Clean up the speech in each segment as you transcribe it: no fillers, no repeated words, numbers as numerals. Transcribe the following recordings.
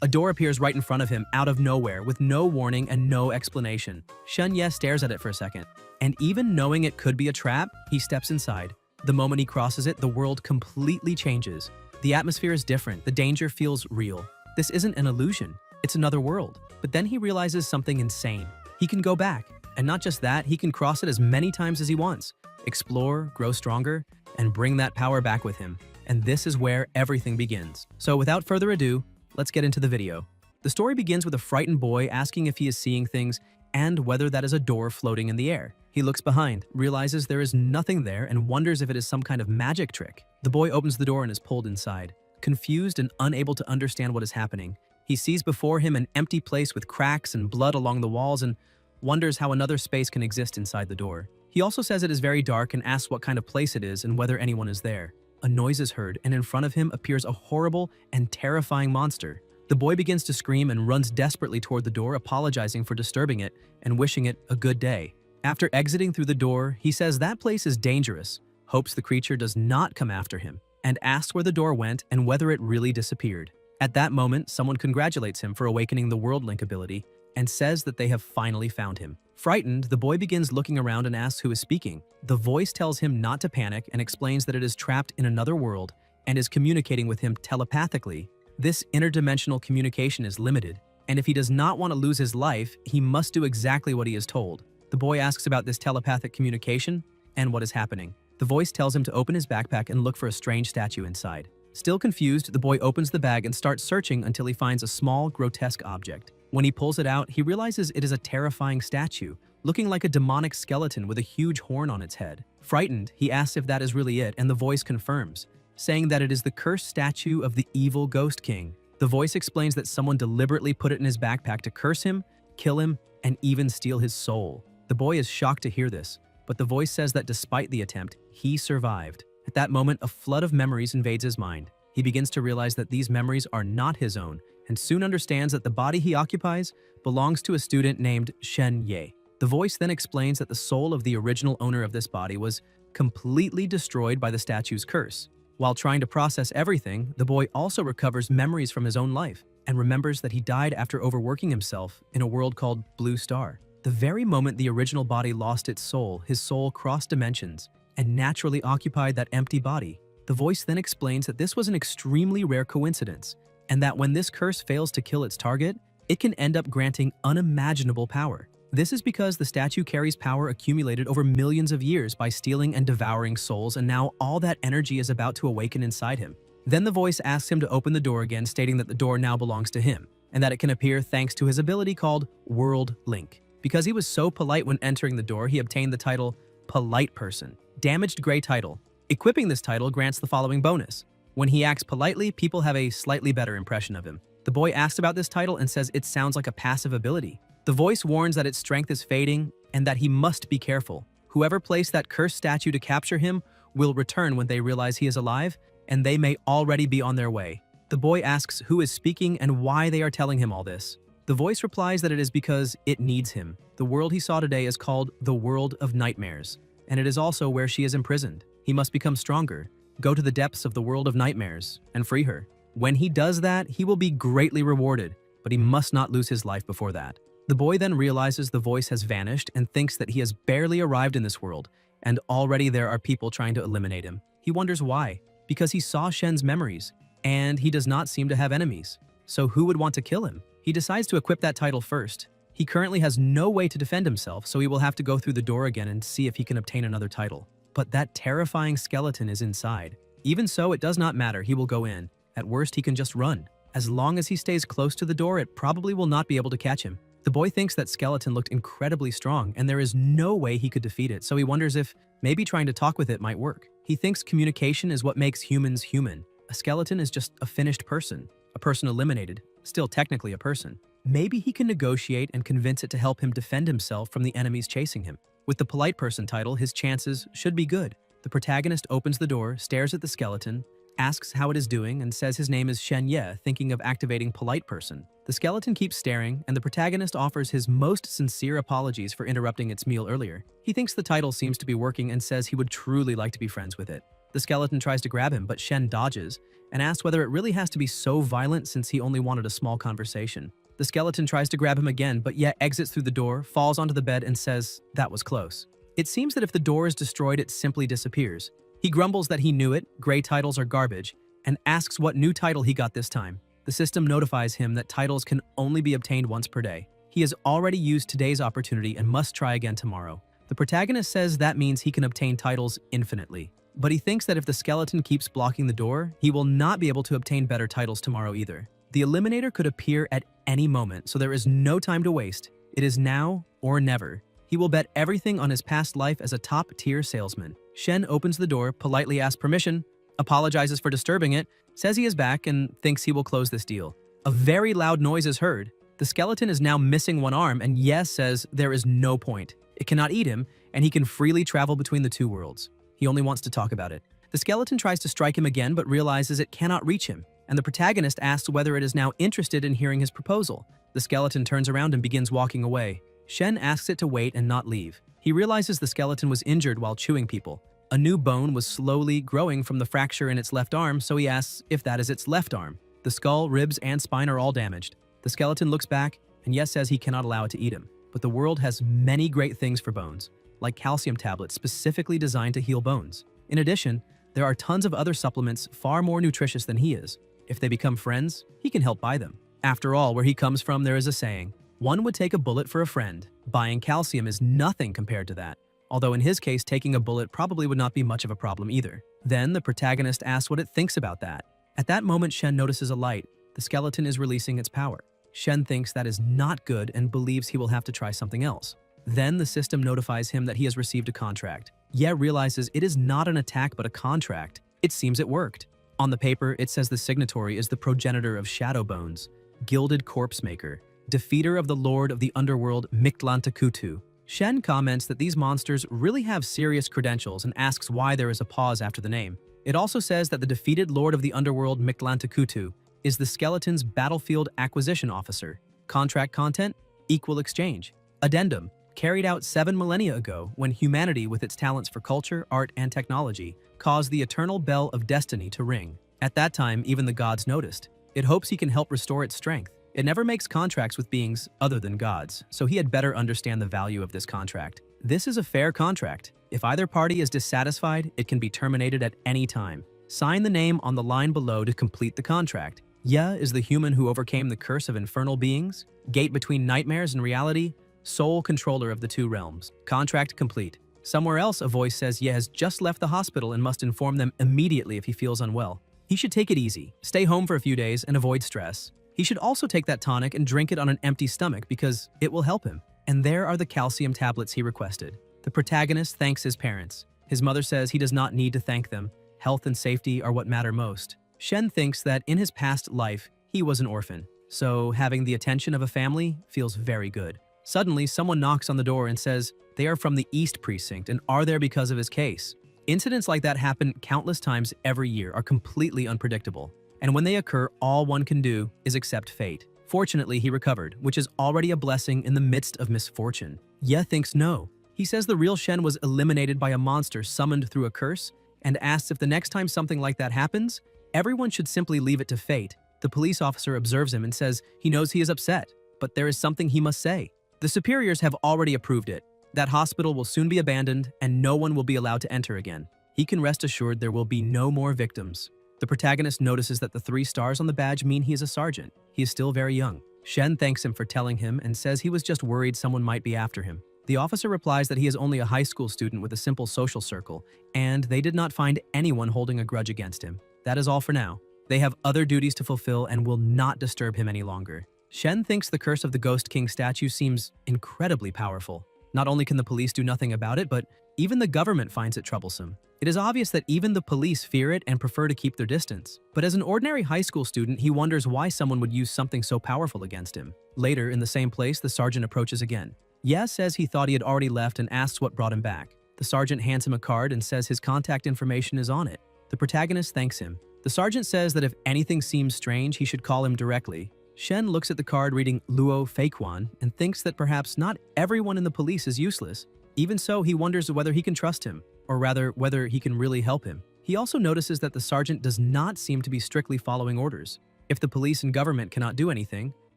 A door appears right in front of him out of nowhere with no warning and no explanation. Shen Ye stares at it for a second, and even knowing it could be a trap, he steps inside. The moment he crosses it, the world completely changes. The atmosphere is different, the danger feels real. This isn't an illusion, it's another world. But then he realizes something insane. He can go back, and not just that, he can cross it as many times as he wants, explore, grow stronger, and bring that power back with him. And this is where everything begins. So without further ado, let's get into the video. The story begins with a frightened boy asking if he is seeing things and whether that is a door floating in the air. He looks behind, realizes there is nothing there, and wonders if it is some kind of magic trick. The boy opens the door and is pulled inside. Confused and unable to understand what is happening, he sees before him an empty place with cracks and blood along the walls and wonders how another space can exist inside the door. He also says it is very dark and asks what kind of place it is and whether anyone is there. A noise is heard, and in front of him appears a horrible and terrifying monster. The boy begins to scream and runs desperately toward the door, apologizing for disturbing it and wishing it a good day. After exiting through the door, he says that place is dangerous, hopes the creature does not come after him, and asks where the door went and whether it really disappeared. At that moment, someone congratulates him for awakening the World Link ability and says that they have finally found him. Frightened, the boy begins looking around and asks who is speaking. The voice tells him not to panic and explains that it is trapped in another world and is communicating with him telepathically. This interdimensional communication is limited, and if he does not want to lose his life, he must do exactly what he is told. The boy asks about this telepathic communication and what is happening. The voice tells him to open his backpack and look for a strange statue inside. Still confused, the boy opens the bag and starts searching until he finds a small, grotesque object. When he pulls it out, he realizes it is a terrifying statue, looking like a demonic skeleton with a huge horn on its head. Frightened, he asks if that is really it, and the voice confirms, saying that it is the cursed statue of the evil Ghost King. The voice explains that someone deliberately put it in his backpack to curse him, kill him, and even steal his soul. The boy is shocked to hear this, but the voice says that despite the attempt, he survived. At that moment, a flood of memories invades his mind. He begins to realize that these memories are not his own, and soon understands that the body he occupies belongs to a student named Shen Ye. The voice then explains that the soul of the original owner of this body was completely destroyed by the statue's curse. While trying to process everything, the boy also recovers memories from his own life and remembers that he died after overworking himself in a world called Blue Star. The very moment the original body lost its soul, his soul crossed dimensions and naturally occupied that empty body. The voice then explains that this was an extremely rare coincidence, and that when this curse fails to kill its target, it can end up granting unimaginable power. This is because the statue carries power accumulated over millions of years by stealing and devouring souls, and now all that energy is about to awaken inside him. Then the voice asks him to open the door again, stating that the door now belongs to him, and that it can appear thanks to his ability called World Link. Because he was so polite when entering the door, he obtained the title Polite Person. Damaged Gray title. Equipping this title grants the following bonus. When he acts politely, people have a slightly better impression of him. The boy asks about this title and says it sounds like a passive ability. The voice warns that its strength is fading and that he must be careful. Whoever placed that cursed statue to capture him will return when they realize he is alive, and they may already be on their way. The boy asks who is speaking and why they are telling him all this. The voice replies that it is because it needs him. The world he saw today is called the World of Nightmares, and it is also where she is imprisoned. He must become stronger, go to the depths of the World of Nightmares, and free her. When he does that, he will be greatly rewarded, but he must not lose his life before that. The boy then realizes the voice has vanished and thinks that he has barely arrived in this world, and already there are people trying to eliminate him. He wonders why, because he saw Shen's memories, and he does not seem to have enemies. So who would want to kill him? He decides to equip that title first. He currently has no way to defend himself, so he will have to go through the door again and see if he can obtain another title. But that terrifying skeleton is inside. Even so, it does not matter, he will go in. At worst, he can just run. As long as he stays close to the door, it probably will not be able to catch him. The boy thinks that skeleton looked incredibly strong, and there is no way he could defeat it, so he wonders if maybe trying to talk with it might work. He thinks communication is what makes humans human. A skeleton is just a finished person, a person eliminated, still technically a person. Maybe he can negotiate and convince it to help him defend himself from the enemies chasing him. With the Polite Person title, his chances should be good. The protagonist opens the door, stares at the skeleton, asks how it is doing, and says his name is Shen Ye, thinking of activating Polite Person. The skeleton keeps staring, and the protagonist offers his most sincere apologies for interrupting its meal earlier. He thinks the title seems to be working and says he would truly like to be friends with it. The skeleton tries to grab him, but Shen dodges and asks whether it really has to be so violent since he only wanted a small conversation. The skeleton tries to grab him again, but Ye exits through the door, falls onto the bed, and says, "That was close." It seems that if the door is destroyed, it simply disappears. He grumbles that he knew it, gray titles are garbage, and asks what new title he got this time. The system notifies him that titles can only be obtained once per day. He has already used today's opportunity and must try again tomorrow. The protagonist says that means he can obtain titles infinitely. But he thinks that if the skeleton keeps blocking the door, he will not be able to obtain better titles tomorrow either. The Eliminator could appear at any moment, so there is no time to waste. It is now or never. He will bet everything on his past life as a top-tier salesman. Shen opens the door, politely asks permission, apologizes for disturbing it, says he is back, and thinks he will close this deal. A very loud noise is heard. The skeleton is now missing one arm, and Yes says there is no point. It cannot eat him, and he can freely travel between the two worlds. He only wants to talk about it. The skeleton tries to strike him again, but realizes it cannot reach him, and the protagonist asks whether it is now interested in hearing his proposal. The skeleton turns around and begins walking away. Shen asks it to wait and not leave. He realizes the skeleton was injured while chewing people. A new bone was slowly growing from the fracture in its left arm, so he asks if that is its left arm. The skull, ribs, and spine are all damaged. The skeleton looks back, and Yes says he cannot allow it to eat him. But the world has many great things for bones, like calcium tablets specifically designed to heal bones. In addition, there are tons of other supplements far more nutritious than he is. If they become friends, he can help buy them. After all, where he comes from, there is a saying, "One would take a bullet for a friend." Buying calcium is nothing compared to that, although in his case, taking a bullet probably would not be much of a problem either. Then the protagonist asks what it thinks about that. At that moment, Shen notices a light. The skeleton is releasing its power. Shen thinks that is not good and believes he will have to try something else. Then the system notifies him that he has received a contract. Ye realizes it is not an attack but a contract. It seems it worked. On the paper, it says the signatory is the progenitor of Shadow Bones, Gilded Corpse Maker, defeater of the Lord of the Underworld Mictlantecuhtli. Shen comments that these monsters really have serious credentials and asks why there is a pause after the name. It also says that the defeated Lord of the Underworld Mictlantecuhtli is the skeleton's battlefield acquisition officer. Contract content: equal exchange. Addendum: carried out 7 millennia ago when humanity, with its talents for culture, art, and technology, caused the eternal bell of destiny to ring. At that time, even the gods noticed. It hopes he can help restore its strength. It never makes contracts with beings other than gods, so he had better understand the value of this contract. This is a fair contract. If either party is dissatisfied, it can be terminated at any time. Sign the name on the line below to complete the contract. Ye is the human who overcame the curse of infernal beings, gate between nightmares and reality, sole controller of the two realms. Contract complete. Somewhere else, a voice says Ye has just left the hospital and must inform them immediately if he feels unwell. He should take it easy, stay home for a few days, and avoid stress. He should also take that tonic and drink it on an empty stomach because it will help him. And there are the calcium tablets he requested. The protagonist thanks his parents. His mother says he does not need to thank them. Health and safety are what matter most. Shen thinks that in his past life, he was an orphan, so having the attention of a family feels very good. Suddenly, someone knocks on the door and says they are from the East Precinct and are there because of his case. Incidents like that happen countless times every year, are completely unpredictable, and when they occur, all one can do is accept fate. Fortunately, he recovered, which is already a blessing in the midst of misfortune. Ye thinks no. He says the real Shen was eliminated by a monster summoned through a curse, and asks if the next time something like that happens, everyone should simply leave it to fate. The police officer observes him and says he knows he is upset, but there is something he must say. The superiors have already approved it. That hospital will soon be abandoned and no one will be allowed to enter again. He can rest assured there will be no more victims. The protagonist notices that the 3 stars on the badge mean he is a sergeant. He is still very young. Shen thanks him for telling him and says he was just worried someone might be after him. The officer replies that he is only a high school student with a simple social circle, and they did not find anyone holding a grudge against him. That is all for now. They have other duties to fulfill and will not disturb him any longer. Shen thinks the curse of the Ghost King statue seems incredibly powerful. Not only can the police do nothing about it, but even the government finds it troublesome. It is obvious that even the police fear it and prefer to keep their distance. But as an ordinary high school student, he wonders why someone would use something so powerful against him. Later, in the same place, the sergeant approaches again. Ye says he thought he had already left and asks what brought him back. The sergeant hands him a card and says his contact information is on it. The protagonist thanks him. The sergeant says that if anything seems strange, he should call him directly. Shen looks at the card reading Luo Fakewan and thinks that perhaps not everyone in the police is useless. Even so, he wonders whether he can trust him, or rather, whether he can really help him. He also notices that the sergeant does not seem to be strictly following orders. If the police and government cannot do anything,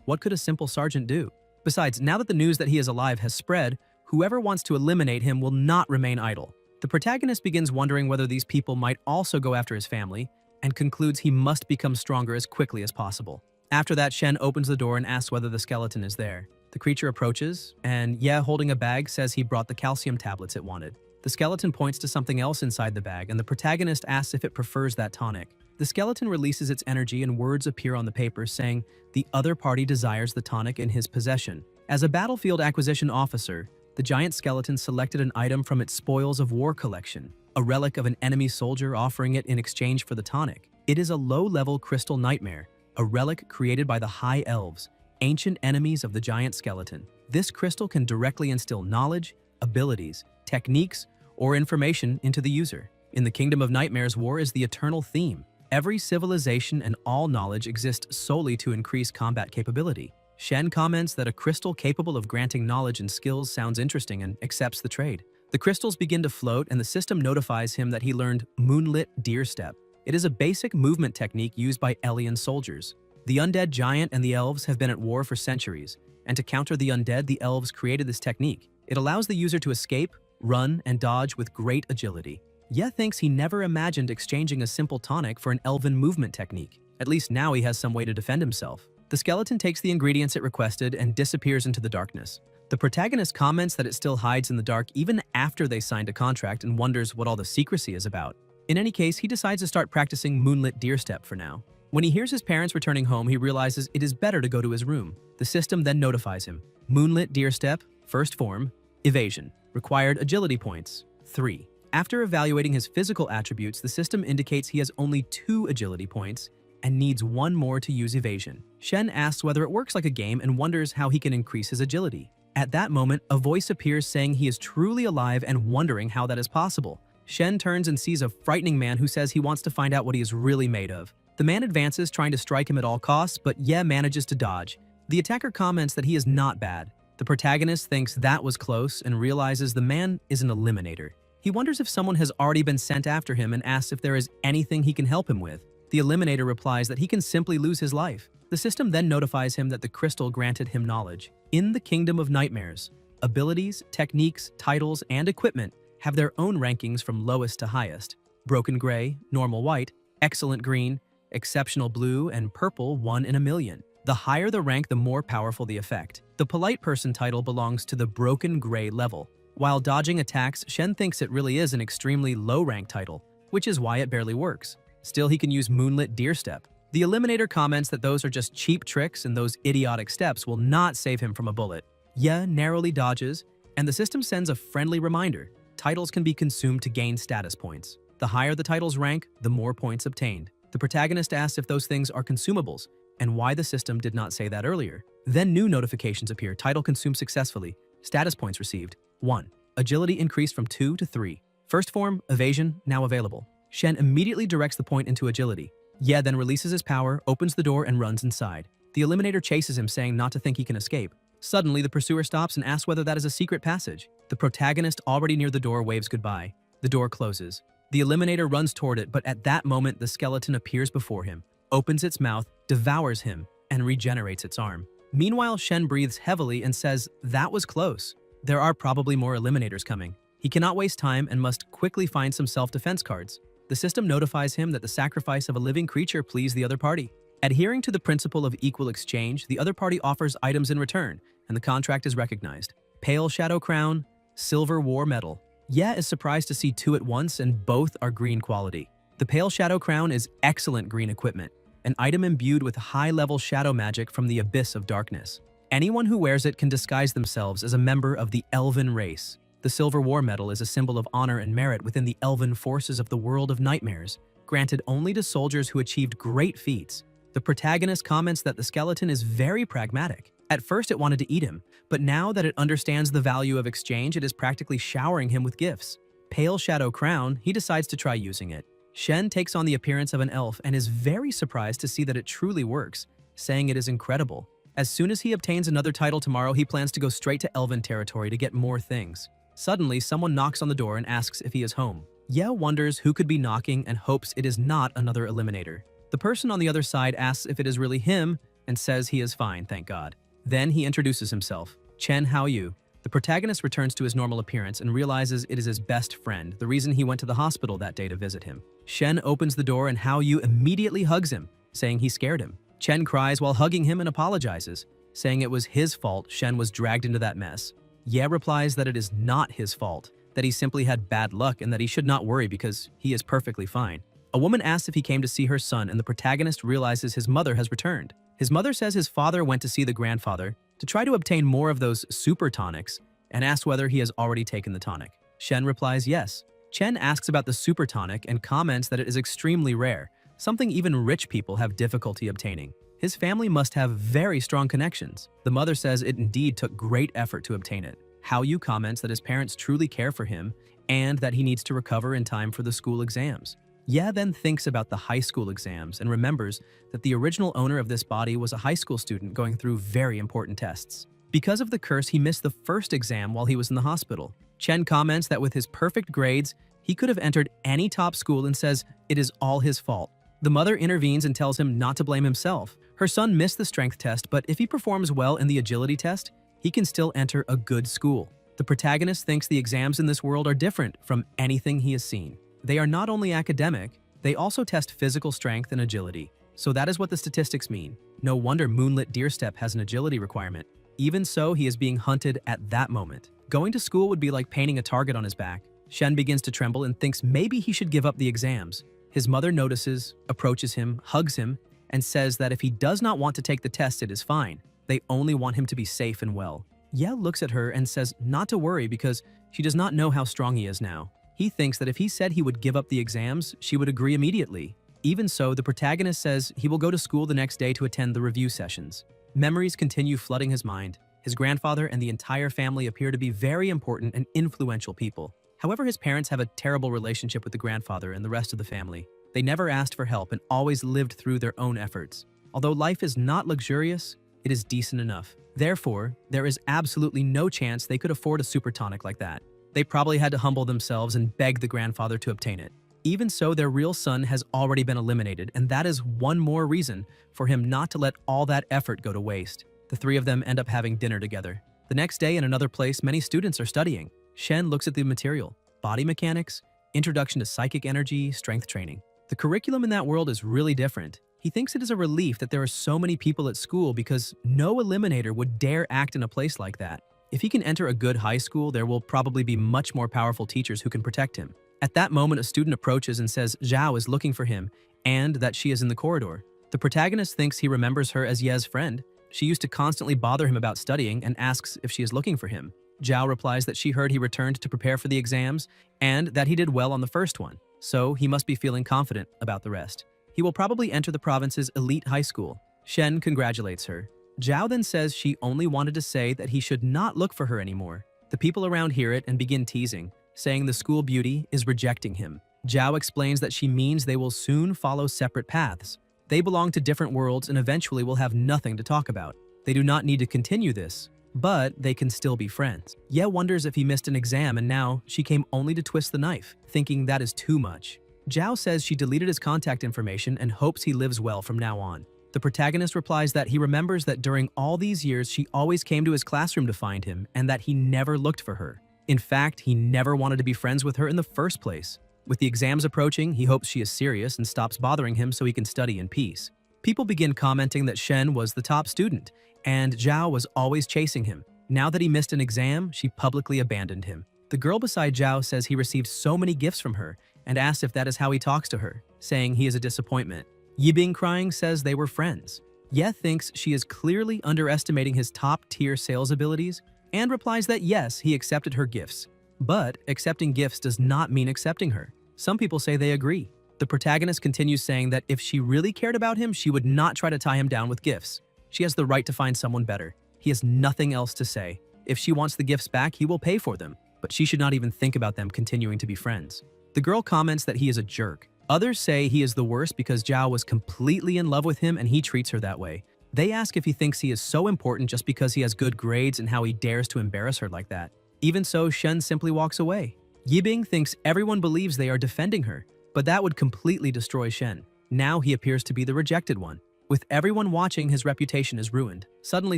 what could a simple sergeant do? Besides, now that the news that he is alive has spread, whoever wants to eliminate him will not remain idle. The protagonist begins wondering whether these people might also go after his family, and concludes he must become stronger as quickly as possible. After that, Shen opens the door and asks whether the skeleton is there. The creature approaches, and holding a bag, says he brought the calcium tablets it wanted. The skeleton points to something else inside the bag, and the protagonist asks if it prefers that tonic. The skeleton releases its energy and words appear on the paper saying the other party desires the tonic in his possession. As a battlefield acquisition officer, the giant skeleton selected an item from its spoils of war collection, a relic of an enemy soldier, offering it in exchange for the tonic. It is a low-level crystal nightmare, a relic created by the High Elves, ancient enemies of the giant skeleton. This crystal can directly instill knowledge, abilities, techniques, or information into the user. In the Kingdom of Nightmares, war is the eternal theme. Every civilization and all knowledge exists solely to increase combat capability. Shen comments that a crystal capable of granting knowledge and skills sounds interesting and accepts the trade. The crystals begin to float, and the system notifies him that he learned Moonlit Deer Step. It is a basic movement technique used by alien soldiers. The undead giant and the elves have been at war for centuries, and to counter the undead, the elves created this technique. It allows the user to escape, run, and dodge with great agility. Ye thinks he never imagined exchanging a simple tonic for an elven movement technique. At least now he has some way to defend himself. The skeleton takes the ingredients it requested and disappears into the darkness. The protagonist comments that it still hides in the dark even after they signed a contract and wonders what all the secrecy is about. In any case, he decides to start practicing Moonlit Deer Step for now. When he hears his parents returning home, he realizes it is better to go to his room. The system then notifies him. Moonlit Deer Step, first form, evasion. Required agility points, 3. After evaluating his physical attributes, the system indicates he has only 2 agility points and needs 1 more to use evasion. Shen asks whether it works like a game and wonders how he can increase his agility. At that moment, a voice appears saying he is truly alive and wondering how that is possible. Shen turns and sees a frightening man who says he wants to find out what he is really made of. The man advances, trying to strike him at all costs, but Ye manages to dodge. The attacker comments that he is not bad. The protagonist thinks that was close and realizes the man is an eliminator. He wonders if someone has already been sent after him and asks if there is anything he can help him with. The eliminator replies that he can simply lose his life. The system then notifies him that the crystal granted him knowledge. In the Kingdom of Nightmares, abilities, techniques, titles, and equipment have their own rankings from lowest to highest. Broken gray, normal white, excellent green, exceptional blue, and purple 1 in a million. The higher the rank, the more powerful the effect. The polite person title belongs to the broken gray level. While dodging attacks, Shen thinks it really is an extremely low-rank title, which is why it barely works. Still, he can use Moonlit Deer Step. The eliminator comments that those are just cheap tricks and those idiotic steps will not save him from a bullet. Ye narrowly dodges, and the system sends a friendly reminder. Titles can be consumed to gain status points. The higher the title's rank, the more points obtained. The protagonist asks if those things are consumables, and why the system did not say that earlier. Then new notifications appear. Title consumed successfully. Status points received. 1. Agility increased from 2 to 3. First form, evasion, now available. Shen immediately directs the point into agility. Ye then releases his power, opens the door, and runs inside. The eliminator chases him, saying not to think he can escape. Suddenly, the pursuer stops and asks whether that is a secret passage. The protagonist, already near the door, waves goodbye. The door closes. The eliminator runs toward it, but at that moment, the skeleton appears before him, opens its mouth, devours him, and regenerates its arm. Meanwhile, Shen breathes heavily and says, "That was close. There are probably more eliminators coming." He cannot waste time and must quickly find some self-defense cards. The system notifies him that the sacrifice of a living creature pleased the other party. Adhering to the principle of equal exchange, the other party offers items in return, and the contract is recognized. Pale Shadow Crown, Silver War Medal. Ye is surprised to see 2 at once, and both are green quality. The Pale Shadow Crown is excellent green equipment, an item imbued with high-level shadow magic from the abyss of darkness. Anyone who wears it can disguise themselves as a member of the elven race. The Silver War Medal is a symbol of honor and merit within the elven forces of the world of nightmares, granted only to soldiers who achieved great feats. The protagonist comments that the skeleton is very pragmatic. At first it wanted to eat him, but now that it understands the value of exchange, it is practically showering him with gifts. Pale Shadow Crown, he decides to try using it. Shen takes on the appearance of an elf and is very surprised to see that it truly works, saying it is incredible. As soon as he obtains another title tomorrow, he plans to go straight to elven territory to get more things. Suddenly, someone knocks on the door and asks if he is home. Ye wonders who could be knocking and hopes it is not another eliminator. The person on the other side asks if it is really him and says he is fine, thank God. Then he introduces himself. Chen Haoyu. The protagonist returns to his normal appearance and realizes it is his best friend, the reason he went to the hospital that day to visit him. Shen opens the door and Haoyu immediately hugs him, saying he scared him. Chen cries while hugging him and apologizes, saying it was his fault Shen was dragged into that mess. Ye replies that it is not his fault, that he simply had bad luck and that he should not worry because he is perfectly fine. A woman asks if he came to see her son and the protagonist realizes his mother has returned. His mother says his father went to see the grandfather to try to obtain more of those super tonics and asks whether he has already taken the tonic. Shen replies yes. Chen asks about the super tonic and comments that it is extremely rare, something even rich people have difficulty obtaining. His family must have very strong connections. The mother says it indeed took great effort to obtain it. Haoyu comments that his parents truly care for him and that he needs to recover in time for the school exams. Ye then thinks about the high school exams and remembers that the original owner of this body was a high school student going through very important tests. Because of the curse, he missed the first exam while he was in the hospital. Chen comments that with his perfect grades, he could have entered any top school and says it is all his fault. The mother intervenes and tells him not to blame himself. Her son missed the strength test, but if he performs well in the agility test, he can still enter a good school. The protagonist thinks the exams in this world are different from anything he has seen. They are not only academic, they also test physical strength and agility. So that is what the statistics mean. No wonder Moonlit Deerstep has an agility requirement. Even so, he is being hunted at that moment. Going to school would be like painting a target on his back. Shen begins to tremble and thinks maybe he should give up the exams. His mother notices, approaches him, hugs him, and says that if he does not want to take the test, it is fine. They only want him to be safe and well. Ye looks at her and says not to worry because she does not know how strong he is now. He thinks that if he said he would give up the exams, she would agree immediately. Even so, the protagonist says he will go to school the next day to attend the review sessions. Memories continue flooding his mind. His grandfather and the entire family appear to be very important and influential people. However, his parents have a terrible relationship with the grandfather and the rest of the family. They never asked for help and always lived through their own efforts. Although life is not luxurious, it is decent enough. Therefore, there is absolutely no chance they could afford a super tonic like that. They probably had to humble themselves and beg the grandfather to obtain it. Even so, their real son has already been eliminated, and that is one more reason for him not to let all that effort go to waste. The three of them end up having dinner together. The next day, in another place, many students are studying. Shen looks at the material: body mechanics, introduction to psychic energy, strength training. The curriculum in that world is really different. He thinks it is a relief that there are so many people at school because no eliminator would dare act in a place like that. If he can enter a good high school, there will probably be much more powerful teachers who can protect him. At that moment, a student approaches and says Zhao is looking for him and that she is in the corridor. The protagonist thinks he remembers her as Ye's friend. She used to constantly bother him about studying and asks if she is looking for him. Zhao replies that she heard he returned to prepare for the exams and that he did well on the first one, so he must be feeling confident about the rest. He will probably enter the province's elite high school. Shen congratulates her. Zhao then says she only wanted to say that he should not look for her anymore. The people around hear it and begin teasing, saying the school beauty is rejecting him. Zhao explains that she means they will soon follow separate paths. They belong to different worlds and eventually will have nothing to talk about. They do not need to continue this, but they can still be friends. Ye wonders if he missed an exam and now she came only to twist the knife, thinking that is too much. Zhao says she deleted his contact information and hopes he lives well from now on. The protagonist replies that he remembers that during all these years she always came to his classroom to find him and that he never looked for her. In fact, he never wanted to be friends with her in the first place. With the exams approaching, he hopes she is serious and stops bothering him so he can study in peace. People begin commenting that Shen was the top student and Zhao was always chasing him. Now that he missed an exam, she publicly abandoned him. The girl beside Zhao says he received so many gifts from her and asks if that is how he talks to her, saying he is a disappointment. Yibing crying says they were friends. Ye thinks she is clearly underestimating his top-tier sales abilities and replies that yes, he accepted her gifts. But accepting gifts does not mean accepting her. Some people say they agree. The protagonist continues saying that if she really cared about him, she would not try to tie him down with gifts. She has the right to find someone better. He has nothing else to say. If she wants the gifts back, he will pay for them, but she should not even think about them continuing to be friends. The girl comments that he is a jerk. Others say he is the worst because Zhao was completely in love with him and he treats her that way. They ask if he thinks he is so important just because he has good grades and how he dares to embarrass her like that. Even so, Shen simply walks away. Yibing thinks everyone believes they are defending her, but that would completely destroy Shen. Now he appears to be the rejected one. With everyone watching, his reputation is ruined. Suddenly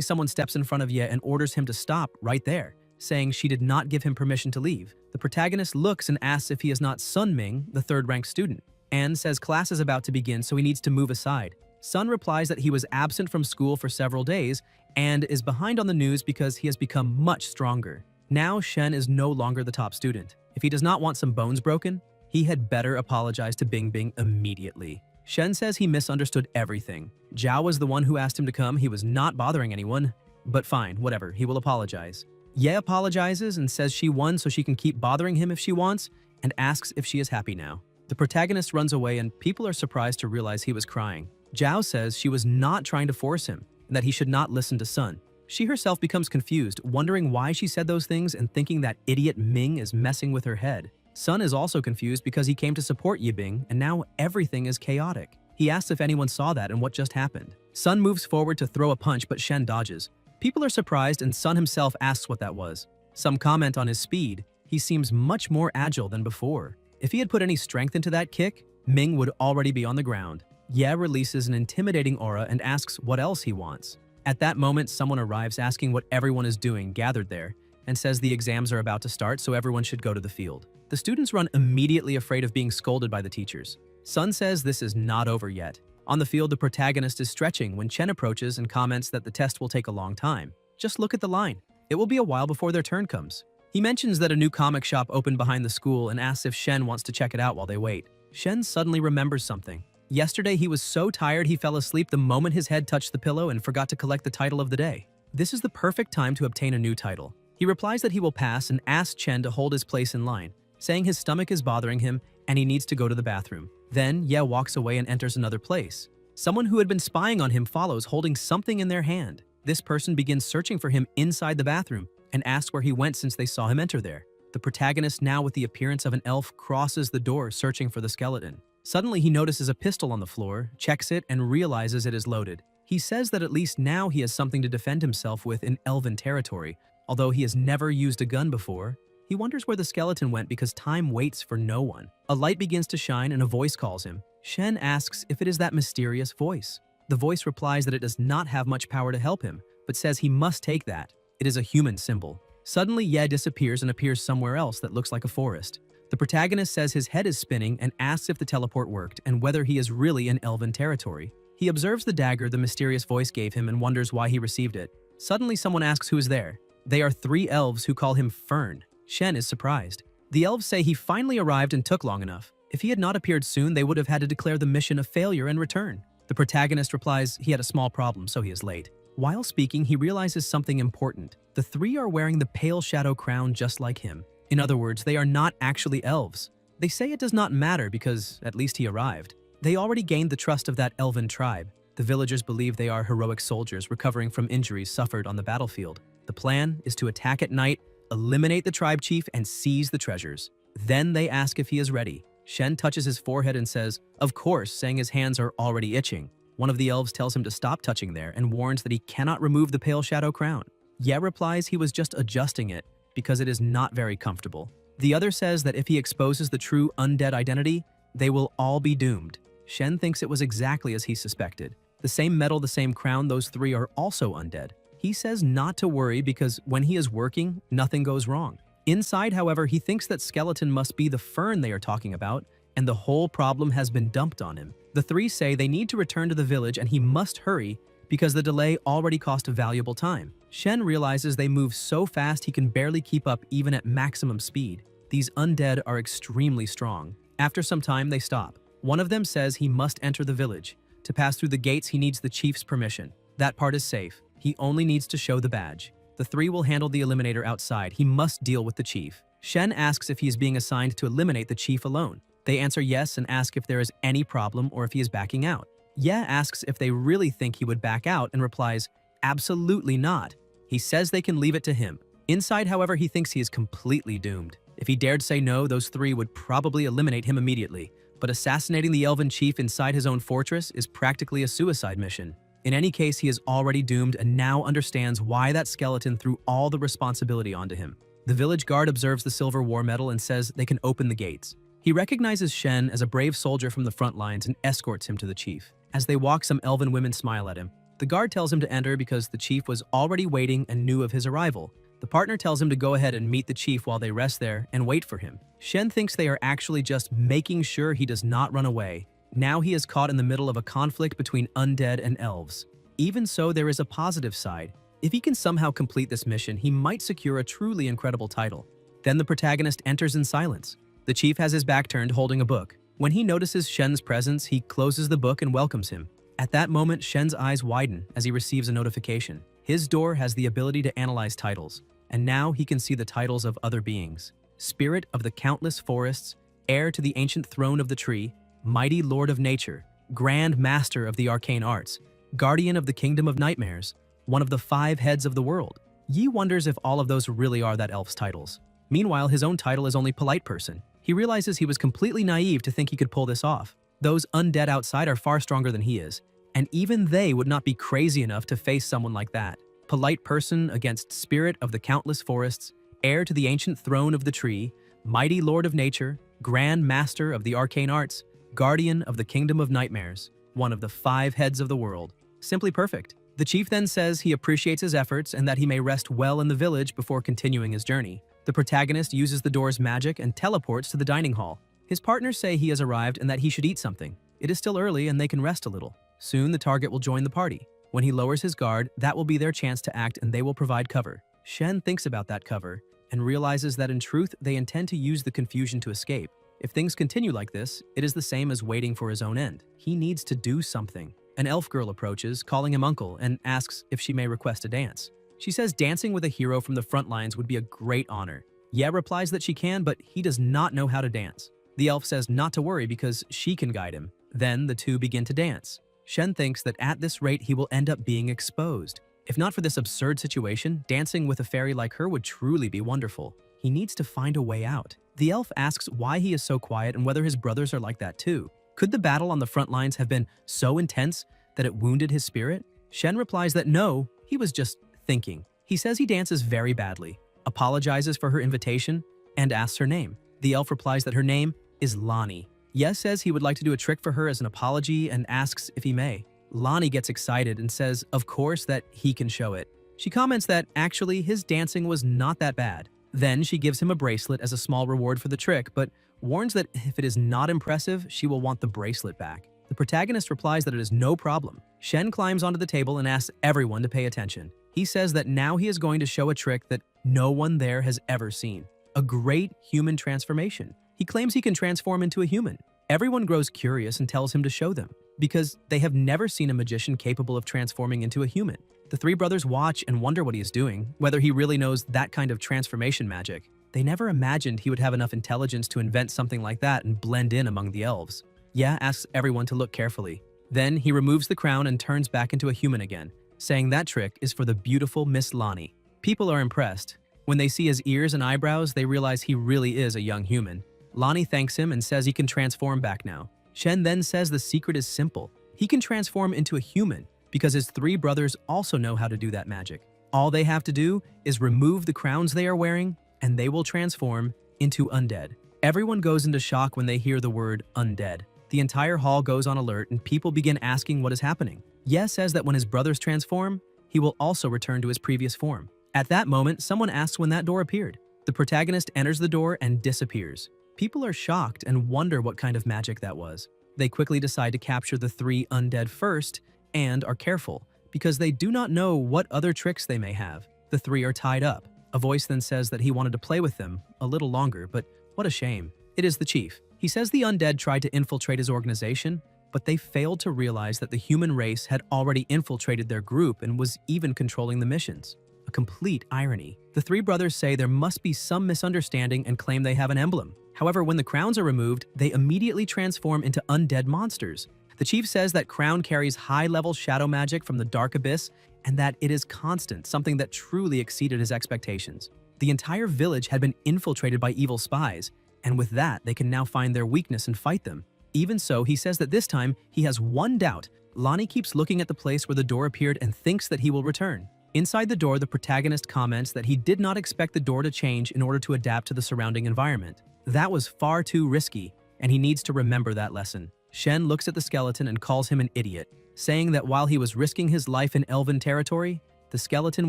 someone steps in front of Ye and orders him to stop right there, saying she did not give him permission to leave. The protagonist looks and asks if he is not Sun Ming, the third-ranked student. Anne says class is about to begin, so he needs to move aside. Sun replies that he was absent from school for several days and is behind on the news because he has become much stronger. Now Shen is no longer the top student. If he does not want some bones broken, he had better apologize to Bingbing immediately. Shen says he misunderstood everything. Zhao was the one who asked him to come, he was not bothering anyone. But fine, whatever, he will apologize. Ye apologizes and says she won so she can keep bothering him if she wants, and asks if she is happy now. The protagonist runs away and people are surprised to realize he was crying. Zhao says she was not trying to force him, and that he should not listen to Sun. She herself becomes confused, wondering why she said those things and thinking that idiot Ming is messing with her head. Sun is also confused because he came to support Yibing and now everything is chaotic. He asks if anyone saw that and what just happened. Sun moves forward to throw a punch but Shen dodges. People are surprised and Sun himself asks what that was. Some comment on his speed. He seems much more agile than before. If he had put any strength into that kick, Ming would already be on the ground. Ye releases an intimidating aura and asks what else he wants. At that moment, someone arrives asking what everyone is doing gathered there and says the exams are about to start, so everyone should go to the field. The students run immediately, afraid of being scolded by the teachers. Sun says this is not over yet. On the field, the protagonist is stretching when Chen approaches and comments that the test will take a long time. Just look at the line. It will be a while before their turn comes. He mentions that a new comic shop opened behind the school and asks if Shen wants to check it out while they wait. Shen suddenly remembers something. Yesterday, he was so tired he fell asleep the moment his head touched the pillow and forgot to collect the title of the day. This is the perfect time to obtain a new title. He replies that he will pass and asks Chen to hold his place in line, saying his stomach is bothering him and he needs to go to the bathroom. Then Ye walks away and enters another place. Someone who had been spying on him follows, holding something in their hand. This person begins searching for him inside the bathroom and asks where he went since they saw him enter there. The protagonist, now with the appearance of an elf, crosses the door searching for the skeleton. Suddenly he notices a pistol on the floor, checks it, and realizes it is loaded. He says that at least now he has something to defend himself with in elven territory. Although he has never used a gun before, he wonders where the skeleton went because time waits for no one. A light begins to shine and a voice calls him. Shen asks if it is that mysterious voice. The voice replies that it does not have much power to help him, but says he must take that. It is a human symbol. Suddenly Ye disappears and appears somewhere else that looks like a forest. The protagonist says his head is spinning and asks if the teleport worked and whether he is really in elven territory. He observes the dagger the mysterious voice gave him and wonders why he received it. Suddenly someone asks who is there. They are 3 elves who call him Fern. Shen is surprised. The elves say he finally arrived and took long enough. If he had not appeared soon, they would have had to declare the mission a failure and return. The protagonist replies he had a small problem, so he is late. While speaking, he realizes something important. The 3 are wearing the pale shadow crown just like him. In other words, they are not actually elves. They say it does not matter because at least he arrived. They already gained the trust of that elven tribe. The villagers believe they are heroic soldiers recovering from injuries suffered on the battlefield. The plan is to attack at night, eliminate the tribe chief, and seize the treasures. Then they ask if he is ready. Shen touches his forehead and says, of course, saying his hands are already itching. One of the elves tells him to stop touching there and warns that he cannot remove the pale shadow crown. Ye replies he was just adjusting it because it is not very comfortable. The other says that if he exposes the true undead identity, they will all be doomed. Shen thinks it was exactly as he suspected. The same metal, the same crown, those 3 are also undead. He says not to worry because when he is working, nothing goes wrong. Inside, however, he thinks that skeleton must be the Fern they are talking about, and the whole problem has been dumped on him. The 3 say they need to return to the village and he must hurry because the delay already cost valuable time. Shen realizes they move so fast he can barely keep up even at maximum speed. These undead are extremely strong. After some time, they stop. One of them says he must enter the village. To pass through the gates, he needs the chief's permission. That part is safe. He only needs to show the badge. The 3 will handle the eliminator outside. He must deal with the chief. Shen asks if he is being assigned to eliminate the chief alone. They answer yes and ask if there is any problem or if he is backing out. Ye asks if they really think he would back out and replies, absolutely not. He says they can leave it to him. Inside, however, he thinks he is completely doomed. If he dared say no, those 3 would probably eliminate him immediately. But assassinating the elven chief inside his own fortress is practically a suicide mission. In any case, he is already doomed and now understands why that skeleton threw all the responsibility onto him. The village guard observes the silver war medal and says they can open the gates. He recognizes Shen as a brave soldier from the front lines and escorts him to the chief. As they walk, some elven women smile at him. The guard tells him to enter because the chief was already waiting and knew of his arrival. The partner tells him to go ahead and meet the chief while they rest there and wait for him. Shen thinks they are actually just making sure he does not run away. Now he is caught in the middle of a conflict between undead and elves. Even so, there is a positive side. If he can somehow complete this mission, he might secure a truly incredible title. Then the protagonist enters in silence. The chief has his back turned, holding a book. When he notices Shen's presence, he closes the book and welcomes him. At that moment, Shen's eyes widen as he receives a notification. His door has the ability to analyze titles, and now he can see the titles of other beings. Spirit of the countless forests, heir to the ancient throne of the tree, mighty lord of nature, grand master of the arcane arts, guardian of the kingdom of nightmares, one of the 5 heads of the world. Yi wonders if all of those really are that elf's titles. Meanwhile, his own title is only polite person. He realizes he was completely naive to think he could pull this off. Those undead outside are far stronger than he is, and even they would not be crazy enough to face someone like that. Polite person against spirit of the countless forests, heir to the ancient throne of the tree, mighty lord of nature, grand master of the arcane arts, guardian of the kingdom of nightmares, one of the 5 heads of the world. Simply perfect. The chief then says he appreciates his efforts and that he may rest well in the village before continuing his journey. The protagonist uses the door's magic and teleports to the dining hall. His partners say he has arrived and that he should eat something. It is still early and they can rest a little. Soon the target will join the party. When he lowers his guard, that will be their chance to act and they will provide cover. Shen thinks about that cover and realizes that in truth they intend to use the confusion to escape. If things continue like this, it is the same as waiting for his own end. He needs to do something. An elf girl approaches, calling him uncle, and asks if she may request a dance. She says dancing with a hero from the front lines would be a great honor. Ye replies that she can, but he does not know how to dance. The elf says not to worry because she can guide him. Then the two begin to dance. Shen thinks that at this rate he will end up being exposed. If not for this absurd situation, dancing with a fairy like her would truly be wonderful. He needs to find a way out. The elf asks why he is so quiet and whether his brothers are like that too. Could the battle on the front lines have been so intense that it wounded his spirit? Shen replies that no, he was just thinking. He says he dances very badly, apologizes for her invitation, and asks her name. The elf replies that her name is Lonnie. Yes says he would like to do a trick for her as an apology and asks if he may. Lonnie gets excited and says, of course, that he can show it. She comments that actually his dancing was not that bad. Then she gives him a bracelet as a small reward for the trick, but warns that if it is not impressive, she will want the bracelet back. The protagonist replies that it is no problem. Shen climbs onto the table and asks everyone to pay attention. He says that now he is going to show a trick that no one there has ever seen. A great human transformation. He claims he can transform into a human. Everyone grows curious and tells him to show them, because they have never seen a magician capable of transforming into a human. The 3 brothers watch and wonder what he is doing, whether he really knows that kind of transformation magic. They never imagined he would have enough intelligence to invent something like that and blend in among the elves. Ye asks everyone to look carefully. Then he removes the crown and turns back into a human again, saying that trick is for the beautiful Miss Lonnie. People are impressed. When they see his ears and eyebrows, they realize he really is a young human. Lonnie thanks him and says he can transform back now. Shen then says the secret is simple. He can transform into a human because his 3 brothers also know how to do that magic. All they have to do is remove the crowns they are wearing and they will transform into undead. Everyone goes into shock when they hear the word undead. The entire hall goes on alert and people begin asking what is happening. Ye says that when his brothers transform, he will also return to his previous form. At that moment, someone asks when that door appeared. The protagonist enters the door and disappears. People are shocked and wonder what kind of magic that was. They quickly decide to capture the 3 undead first and are careful because they do not know what other tricks they may have. The 3 are tied up. A voice then says that he wanted to play with them a little longer, but what a shame. It is the chief. He says the undead tried to infiltrate his organization, but they failed to realize that the human race had already infiltrated their group and was even controlling the missions. A complete irony. The 3 brothers say there must be some misunderstanding and claim they have an emblem. However, when the crowns are removed, they immediately transform into undead monsters. The chief says that crown carries high-level shadow magic from the dark abyss and that it is constant, something that truly exceeded his expectations. The entire village had been infiltrated by evil spies, and with that, they can now find their weakness and fight them. Even so, he says that this time, he has one doubt. Lonnie keeps looking at the place where the door appeared and thinks that he will return. Inside the door, the protagonist comments that he did not expect the door to change in order to adapt to the surrounding environment. That was far too risky, and he needs to remember that lesson. Shen looks at the skeleton and calls him an idiot, saying that while he was risking his life in elven territory, the skeleton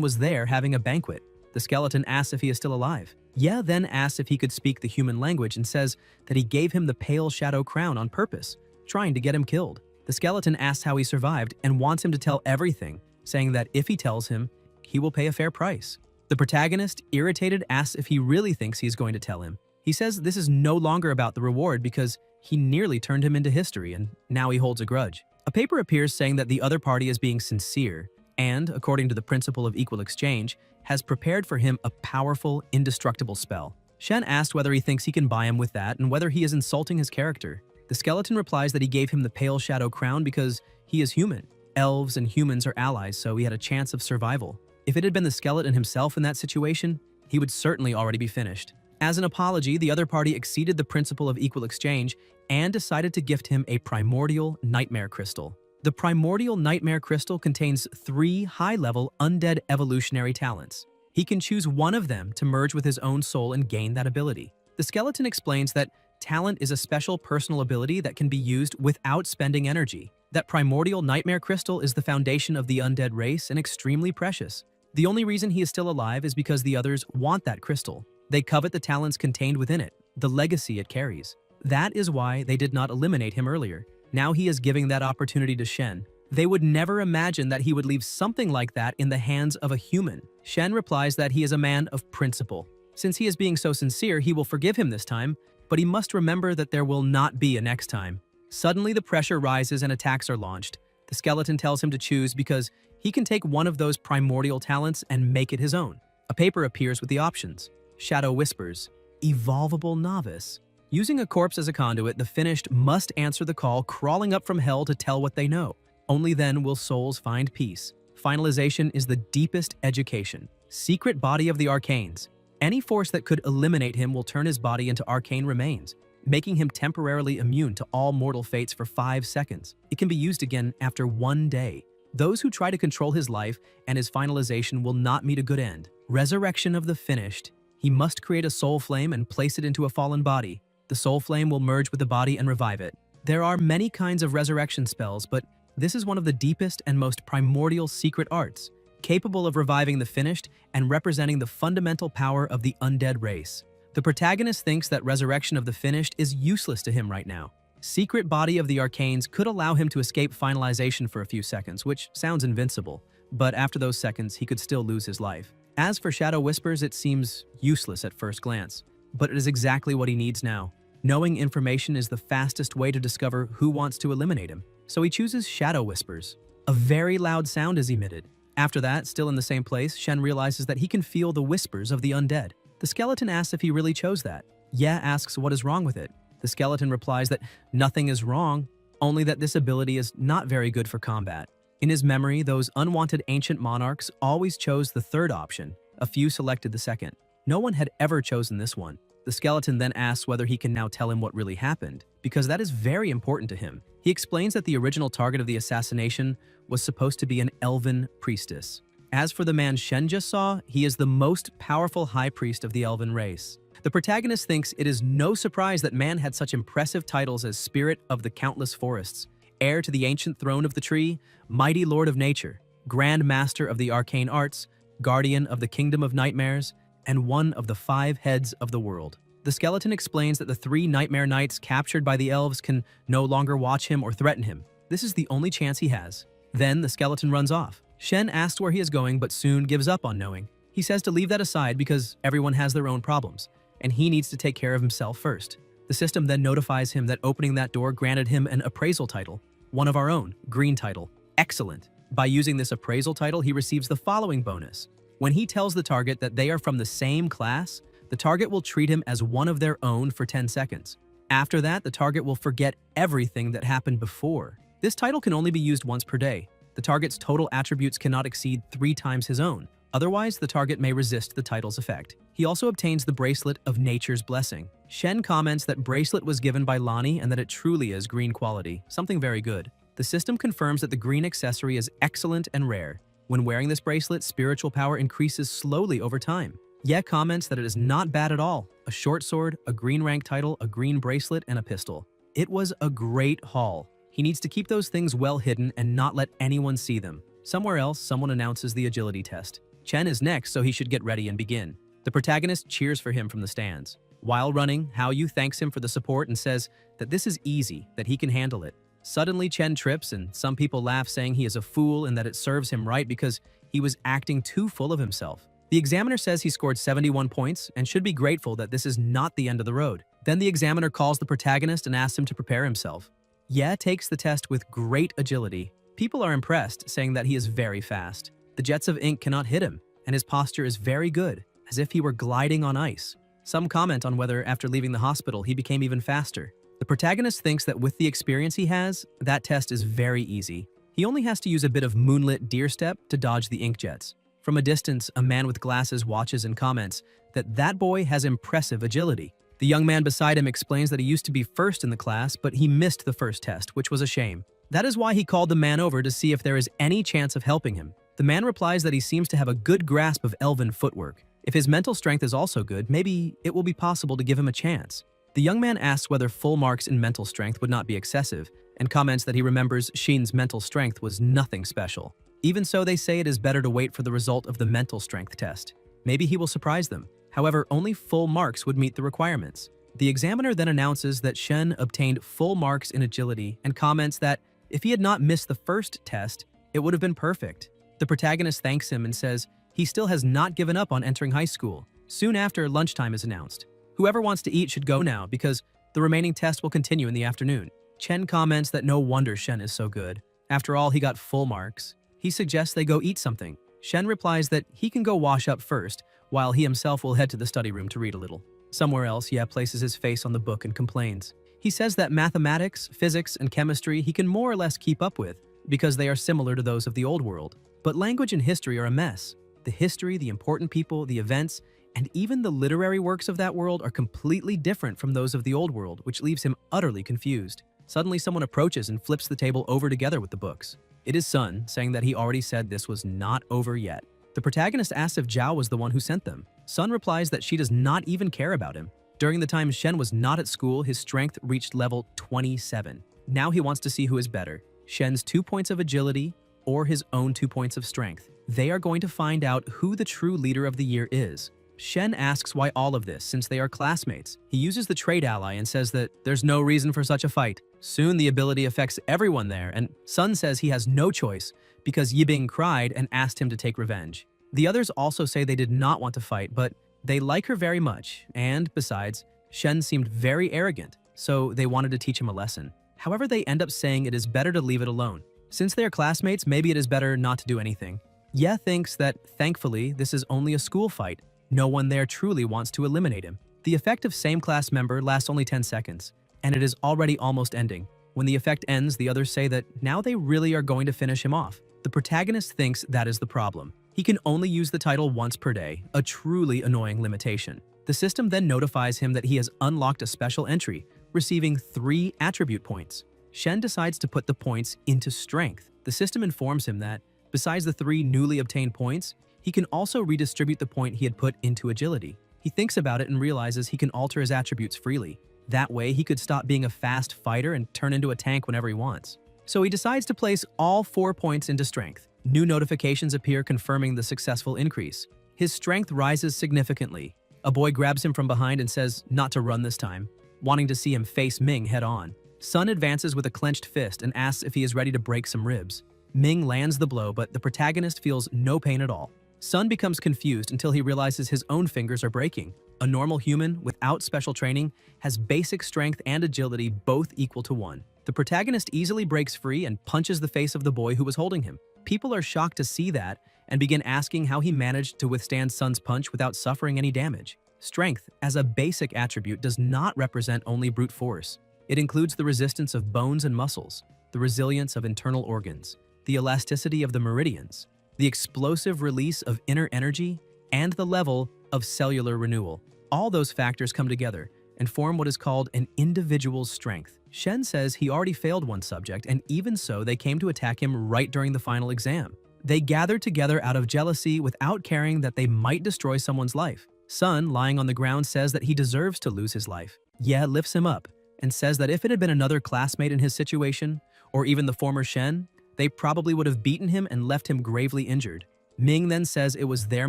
was there having a banquet. The skeleton asks if he is still alive. Ye then asks if he could speak the human language and says that he gave him the pale shadow crown on purpose, trying to get him killed. The skeleton asks how he survived and wants him to tell everything, saying that if he tells him, he will pay a fair price. The protagonist, irritated, asks if he really thinks he's going to tell him. He says this is no longer about the reward because he nearly turned him into history and now he holds a grudge. A paper appears saying that the other party is being sincere and, according to the principle of equal exchange, has prepared for him a powerful, indestructible spell. Shen asked whether he thinks he can buy him with that and whether he is insulting his character. The skeleton replies that he gave him the pale shadow crown because he is human. Elves and humans are allies, so he had a chance of survival. If it had been the skeleton himself in that situation, he would certainly already be finished. As an apology, the other party exceeded the principle of equal exchange and decided to gift him a primordial nightmare crystal. The primordial nightmare crystal contains 3 high-level undead evolutionary talents. He can choose one of them to merge with his own soul and gain that ability. The skeleton explains that talent is a special personal ability that can be used without spending energy. That primordial nightmare crystal is the foundation of the undead race and extremely precious. The only reason he is still alive is because the others want that crystal. They covet the talents contained within it, the legacy it carries. That is why they did not eliminate him earlier. Now he is giving that opportunity to Shen. They would never imagine that he would leave something like that in the hands of a human. Shen replies that he is a man of principle. Since he is being so sincere, he will forgive him this time, but he must remember that there will not be a next time. Suddenly, the pressure rises and attacks are launched. The skeleton tells him to choose because he can take one of those primordial talents and make it his own. A paper appears with the options. Shadow whispers, Evolvable Novice. Using a corpse as a conduit, the finished must answer the call, crawling up from hell to tell what they know. Only then will souls find peace. Finalization is the deepest education. Secret body of the arcanes. Any force that could eliminate him will turn his body into arcane remains, making him temporarily immune to all mortal fates for 5 seconds. It can be used again after 1 day. Those who try to control his life and his finalization will not meet a good end. Resurrection of the finished. He must create a soul flame and place it into a fallen body. The soul flame will merge with the body and revive it. There are many kinds of resurrection spells, but this is one of the deepest and most primordial secret arts, capable of reviving the finished and representing the fundamental power of the undead race. The protagonist thinks that resurrection of the finished is useless to him right now. Secret body of the arcanes could allow him to escape finalization for a few seconds, which sounds invincible, but after those seconds, he could still lose his life. As for Shadow Whispers, it seems useless at first glance, but it is exactly what he needs now. Knowing information is the fastest way to discover who wants to eliminate him, so he chooses Shadow Whispers. A very loud sound is emitted. After that, still in the same place, Shen realizes that he can feel the whispers of the undead. The skeleton asks if he really chose that. Ye asks what is wrong with it. The skeleton replies that nothing is wrong, only that this ability is not very good for combat. In his memory, those unwanted ancient monarchs always chose the third option. A few selected the second. No one had ever chosen this one. The skeleton then asks whether he can now tell him what really happened, because that is very important to him. He explains that the original target of the assassination was supposed to be an elven priestess. As for the man Shen just saw, he is the most powerful high priest of the elven race. The protagonist thinks it is no surprise that man had such impressive titles as Spirit of the Countless Forests, Heir to the Ancient Throne of the Tree, Mighty Lord of Nature, Grand Master of the Arcane Arts, Guardian of the Kingdom of Nightmares, and one of the 5 heads of the world. The skeleton explains that the 3 nightmare knights captured by the elves can no longer watch him or threaten him. This is the only chance he has. Then the skeleton runs off. Shen asks where he is going but soon gives up on knowing. He says to leave that aside because everyone has their own problems, and he needs to take care of himself first. The system then notifies him that opening that door granted him an appraisal title, one of our own, green title. Excellent. By using this appraisal title, he receives the following bonus. When he tells the target that they are from the same class, the target will treat him as one of their own for 10 seconds. After that, the target will forget everything that happened before. This title can only be used once per day. The target's total attributes cannot exceed 3 times his own. Otherwise, the target may resist the title's effect. He also obtains the Bracelet of Nature's Blessing. Shen comments that bracelet was given by Lani and that it truly is green quality, something very good. The system confirms that the green accessory is excellent and rare. When wearing this bracelet, spiritual power increases slowly over time. Ye comments that it is not bad at all. A short sword, a green rank title, a green bracelet, and a pistol. It was a great haul. He needs to keep those things well hidden and not let anyone see them. Somewhere else, someone announces the agility test. Chen is next, so he should get ready and begin. The protagonist cheers for him from the stands. While running, Hao Yu thanks him for the support and says that this is easy, that he can handle it. Suddenly, Chen trips, and some people laugh, saying he is a fool and that it serves him right because he was acting too full of himself. The examiner says he scored 71 points and should be grateful that this is not the end of the road. Then the examiner calls the protagonist and asks him to prepare himself. Ye takes the test with great agility. People are impressed, saying that he is very fast. The jets of ink cannot hit him, and his posture is very good, as if he were gliding on ice. Some comment on whether, after leaving the hospital, he became even faster. The protagonist thinks that with the experience he has, that test is very easy. He only has to use a bit of moonlit deer step to dodge the ink jets. From a distance, a man with glasses watches and comments that that boy has impressive agility. The young man beside him explains that he used to be first in the class, but he missed the first test, which was a shame. That is why he called the man over to see if there is any chance of helping him. The man replies that he seems to have a good grasp of elven footwork. If his mental strength is also good, maybe it will be possible to give him a chance. The young man asks whether full marks in mental strength would not be excessive, and comments that he remembers Shin's mental strength was nothing special. Even so, they say it is better to wait for the result of the mental strength test. Maybe he will surprise them. However, only full marks would meet the requirements. The examiner then announces that Shen obtained full marks in agility and comments that if he had not missed the first test, it would have been perfect. The protagonist thanks him and says he still has not given up on entering high school. Soon after, lunchtime is announced. Whoever wants to eat should go now because the remaining test will continue in the afternoon. Chen comments that no wonder Shen is so good. After all, he got full marks. He suggests they go eat something. Shen replies that he can go wash up first, while he himself will head to the study room to read a little. Somewhere else, Ye places his face on the book and complains. He says that mathematics, physics, and chemistry he can more or less keep up with because they are similar to those of the old world. But language and history are a mess. The history, the important people, the events, and even the literary works of that world are completely different from those of the old world, which leaves him utterly confused. Suddenly, someone approaches and flips the table over together with the books. It is Sun, saying that he already said this was not over yet. The protagonist asks if Zhao was the one who sent them. Sun replies that she does not even care about him. During the time Shen was not at school, his strength reached level 27. Now he wants to see who is better, Shen's 2 points of agility or his own 2 points of strength. They are going to find out who the true leader of the year is. Shen asks why all of this, since they are classmates. He uses the trade ally and says that there's no reason for such a fight. Soon the ability affects everyone there, and Sun says he has no choice because Yibing cried and asked him to take revenge. The others also say they did not want to fight, but they like her very much, and besides, Shen seemed very arrogant, so they wanted to teach him a lesson. However, they end up saying it is better to leave it alone. Since they are classmates, maybe it is better not to do anything. Ye thinks that, thankfully, this is only a school fight. No one there truly wants to eliminate him. The effect of same class member lasts only 10 seconds, and it is already almost ending. When the effect ends, the others say that now they really are going to finish him off. The protagonist thinks that is the problem. He can only use the title once per day, a truly annoying limitation. The system then notifies him that he has unlocked a special entry, receiving 3 attribute points. Shen decides to put the points into strength. The system informs him that, besides the 3 newly obtained points, he can also redistribute the point he had put into agility. He thinks about it and realizes he can alter his attributes freely. That way, he could stop being a fast fighter and turn into a tank whenever he wants. So he decides to place all 4 points into strength. New notifications appear confirming the successful increase. His strength rises significantly. A boy grabs him from behind and says not to run this time, wanting to see him face Ming head-on. Sun advances with a clenched fist and asks if he is ready to break some ribs. Ming lands the blow, but the protagonist feels no pain at all. Sun becomes confused until he realizes his own fingers are breaking. A normal human, without special training, has basic strength and agility both equal to 1. The protagonist easily breaks free and punches the face of the boy who was holding him. People are shocked to see that and begin asking how he managed to withstand Sun's punch without suffering any damage. Strength, as a basic attribute, does not represent only brute force. It includes the resistance of bones and muscles, the resilience of internal organs, the elasticity of the meridians, the explosive release of inner energy, and the level of cellular renewal. All those factors come together and form what is called an individual's strength. Shen says he already failed one subject, and even so, they came to attack him right during the final exam. They gather together out of jealousy without caring that they might destroy someone's life. Sun, lying on the ground, says that he deserves to lose his life. Ye lifts him up and says that if it had been another classmate in his situation, or even the former Shen, they probably would have beaten him and left him gravely injured. Ming then says it was their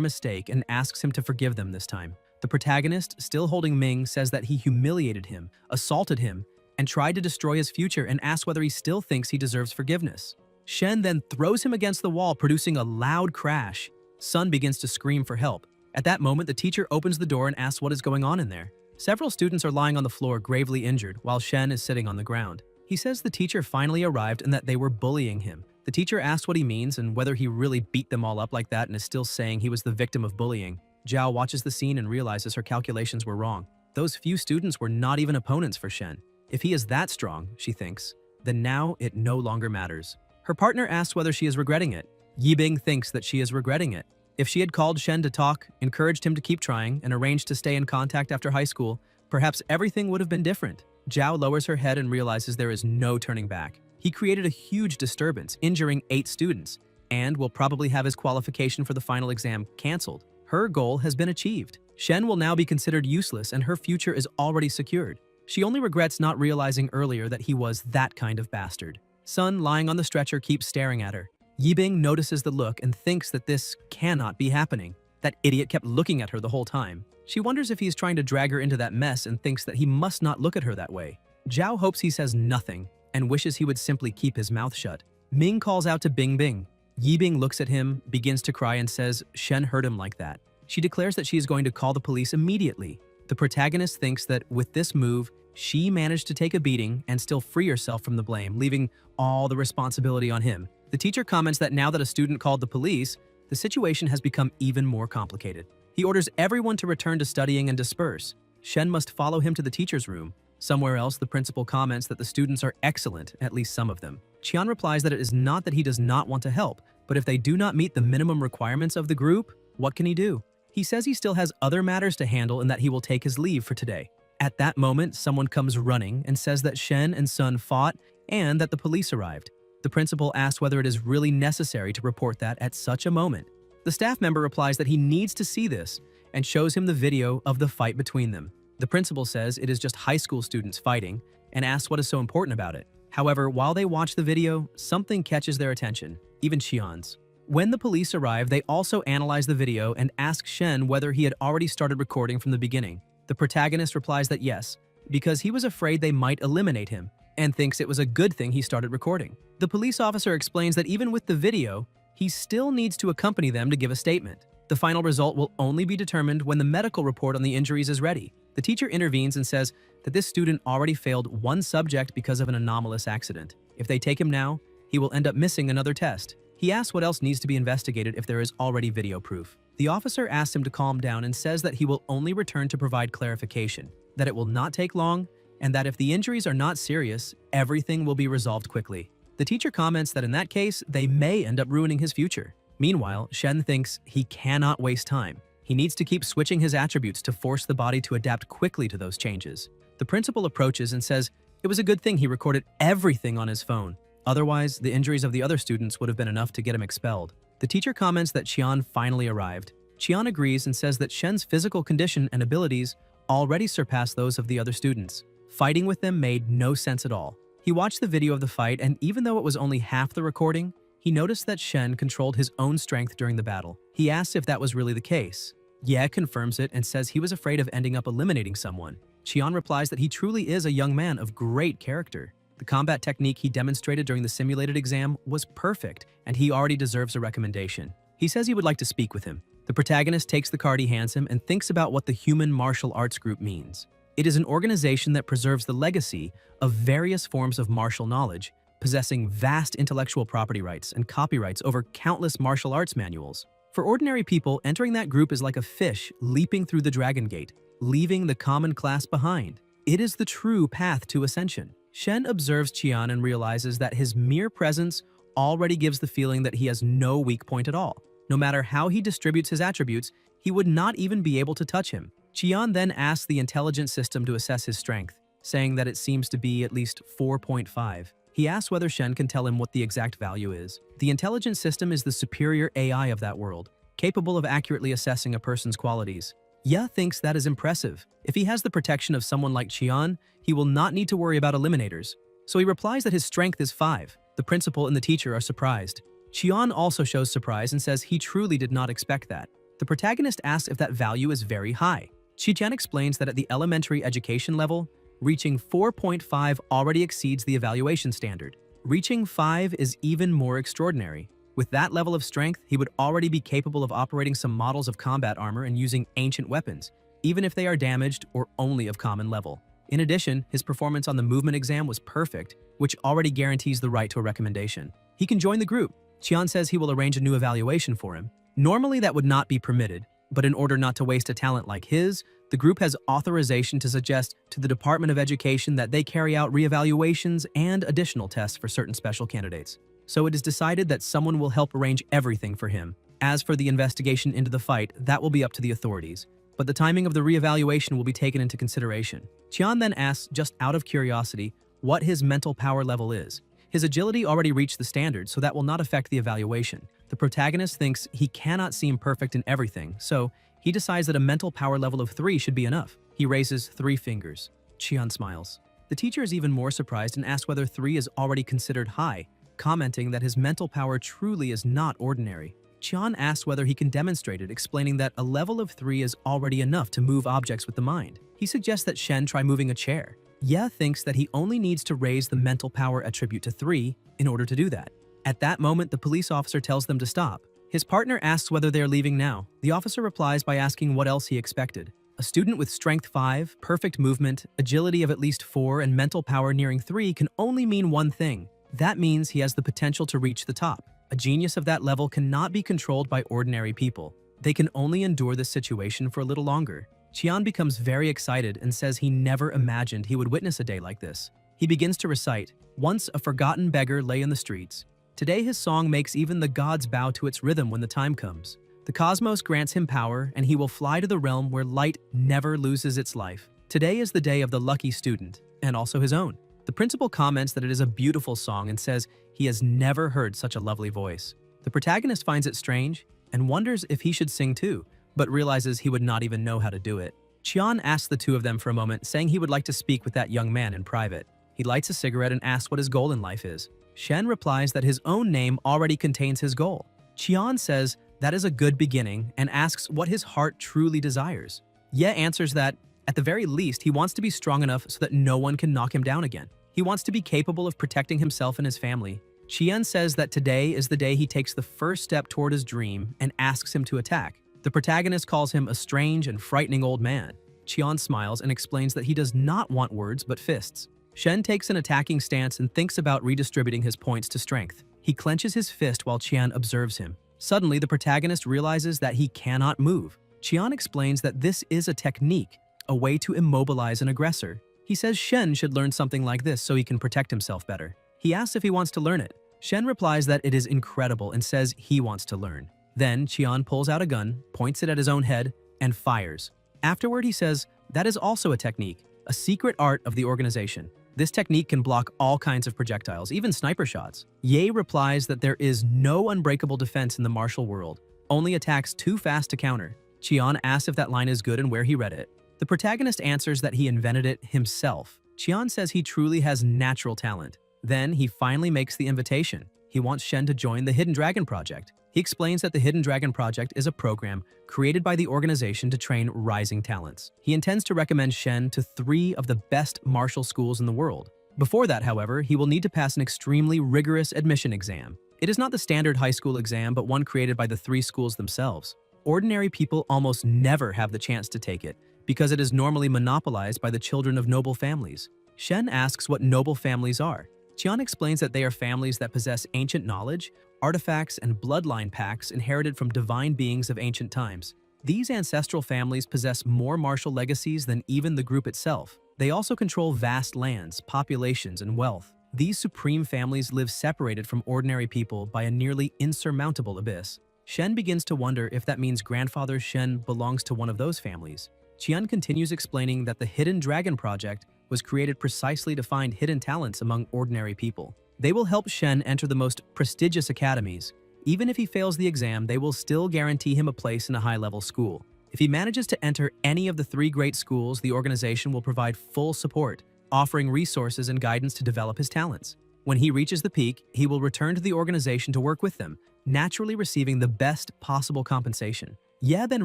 mistake and asks him to forgive them this time. The protagonist, still holding Ming, says that he humiliated him, assaulted him, and tried to destroy his future, and asks whether he still thinks he deserves forgiveness. Shen then throws him against the wall, producing a loud crash. Sun begins to scream for help. At that moment, the teacher opens the door and asks what is going on in there. Several students are lying on the floor, gravely injured, while Shen is sitting on the ground. He says the teacher finally arrived and that they were bullying him. The teacher asks what he means and whether he really beat them all up like that and is still saying he was the victim of bullying. Zhao watches the scene and realizes her calculations were wrong. Those few students were not even opponents for Shen. If he is that strong, she thinks, then now it no longer matters. Her partner asks whether she is regretting it. Yibing thinks that she is regretting it. If she had called Shen to talk, encouraged him to keep trying, and arranged to stay in contact after high school, perhaps everything would have been different. Zhao lowers her head and realizes there is no turning back. He created a huge disturbance, injuring 8 students, and will probably have his qualification for the final exam cancelled. Her goal has been achieved. Shen will now be considered useless and her future is already secured. She only regrets not realizing earlier that he was that kind of bastard. Sun, lying on the stretcher, keeps staring at her. Yibing notices the look and thinks that this cannot be happening. That idiot kept looking at her the whole time. She wonders if he's trying to drag her into that mess and thinks that he must not look at her that way. Zhao hopes he says nothing and wishes he would simply keep his mouth shut. Ming calls out to Bing Bing. Yibing looks at him, begins to cry and says Shen hurt him like that. She declares that she is going to call the police immediately. The protagonist thinks that with this move, she managed to take a beating and still free herself from the blame, leaving all the responsibility on him. The teacher comments that now that a student called the police, the situation has become even more complicated. He orders everyone to return to studying and disperse. Shen must follow him to the teacher's room. Somewhere else, the principal comments that the students are excellent, at least some of them. Qian replies that it is not that he does not want to help, but if they do not meet the minimum requirements of the group, what can he do? He says he still has other matters to handle and that he will take his leave for today. At that moment, someone comes running and says that Shen and Sun fought and that the police arrived. The principal asks whether it is really necessary to report that at such a moment. The staff member replies that he needs to see this and shows him the video of the fight between them. The principal says it is just high school students fighting and asks what is so important about it. However, while they watch the video, something catches their attention, even Qian's. When the police arrive, they also analyze the video and ask Shen whether he had already started recording from the beginning. The protagonist replies that yes, because he was afraid they might eliminate him, and thinks it was a good thing he started recording. The police officer explains that even with the video, he still needs to accompany them to give a statement. The final result will only be determined when the medical report on the injuries is ready. The teacher intervenes and says that this student already failed one subject because of an anomalous accident. If they take him now, he will end up missing another test. He asks what else needs to be investigated if there is already video proof. The officer asks him to calm down and says that he will only return to provide clarification, that it will not take long, and that if the injuries are not serious, everything will be resolved quickly. The teacher comments that in that case, they may end up ruining his future. Meanwhile, Shen thinks he cannot waste time. He needs to keep switching his attributes to force the body to adapt quickly to those changes. The principal approaches and says it was a good thing he recorded everything on his phone. Otherwise, the injuries of the other students would have been enough to get him expelled. The teacher comments that Qian finally arrived. Qian agrees and says that Shen's physical condition and abilities already surpass those of the other students. Fighting with them made no sense at all. He watched the video of the fight, and even though it was only half the recording, he noticed that Shen controlled his own strength during the battle. He asks if that was really the case. Ye confirms it and says he was afraid of ending up eliminating someone. Qian replies that he truly is a young man of great character. The combat technique he demonstrated during the simulated exam was perfect, and he already deserves a recommendation. He says he would like to speak with him. The protagonist takes the card he hands him and thinks about what the Human Martial Arts Group means. It is an organization that preserves the legacy of various forms of martial knowledge, possessing vast intellectual property rights and copyrights over countless martial arts manuals. For ordinary people, entering that group is like a fish leaping through the Dragon Gate, leaving the common class behind. It is the true path to ascension. Shen observes Qian and realizes that his mere presence already gives the feeling that he has no weak point at all. No matter how he distributes his attributes, he would not even be able to touch him. Qian then asks the intelligence system to assess his strength, saying that it seems to be at least 4.5. He asks whether Shen can tell him what the exact value is. The intelligent system is the superior AI of that world, capable of accurately assessing a person's qualities. Ye thinks that is impressive. If he has the protection of someone like Qian, he will not need to worry about eliminators. So he replies that his strength is 5. The principal and the teacher are surprised. Qian also shows surprise and says he truly did not expect that. The protagonist asks if that value is very high. Qian explains that at the elementary education level, reaching 4.5 already exceeds the evaluation standard. Reaching 5 is even more extraordinary. With that level of strength, he would already be capable of operating some models of combat armor and using ancient weapons, even if they are damaged or only of common level. In addition, his performance on the movement exam was perfect, which already guarantees the right to a recommendation. He can join the group. Qian says he will arrange a new evaluation for him. Normally that would not be permitted, but in order not to waste a talent like his, the group has authorization to suggest to the Department of Education that they carry out reevaluations and additional tests for certain special candidates. So it is decided that someone will help arrange everything for him. As for the investigation into the fight, that will be up to the authorities. But the timing of the reevaluation will be taken into consideration. Qian then asks, just out of curiosity, what his mental power level is. His agility already reached the standard, so that will not affect the evaluation. The protagonist thinks he cannot seem perfect in everything, so he decides that a mental power level of 3 should be enough. He raises 3 fingers. Qian smiles. The teacher is even more surprised and asks whether 3 is already considered high, commenting that his mental power truly is not ordinary. Qian asks whether he can demonstrate it, explaining that a level of 3 is already enough to move objects with the mind. He suggests that Shen try moving a chair. Ye thinks that he only needs to raise the mental power attribute to 3 in order to do that. At that moment, the police officer tells them to stop. His partner asks whether they are leaving now. The officer replies by asking what else he expected. A student with strength 5, perfect movement, agility of at least 4, and mental power nearing 3 can only mean one thing. That means he has the potential to reach the top. A genius of that level cannot be controlled by ordinary people. They can only endure this situation for a little longer. Qian becomes very excited and says he never imagined he would witness a day like this. He begins to recite, "Once a forgotten beggar lay in the streets. Today his song makes even the gods bow to its rhythm when the time comes. The cosmos grants him power, and he will fly to the realm where light never loses its life. Today is the day of the lucky student, and also his own." The principal comments that it is a beautiful song and says he has never heard such a lovely voice. The protagonist finds it strange and wonders if he should sing too, but realizes he would not even know how to do it. Qian asks the two of them for a moment, saying he would like to speak with that young man in private. He lights a cigarette and asks what his goal in life is. Shen replies that his own name already contains his goal. Qian says that is a good beginning and asks what his heart truly desires. Ye answers that, at the very least, he wants to be strong enough so that no one can knock him down again. He wants to be capable of protecting himself and his family. Qian says that today is the day he takes the first step toward his dream and asks him to attack. The protagonist calls him a strange and frightening old man. Qian smiles and explains that he does not want words but fists. Shen takes an attacking stance and thinks about redistributing his points to strength. He clenches his fist while Qian observes him. Suddenly, the protagonist realizes that he cannot move. Qian explains that this is a technique, a way to immobilize an aggressor. He says Shen should learn something like this so he can protect himself better. He asks if he wants to learn it. Shen replies that it is incredible and says he wants to learn. Then, Qian pulls out a gun, points it at his own head, and fires. Afterward, he says that is also a technique, a secret art of the organization. This technique can block all kinds of projectiles, even sniper shots. Ye replies that there is no unbreakable defense in the martial world, only attacks too fast to counter. Qian asks if that line is good and where he read it. The protagonist answers that he invented it himself. Qian says he truly has natural talent. Then he finally makes the invitation. He wants Shen to join the Hidden Dragon Project. He explains that the Hidden Dragon Project is a program created by the organization to train rising talents. He intends to recommend Shen to 3 of the best martial schools in the world. Before that, however, he will need to pass an extremely rigorous admission exam. It is not the standard high school exam, but one created by the 3 schools themselves. Ordinary people almost never have the chance to take it, because it is normally monopolized by the children of noble families. Shen asks what noble families are. Qian explains that they are families that possess ancient knowledge, artifacts, and bloodline pacts inherited from divine beings of ancient times. These ancestral families possess more martial legacies than even the group itself. They also control vast lands, populations, and wealth. These supreme families live separated from ordinary people by a nearly insurmountable abyss. Shen begins to wonder if that means grandfather Shen belongs to one of those families. Qian continues explaining that the Hidden Dragon Project was created precisely to find hidden talents among ordinary people. They will help Shen enter the most prestigious academies. Even if he fails the exam, they will still guarantee him a place in a high-level school. If he manages to enter any of the 3 great schools, the organization will provide full support, offering resources and guidance to develop his talents. When he reaches the peak, he will return to the organization to work with them, naturally receiving the best possible compensation. Ye then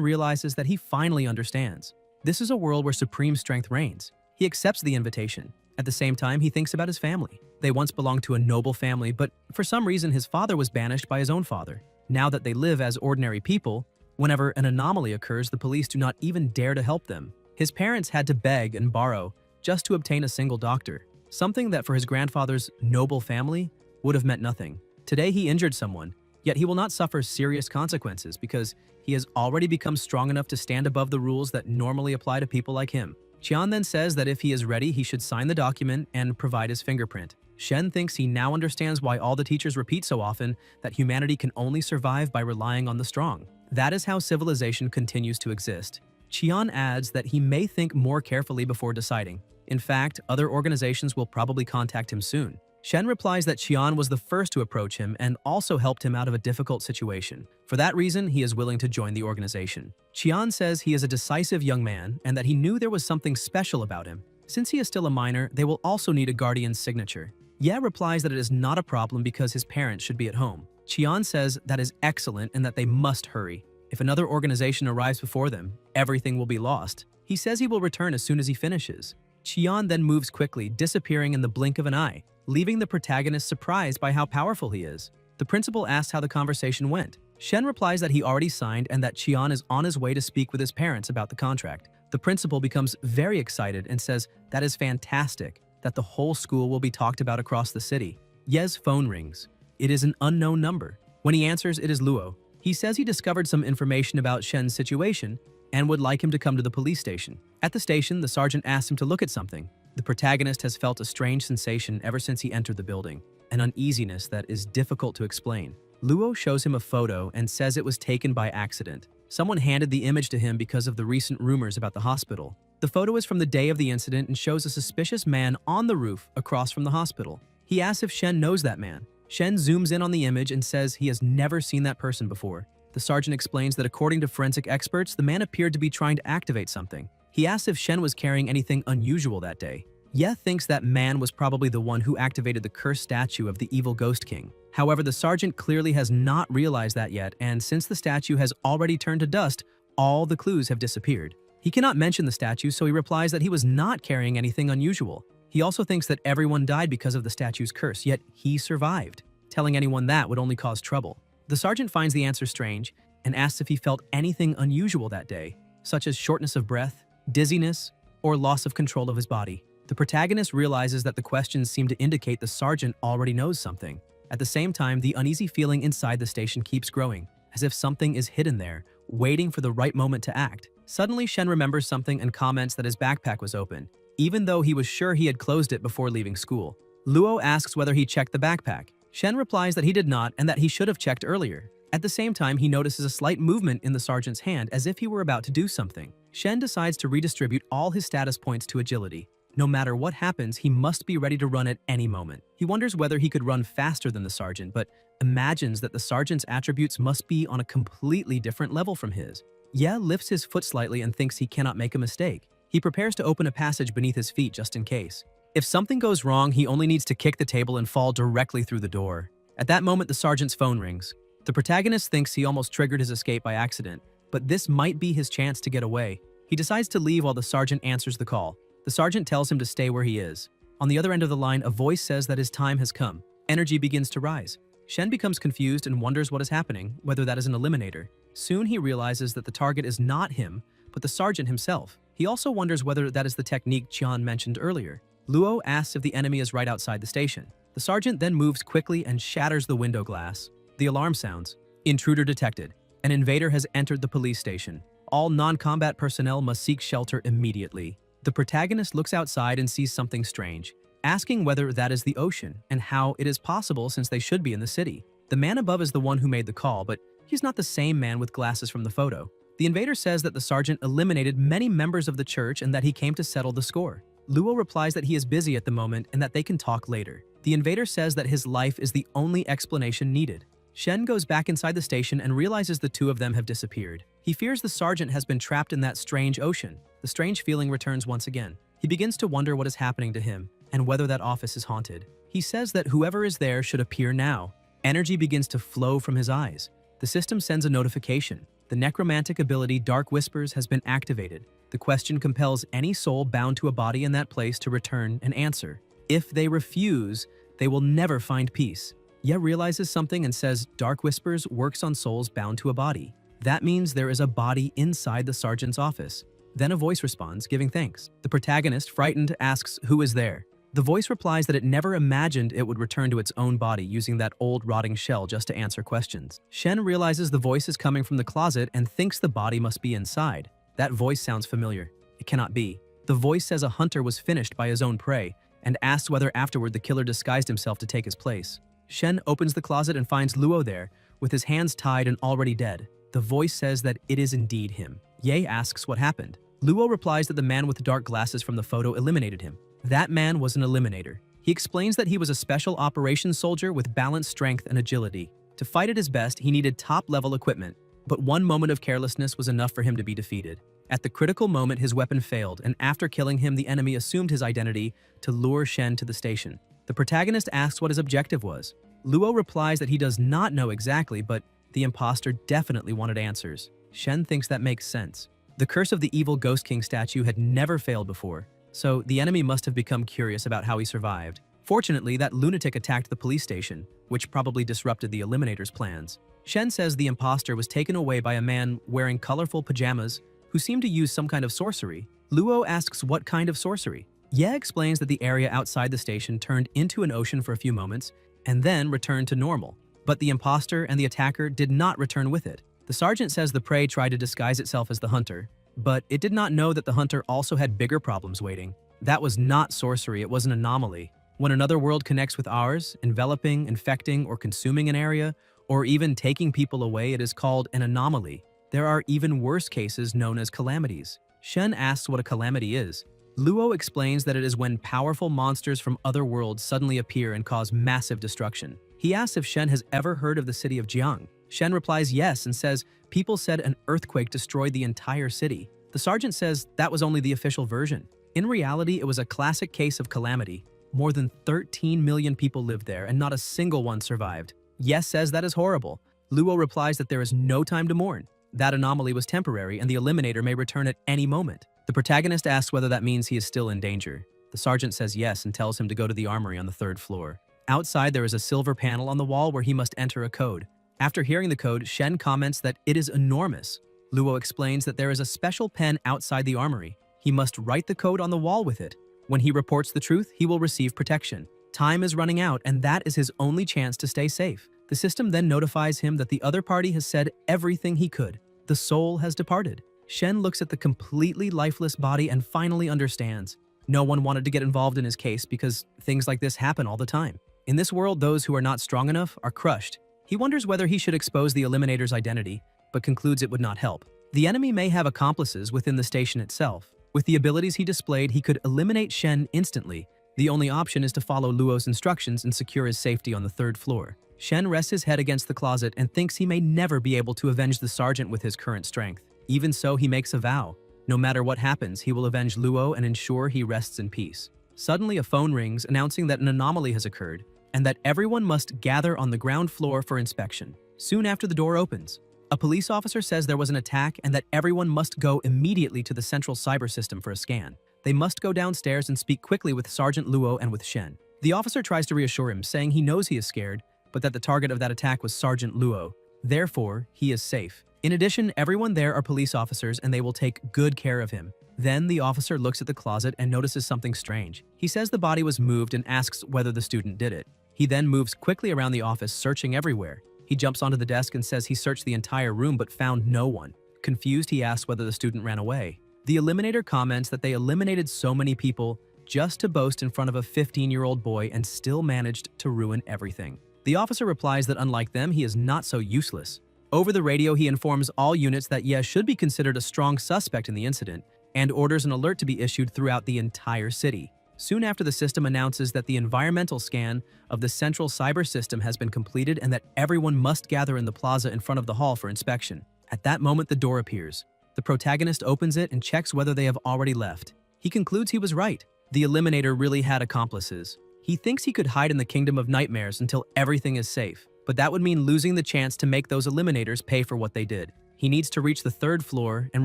realizes that he finally understands. This is a world where supreme strength reigns. He accepts the invitation. At the same time, he thinks about his family. They once belonged to a noble family, but for some reason his father was banished by his own father. Now that they live as ordinary people, whenever an anomaly occurs, the police do not even dare to help them. His parents had to beg and borrow just to obtain a single doctor, something that for his grandfather's noble family would have meant nothing. Today he injured someone, yet he will not suffer serious consequences because he has already become strong enough to stand above the rules that normally apply to people like him. Qian then says that if he is ready, he should sign the document and provide his fingerprint. Shen thinks he now understands why all the teachers repeat so often that humanity can only survive by relying on the strong. That is how civilization continues to exist. Qian adds that he may think more carefully before deciding. In fact, other organizations will probably contact him soon. Shen replies that Qian was the first to approach him and also helped him out of a difficult situation. For that reason, he is willing to join the organization. Qian says he is a decisive young man and that he knew there was something special about him. Since he is still a minor, they will also need a guardian's signature. Ye replies that it is not a problem because his parents should be at home. Qian says that is excellent and that they must hurry. If another organization arrives before them, everything will be lost. He says he will return as soon as he finishes. Qian then moves quickly, disappearing in the blink of an eye, leaving the protagonist surprised by how powerful he is. The principal asks how the conversation went. Shen replies that he already signed and that Qian is on his way to speak with his parents about the contract. The principal becomes very excited and says that is fantastic, that the whole school will be talked about across the city. Ye's phone rings. It is an unknown number. When he answers, it is Luo. He says he discovered some information about Shen's situation and would like him to come to the police station. At the station, the sergeant asks him to look at something. The protagonist has felt a strange sensation ever since he entered the building, an uneasiness that is difficult to explain. Luo shows him a photo and says it was taken by accident. Someone handed the image to him because of the recent rumors about the hospital. The photo is from the day of the incident and shows a suspicious man on the roof across from the hospital. He asks if Shen knows that man. Shen zooms in on the image and says he has never seen that person before. The sergeant explains that according to forensic experts, the man appeared to be trying to activate something. He asks if Shen was carrying anything unusual that day. Ye thinks that man was probably the one who activated the cursed statue of the evil Ghost King. However, the sergeant clearly has not realized that yet, and since the statue has already turned to dust, all the clues have disappeared. He cannot mention the statue, so he replies that he was not carrying anything unusual. He also thinks that everyone died because of the statue's curse, yet he survived. Telling anyone that would only cause trouble. The sergeant finds the answer strange and asks if he felt anything unusual that day, such as shortness of breath, dizziness, or loss of control of his body. The protagonist realizes that the questions seem to indicate the sergeant already knows something. At the same time, the uneasy feeling inside the station keeps growing, as if something is hidden there, waiting for the right moment to act. Suddenly, Shen remembers something and comments that his backpack was open, even though he was sure he had closed it before leaving school. Luo asks whether he checked the backpack. Shen replies that he did not and that he should have checked earlier. At the same time, he notices a slight movement in the sergeant's hand as if he were about to do something. Shen decides to redistribute all his status points to agility. No matter what happens, he must be ready to run at any moment. He wonders whether he could run faster than the sergeant, but imagines that the sergeant's attributes must be on a completely different level from his. Ye lifts his foot slightly and thinks he cannot make a mistake. He prepares to open a passage beneath his feet just in case. If something goes wrong, he only needs to kick the table and fall directly through the door. At that moment, the sergeant's phone rings. The protagonist thinks he almost triggered his escape by accident, but this might be his chance to get away. He decides to leave while the sergeant answers the call. The sergeant tells him to stay where he is. On the other end of the line, a voice says that his time has come. Energy begins to rise. Shen becomes confused and wonders what is happening, whether that is an eliminator. Soon he realizes that the target is not him, but the sergeant himself. He also wonders whether that is the technique Qian mentioned earlier. Luo asks if the enemy is right outside the station. The sergeant then moves quickly and shatters the window glass. The alarm sounds. Intruder detected. An invader has entered the police station. All non-combat personnel must seek shelter immediately. The protagonist looks outside and sees something strange, asking whether that is the ocean and how it is possible since they should be in the city. The man above is the one who made the call, but he's not the same man with glasses from the photo. The invader says that the sergeant eliminated many members of the church and that he came to settle the score. Luo replies that he is busy at the moment and that they can talk later. The invader says that his life is the only explanation needed. Shen goes back inside the station and realizes the two of them have disappeared. He fears the sergeant has been trapped in that strange ocean. The strange feeling returns once again. He begins to wonder what is happening to him and whether that office is haunted. He says that whoever is there should appear now. Energy begins to flow from his eyes. The system sends a notification. The necromantic ability Dark Whispers has been activated. The question compels any soul bound to a body in that place to return an answer. If they refuse, they will never find peace. Ye realizes something and says Dark Whispers works on souls bound to a body. That means there is a body inside the sergeant's office. Then a voice responds, giving thanks. The protagonist, frightened, asks who is there. The voice replies that it never imagined it would return to its own body using that old rotting shell just to answer questions. Shen realizes the voice is coming from the closet and thinks the body must be inside. That voice sounds familiar. It cannot be. The voice says a hunter was finished by his own prey and asks whether afterward the killer disguised himself to take his place. Shen opens the closet and finds Luo there, with his hands tied and already dead. The voice says that it is indeed him. Ye asks what happened. Luo replies that the man with the dark glasses from the photo eliminated him. That man was an eliminator. He explains that he was a special operations soldier with balanced strength and agility. To fight at his best, he needed top-level equipment, but one moment of carelessness was enough for him to be defeated. At the critical moment, his weapon failed, and after killing him, the enemy assumed his identity to lure Shen to the station. The protagonist asks what his objective was. Luo replies that he does not know exactly, but the imposter definitely wanted answers. Shen thinks that makes sense. The curse of the evil Ghost King statue had never failed before, so the enemy must have become curious about how he survived. Fortunately, that lunatic attacked the police station, which probably disrupted the Eliminator's plans. Shen says the imposter was taken away by a man wearing colorful pajamas who seemed to use some kind of sorcery. Luo asks what kind of sorcery. Ye explains that the area outside the station turned into an ocean for a few moments and then returned to normal. But the imposter and the attacker did not return with it. The sergeant says the prey tried to disguise itself as the hunter, but it did not know that the hunter also had bigger problems waiting. That was not sorcery, it was an anomaly. When another world connects with ours, enveloping, infecting, or consuming an area, or even taking people away, it is called an anomaly. There are even worse cases known as calamities. Shen asks what a calamity is. Luo explains that it is when powerful monsters from other worlds suddenly appear and cause massive destruction. He asks if Shen has ever heard of the city of Jiang. Shen replies yes and says people said an earthquake destroyed the entire city. The sergeant says that was only the official version. In reality, it was a classic case of calamity. More than 13 million people lived there and not a single one survived. Yes says that is horrible. Luo replies that there is no time to mourn. That anomaly was temporary and the Eliminator may return at any moment. The protagonist asks whether that means he is still in danger. The sergeant says yes and tells him to go to the armory on the 3rd floor. Outside, there is a silver panel on the wall where he must enter a code. After hearing the code, Shen comments that it is enormous. Luo explains that there is a special pen outside the armory. He must write the code on the wall with it. When he reports the truth, he will receive protection. Time is running out, and that is his only chance to stay safe. The system then notifies him that the other party has said everything he could. The soul has departed. Shen looks at the completely lifeless body and finally understands. No one wanted to get involved in his case because things like this happen all the time. In this world, those who are not strong enough are crushed. He wonders whether he should expose the Eliminator's identity, but concludes it would not help. The enemy may have accomplices within the station itself. With the abilities he displayed, he could eliminate Shen instantly. The only option is to follow Luo's instructions and secure his safety on the 3rd floor. Shen rests his head against the closet and thinks he may never be able to avenge the sergeant with his current strength. Even so, he makes a vow. No matter what happens, he will avenge Luo and ensure he rests in peace. Suddenly, a phone rings announcing that an anomaly has occurred and that everyone must gather on the ground floor for inspection. Soon after, the door opens. A police officer says there was an attack and that everyone must go immediately to the central cyber system for a scan. They must go downstairs and speak quickly with Sergeant Luo and with Shen. The officer tries to reassure him, saying he knows he is scared, but that the target of that attack was Sergeant Luo. Therefore, he is safe. In addition, everyone there are police officers and they will take good care of him. Then the officer looks at the closet and notices something strange. He says the body was moved and asks whether the student did it. He then moves quickly around the office, searching everywhere. He jumps onto the desk and says he searched the entire room but found no one. Confused, he asks whether the student ran away. The Eliminator comments that they eliminated so many people just to boast in front of a 15-year-old boy and still managed to ruin everything. The officer replies that unlike them, he is not so useless. Over the radio, he informs all units that Ye should be considered a strong suspect in the incident and orders an alert to be issued throughout the entire city. Soon after, the system announces that the environmental scan of the central cyber system has been completed and that everyone must gather in the plaza in front of the hall for inspection. At that moment, the door appears. The protagonist opens it and checks whether they have already left. He concludes he was right. The Eliminator really had accomplices. He thinks he could hide in the Kingdom of Nightmares until everything is safe, but that would mean losing the chance to make those Eliminators pay for what they did. He needs to reach the 3rd floor and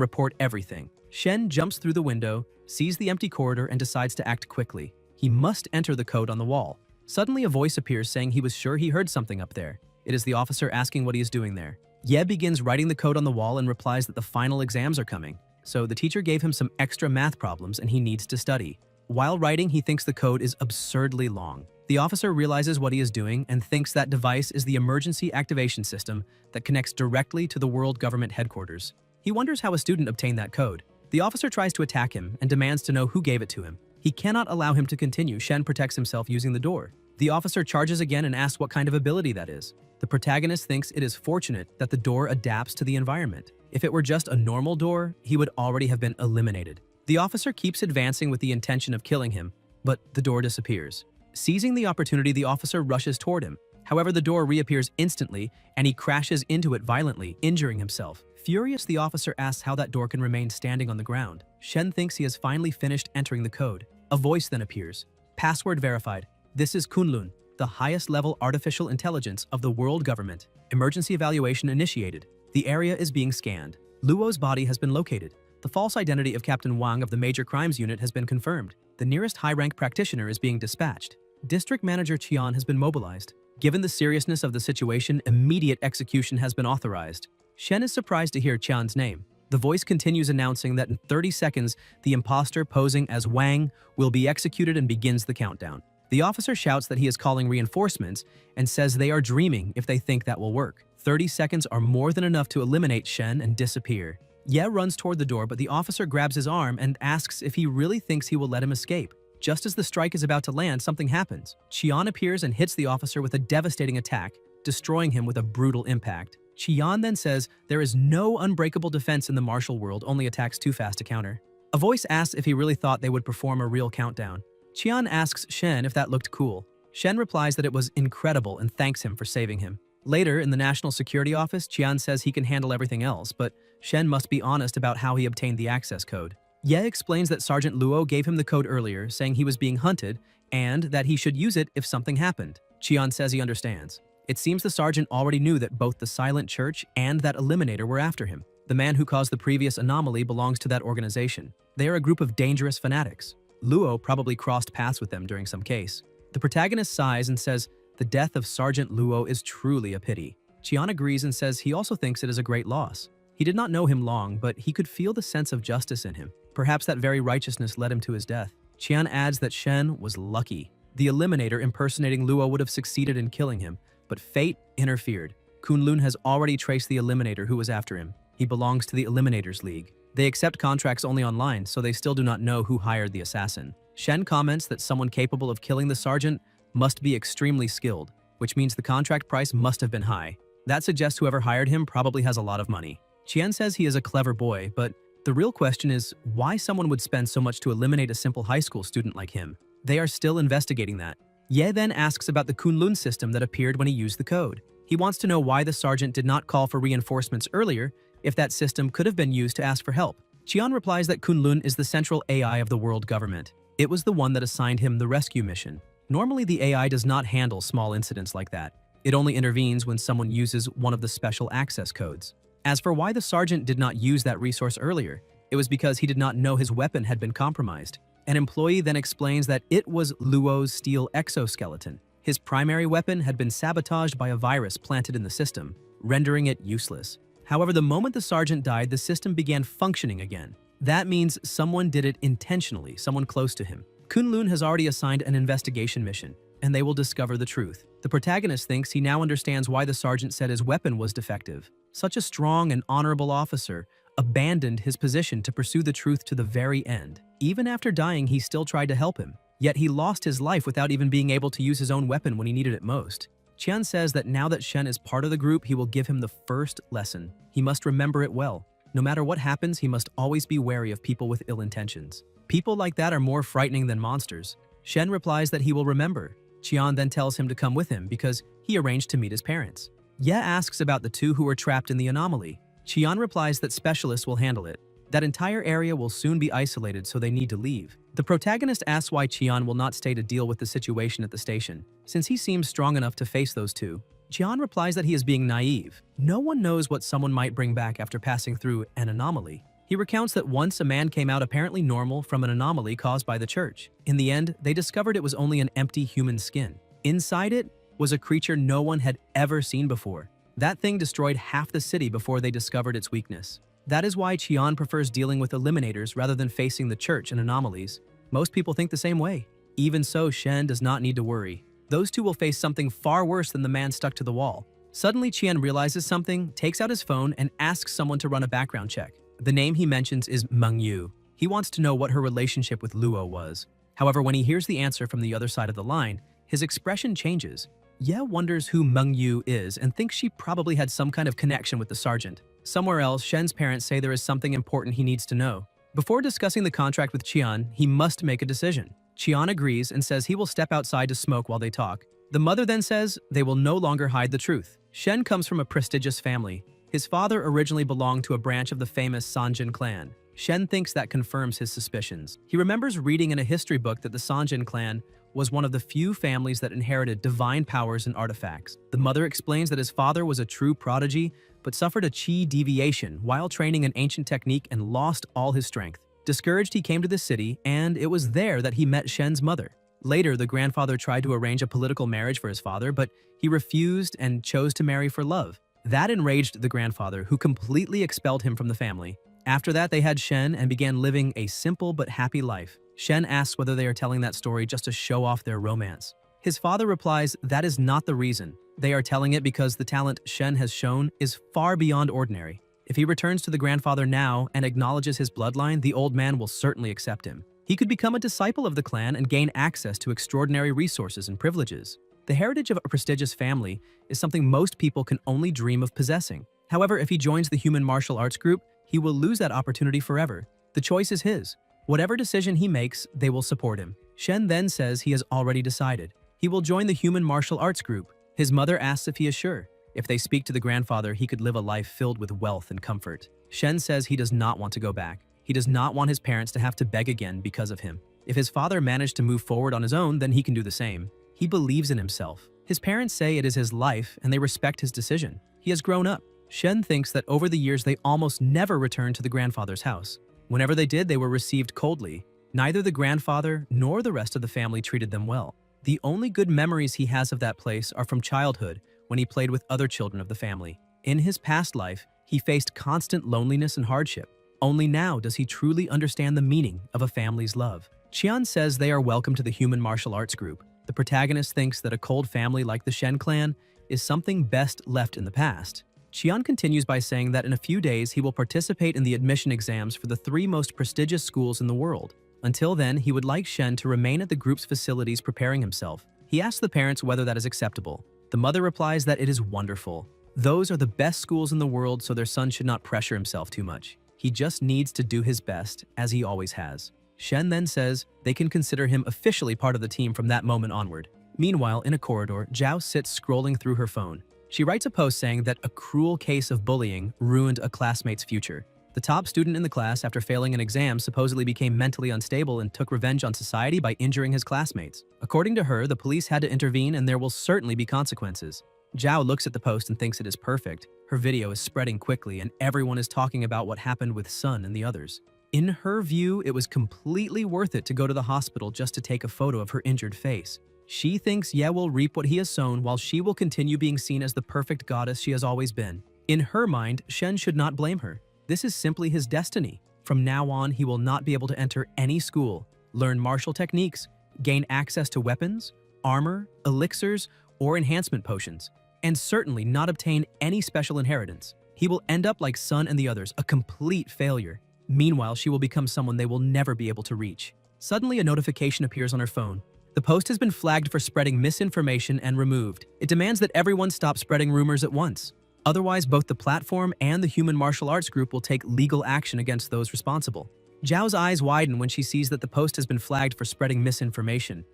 report everything. Shen jumps through the window, sees the empty corridor, and decides to act quickly. He must enter the code on the wall. Suddenly, a voice appears saying he was sure he heard something up there. It is the officer asking what he is doing there. Ye begins writing the code on the wall and replies that the final exams are coming. So the teacher gave him some extra math problems and he needs to study. While writing, he thinks the code is absurdly long. The officer realizes what he is doing and thinks that device is the emergency activation system that connects directly to the world government headquarters. He wonders how a student obtained that code. The officer tries to attack him and demands to know who gave it to him. He cannot allow him to continue. Shen protects himself using the door. The officer charges again and asks what kind of ability that is. The protagonist thinks it is fortunate that the door adapts to the environment. If it were just a normal door, he would already have been eliminated. The officer keeps advancing with the intention of killing him, but the door disappears. Seizing the opportunity, the officer rushes toward him. However, the door reappears instantly, and he crashes into it violently, injuring himself. Furious, the officer asks how that door can remain standing on the ground. Shen thinks he has finally finished entering the code. A voice then appears. Password verified. This is Kunlun, the highest level artificial intelligence of the world government. Emergency evaluation initiated. The area is being scanned. Luo's body has been located. The false identity of Captain Wang of the Major Crimes Unit has been confirmed. The nearest high-rank practitioner is being dispatched. District Manager Qian has been mobilized. Given the seriousness of the situation, immediate execution has been authorized. Shen is surprised to hear Qian's name. The voice continues announcing that in 30 seconds, the imposter posing as Wang will be executed and begins the countdown. The officer shouts that he is calling reinforcements and says they are dreaming if they think that will work. 30 seconds are more than enough to eliminate Shen and disappear. Ye runs toward the door, but the officer grabs his arm and asks if he really thinks he will let him escape. Just as the strike is about to land, something happens. Qian appears and hits the officer with a devastating attack, destroying him with a brutal impact. Qian then says there is no unbreakable defense in the martial world, only attacks too fast to counter. A voice asks if he really thought they would perform a real countdown. Qian asks Shen if that looked cool. Shen replies that it was incredible and thanks him for saving him. Later, in the National Security Office, Qian says he can handle everything else, but Shen must be honest about how he obtained the access code. Ye explains that Sergeant Luo gave him the code earlier, saying he was being hunted, and that he should use it if something happened. Qian says he understands. It seems the sergeant already knew that both the Silent Church and that Eliminator were after him. The man who caused the previous anomaly belongs to that organization. They are a group of dangerous fanatics. Luo probably crossed paths with them during some case. The protagonist sighs and says the death of Sergeant Luo is truly a pity. Qian agrees and says he also thinks it is a great loss. He did not know him long, but he could feel the sense of justice in him. Perhaps that very righteousness led him to his death. Qian adds that Shen was lucky. The Eliminator impersonating Luo would have succeeded in killing him, but fate interfered. Kunlun has already traced the Eliminator who was after him. He belongs to the Eliminators League. They accept contracts only online, so they still do not know who hired the assassin. Shen comments that someone capable of killing the sergeant must be extremely skilled, which means the contract price must have been high. That suggests whoever hired him probably has a lot of money. Qian says he is a clever boy, but the real question is why someone would spend so much to eliminate a simple high school student like him. They are still investigating that. Ye then asks about the Kunlun system that appeared when he used the code. He wants to know why the sergeant did not call for reinforcements earlier if that system could have been used to ask for help. Qian replies that Kunlun is the central AI of the world government. It was the one that assigned him the rescue mission. Normally, the AI does not handle small incidents like that. It only intervenes when someone uses one of the special access codes. As for why the sergeant did not use that resource earlier, it was because he did not know his weapon had been compromised. An employee then explains that it was Luo's steel exoskeleton. His primary weapon had been sabotaged by a virus planted in the system, rendering it useless. However, the moment the sergeant died, the system began functioning again. That means someone did it intentionally, someone close to him. Kunlun has already assigned an investigation mission, and they will discover the truth. The protagonist thinks he now understands why the sergeant said his weapon was defective. Such a strong and honorable officer abandoned his position to pursue the truth to the very end. Even after dying, he still tried to help him. Yet he lost his life without even being able to use his own weapon when he needed it most. Qian says that now that Shen is part of the group, he will give him the first lesson. He must remember it well. No matter what happens, he must always be wary of people with ill intentions. People like that are more frightening than monsters. Shen replies that he will remember. Qian then tells him to come with him because he arranged to meet his parents. Ye asks about the two who were trapped in the anomaly. Qian replies that specialists will handle it. That entire area will soon be isolated, so they need to leave. The protagonist asks why Qian will not stay to deal with the situation at the station, since he seems strong enough to face those two. Qian replies that he is being naive. No one knows what someone might bring back after passing through an anomaly. He recounts that once a man came out apparently normal from an anomaly caused by the church. In the end, they discovered it was only an empty human skin. Inside it was a creature no one had ever seen before. That thing destroyed half the city before they discovered its weakness. That is why Qian prefers dealing with eliminators rather than facing the church and anomalies. Most people think the same way. Even so, Shen does not need to worry. Those two will face something far worse than the man stuck to the wall. Suddenly, Qian realizes something, takes out his phone, and asks someone to run a background check. The name he mentions is Mengyu. He wants to know what her relationship with Luo was. However, when he hears the answer from the other side of the line, his expression changes. Ye wonders who Mengyu is and thinks she probably had some kind of connection with the sergeant. Somewhere else, Shen's parents say there is something important he needs to know. Before discussing the contract with Qian, he must make a decision. Qian agrees and says he will step outside to smoke while they talk. The mother then says they will no longer hide the truth. Shen comes from a prestigious family. His father originally belonged to a branch of the famous Sanjin clan. Shen thinks that confirms his suspicions. He remembers reading in a history book that the Sanjin clan was one of the few families that inherited divine powers and artifacts. The mother explains that his father was a true prodigy, but suffered a qi deviation while training an ancient technique and lost all his strength. Discouraged, he came to the city, and it was there that he met Shen's mother. Later, the grandfather tried to arrange a political marriage for his father, but he refused and chose to marry for love. That enraged the grandfather, who completely expelled him from the family. After that, they had Shen and began living a simple but happy life. Shen asks whether they are telling that story just to show off their romance. His father replies that is not the reason. They are telling it because the talent Shen has shown is far beyond ordinary. If he returns to the grandfather now and acknowledges his bloodline, the old man will certainly accept him. He could become a disciple of the clan and gain access to extraordinary resources and privileges. The heritage of a prestigious family is something most people can only dream of possessing. However, if he joins the human martial arts group, he will lose that opportunity forever. The choice is his. Whatever decision he makes, they will support him. Shen then says he has already decided. He will join the human martial arts group. His mother asks if he is sure. If they speak to the grandfather, he could live a life filled with wealth and comfort. Shen says he does not want to go back. He does not want his parents to have to beg again because of him. If his father managed to move forward on his own, then he can do the same. He believes in himself. His parents say it is his life and they respect his decision. He has grown up. Shen thinks that over the years they almost never returned to the grandfather's house. Whenever they did, they were received coldly. Neither the grandfather nor the rest of the family treated them well. The only good memories he has of that place are from childhood, when he played with other children of the family. In his past life, he faced constant loneliness and hardship. Only now does he truly understand the meaning of a family's love. Qian says they are welcome to the human martial arts group. The protagonist thinks that a cold family like the Shen clan is something best left in the past. Qian continues by saying that in a few days he will participate in the admission exams for the 3 most prestigious schools in the world. Until then, he would like Shen to remain at the group's facilities preparing himself. He asks the parents whether that is acceptable. The mother replies that it is wonderful. Those are the best schools in the world, so their son should not pressure himself too much. He just needs to do his best, as he always has. Shen then says they can consider him officially part of the team from that moment onward. Meanwhile, in a corridor, Zhao sits scrolling through her phone. She writes a post saying that a cruel case of bullying ruined a classmate's future. The top student in the class, after failing an exam, supposedly became mentally unstable and took revenge on society by injuring his classmates. According to her, the police had to intervene and there will certainly be consequences. Zhao looks at the post and thinks it is perfect. Her video is spreading quickly and everyone is talking about what happened with Sun and the others. In her view, it was completely worth it to go to the hospital just to take a photo of her injured face. She thinks Ye will reap what he has sown while she will continue being seen as the perfect goddess she has always been. In her mind, Shen should not blame her. This is simply his destiny. From now on, he will not be able to enter any school, learn martial techniques, gain access to weapons, armor, elixirs, or enhancement potions, and certainly not obtain any special inheritance. He will end up like Sun and the others, a complete failure. Meanwhile, she will become someone they will never be able to reach. Suddenly, a notification appears on her phone. The post has been flagged for spreading misinformation and removed. It demands that everyone stop spreading rumors at once. Otherwise, both the platform and the human martial arts group will take legal action against those responsible. Zhao's eyes widen when she sees that the post has been flagged for spreading misinformation.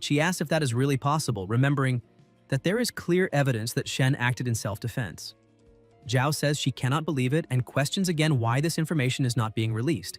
She asks if that is really possible, remembering that there is clear evidence that Shen acted in self-defense. Zhao says she cannot believe it and questions again why this information is not being released,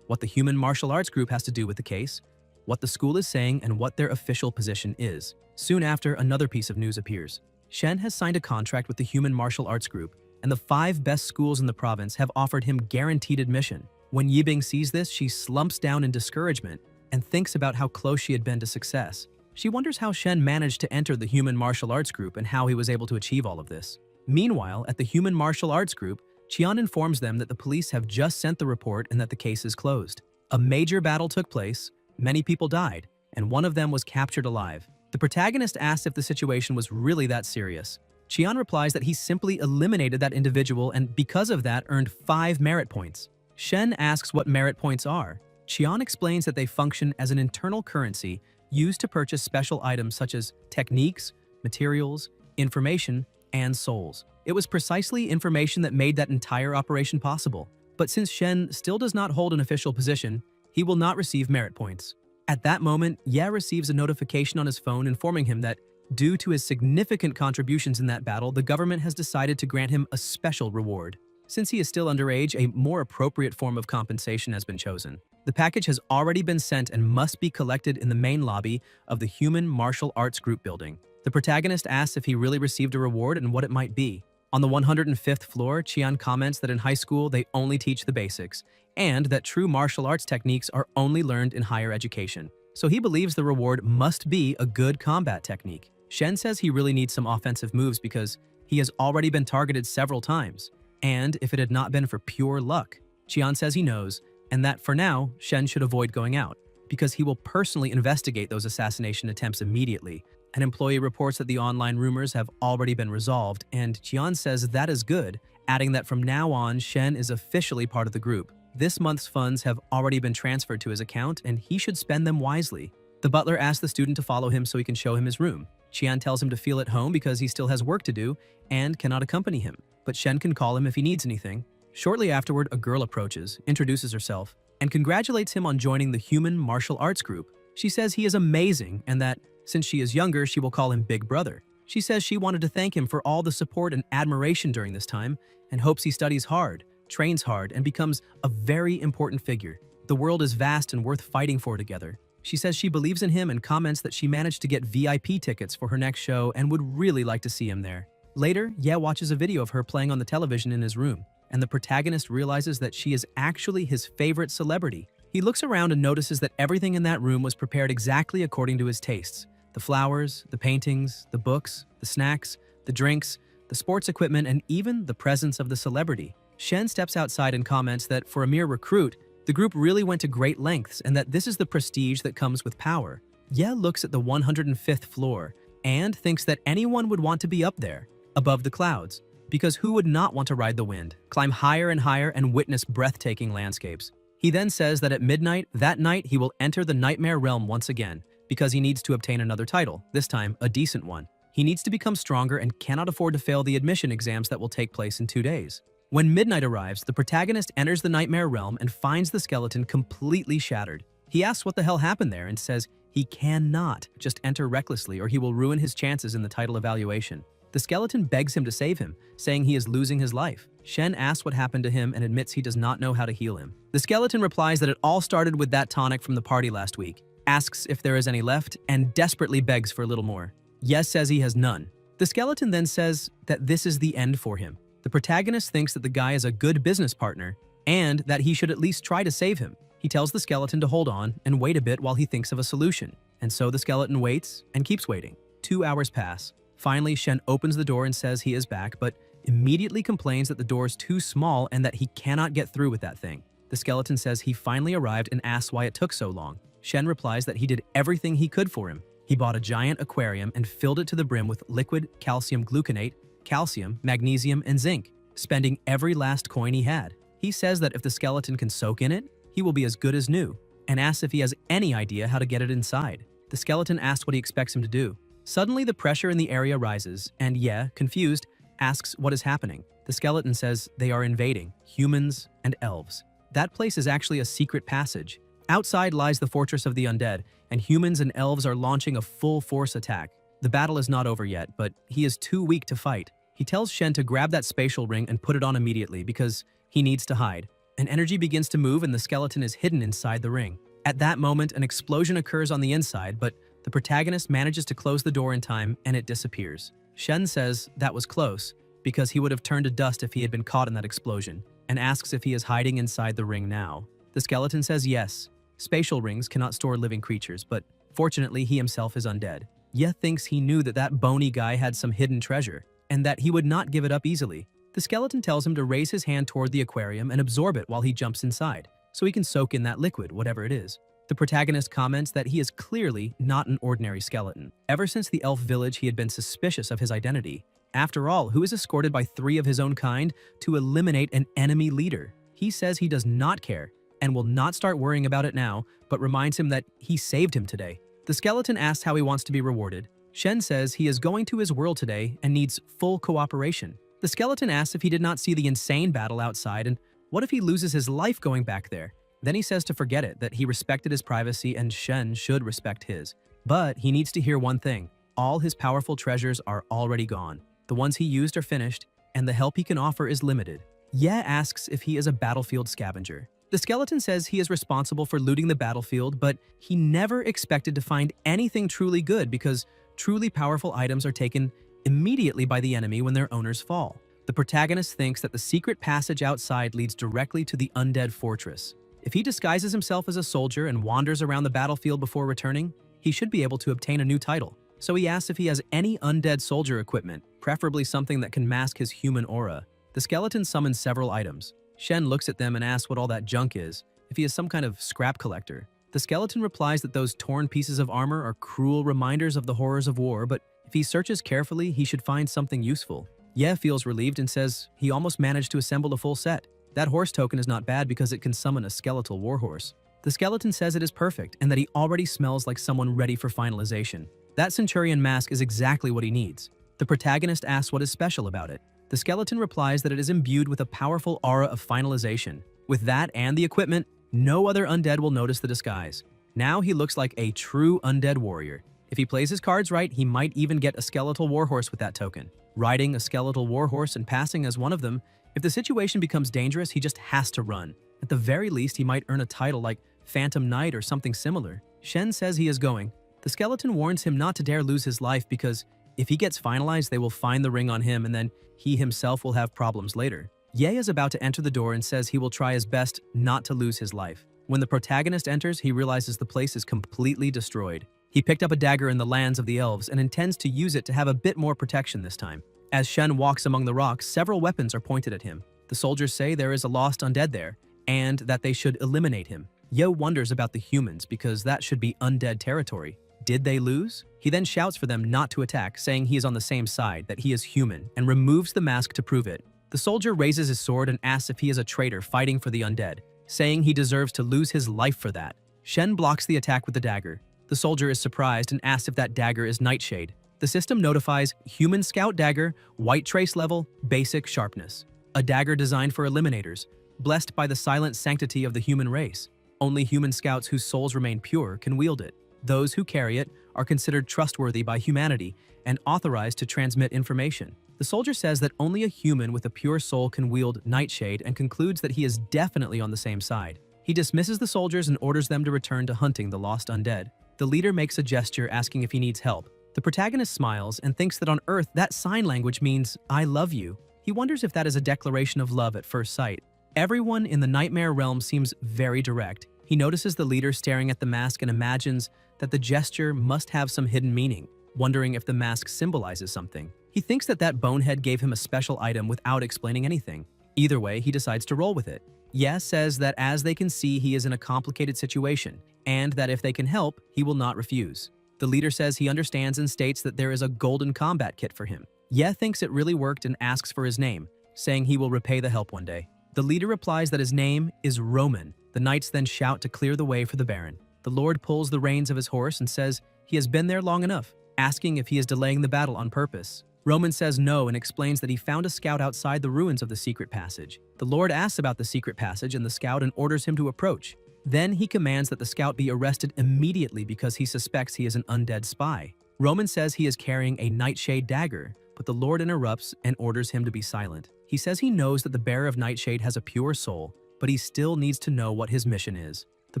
what the human martial arts group has to do with the case, what the school is saying, and what their official position is. Soon after, another piece of news appears. Shen has signed a contract with the human martial arts group, and the 5 best schools in the province have offered him guaranteed admission. When Yibing sees this, she slumps down in discouragement and thinks about how close she had been to success. She wonders how Shen managed to enter the human martial arts group and how he was able to achieve all of this. Meanwhile, at the human martial arts group, Qian informs them that the police have just sent the report and that the case is closed. A major battle took place, many people died, and one of them was captured alive. The protagonist asks if the situation was really that serious. Qian replies that he simply eliminated that individual and because of that earned 5 merit points. Shen asks what merit points are. Qian explains that they function as an internal currency used to purchase special items such as techniques, materials, information, and souls. It was precisely information that made that entire operation possible. But since Shen still does not hold an official position, he will not receive merit points. At that moment, Ye receives a notification on his phone informing him that, due to his significant contributions in that battle, the government has decided to grant him a special reward. Since he is still underage, a more appropriate form of compensation has been chosen. The package has already been sent and must be collected in the main lobby of the Human Martial Arts Group building. The protagonist asks if he really received a reward and what it might be. On the 105th floor, Qian comments that in high school they only teach the basics, and that true martial arts techniques are only learned in higher education. So he believes the reward must be a good combat technique. Shen says he really needs some offensive moves because he has already been targeted several times, and if it had not been for pure luck. Qian says he knows, and that for now, Shen should avoid going out, because he will personally investigate those assassination attempts immediately. An employee reports that the online rumors have already been resolved, and Qian says that is good, adding that from now on, Shen is officially part of the group. This month's funds have already been transferred to his account, and he should spend them wisely. The butler asks the student to follow him so he can show him his room. Qian tells him to feel at home because he still has work to do and cannot accompany him, but Shen can call him if he needs anything. Shortly afterward, a girl approaches, introduces herself, and congratulates him on joining the human martial arts group. She says he is amazing and that, since she is younger, she will call him Big Brother. She says she wanted to thank him for all the support and admiration during this time and hopes he studies hard, trains hard, and becomes a very important figure. The world is vast and worth fighting for together. She says she believes in him and comments that she managed to get VIP tickets for her next show and would really like to see him there. Later, Ye watches a video of her playing on the television in his room, and the protagonist realizes that she is actually his favorite celebrity. He looks around and notices that everything in that room was prepared exactly according to his tastes. The flowers, the paintings, the books, the snacks, the drinks, the sports equipment, and even the presence of the celebrity. Shen steps outside and comments that for a mere recruit, the group really went to great lengths and that this is the prestige that comes with power. Ye looks at the 105th floor and thinks that anyone would want to be up there, above the clouds, because who would not want to ride the wind, climb higher and higher, and witness breathtaking landscapes? He then says that at midnight, that night, he will enter the nightmare realm once again, because he needs to obtain another title, this time a decent one. He needs to become stronger and cannot afford to fail the admission exams that will take place in 2 days. When midnight arrives, the protagonist enters the nightmare realm and finds the skeleton completely shattered. He asks what the hell happened there and says he cannot just enter recklessly or he will ruin his chances in the title evaluation. The skeleton begs him to save him, saying he is losing his life. Shen asks what happened to him and admits he does not know how to heal him. The skeleton replies that it all started with that tonic from the party last week, asks if there is any left, and desperately begs for a little more. Yes says he has none. The skeleton then says that this is the end for him. The protagonist thinks that the guy is a good business partner and that he should at least try to save him. He tells the skeleton to hold on and wait a bit while he thinks of a solution. And so the skeleton waits and keeps waiting. 2 hours pass. Finally, Shen opens the door and says he is back, but immediately complains that the door is too small and that he cannot get through with that thing. The skeleton says he finally arrived and asks why it took so long. Shen replies that he did everything he could for him. He bought a giant aquarium and filled it to the brim with liquid calcium gluconate, calcium, magnesium, and zinc, spending every last coin he had. He says that if the skeleton can soak in it, he will be as good as new, and asks if he has any idea how to get it inside. The skeleton asks what he expects him to do. Suddenly, the pressure in the area rises, and Ye, confused, asks what is happening. The skeleton says they are invading humans and elves. That place is actually a secret passage, Outside lies the fortress of the undead, and humans and elves are launching a full-force attack. The battle is not over yet, but he is too weak to fight. He tells Shen to grab that spatial ring and put it on immediately because he needs to hide. An energy begins to move and the skeleton is hidden inside the ring. At that moment, an explosion occurs on the inside, but the protagonist manages to close the door in time and it disappears. Shen says that was close, because he would have turned to dust if he had been caught in that explosion, and asks if he is hiding inside the ring now. The skeleton says yes. Spatial rings cannot store living creatures, but fortunately he himself is undead. Ye thinks he knew that that bony guy had some hidden treasure, and that he would not give it up easily. The skeleton tells him to raise his hand toward the aquarium and absorb it while he jumps inside, so he can soak in that liquid, whatever it is. The protagonist comments that he is clearly not an ordinary skeleton. Ever since the elf village, he had been suspicious of his identity. After all, who is escorted by 3 of his own kind to eliminate an enemy leader? He says he does not care and will not start worrying about it now, but reminds him that he saved him today. The skeleton asks how he wants to be rewarded. Shen says he is going to his world today and needs full cooperation. The skeleton asks if he did not see the insane battle outside and what if he loses his life going back there? Then he says to forget it, that he respected his privacy and Shen should respect his. But he needs to hear one thing. All his powerful treasures are already gone. The ones he used are finished, and the help he can offer is limited. Ye asks if he is a battlefield scavenger. The skeleton says he is responsible for looting the battlefield, but he never expected to find anything truly good because truly powerful items are taken immediately by the enemy when their owners fall. The protagonist thinks that the secret passage outside leads directly to the undead fortress. If he disguises himself as a soldier and wanders around the battlefield before returning, he should be able to obtain a new title. So he asks if he has any undead soldier equipment, preferably something that can mask his human aura. The skeleton summons several items. Shen looks at them and asks what all that junk is, if he is some kind of scrap collector. The skeleton replies that those torn pieces of armor are cruel reminders of the horrors of war, but if he searches carefully, he should find something useful. Ye feels relieved and says he almost managed to assemble a full set. That horse token is not bad because it can summon a skeletal warhorse. The skeleton says it is perfect and that he already smells like someone ready for finalization. That centurion mask is exactly what he needs. The protagonist asks what is special about it. The skeleton replies that it is imbued with a powerful aura of finalization. With that and the equipment, no other undead will notice the disguise. Now he looks like a true undead warrior. If he plays his cards right, he might even get a skeletal warhorse with that token. Riding a skeletal warhorse and passing as one of them, if the situation becomes dangerous, he just has to run. At the very least, he might earn a title like Phantom Knight or something similar. Shen says he is going. The skeleton warns him not to dare lose his life because if he gets finalized, they will find the ring on him and then he himself will have problems later. Ye is about to enter the door and says he will try his best not to lose his life. When the protagonist enters, he realizes the place is completely destroyed. He picked up a dagger in the lands of the elves and intends to use it to have a bit more protection this time. As Shen walks among the rocks, several weapons are pointed at him. The soldiers say there is a lost undead there, and that they should eliminate him. Ye wonders about the humans because that should be undead territory. Did they lose? He then shouts for them not to attack, saying he is on the same side, that he is human, and removes the mask to prove it. The soldier raises his sword and asks if he is a traitor fighting for the undead, saying he deserves to lose his life for that. Shen blocks the attack with the dagger. The soldier is surprised and asks if that dagger is Nightshade. The system notifies Human Scout Dagger, White Trace Level, Basic Sharpness. A dagger designed for eliminators, blessed by the silent sanctity of the human race. Only human scouts whose souls remain pure can wield it. Those who carry it are considered trustworthy by humanity and authorized to transmit information. The soldier says that only a human with a pure soul can wield Nightshade and concludes that he is definitely on the same side. He dismisses the soldiers and orders them to return to hunting the lost undead. The leader makes a gesture asking if he needs help. The protagonist smiles and thinks that on Earth that sign language means "I love you." He wonders if that is a declaration of love at first sight. Everyone in the nightmare realm seems very direct. He notices the leader staring at the mask and imagines that the gesture must have some hidden meaning, wondering if the mask symbolizes something. He thinks that that bonehead gave him a special item without explaining anything. Either way, he decides to roll with it. Ye says that as they can see, he is in a complicated situation, and that if they can help, he will not refuse. The leader says he understands and states that there is a golden combat kit for him. Ye thinks it really worked and asks for his name, saying he will repay the help one day. The leader replies that his name is Roman. The knights then shout to clear the way for the Baron. The Lord pulls the reins of his horse and says he has been there long enough, asking if he is delaying the battle on purpose. Roman says no and explains that he found a scout outside the ruins of the secret passage. The Lord asks about the secret passage and the scout and orders him to approach. Then he commands that the scout be arrested immediately because he suspects he is an undead spy. Roman says he is carrying a nightshade dagger, but the Lord interrupts and orders him to be silent. He says he knows that the bearer of Nightshade has a pure soul, but he still needs to know what his mission is. The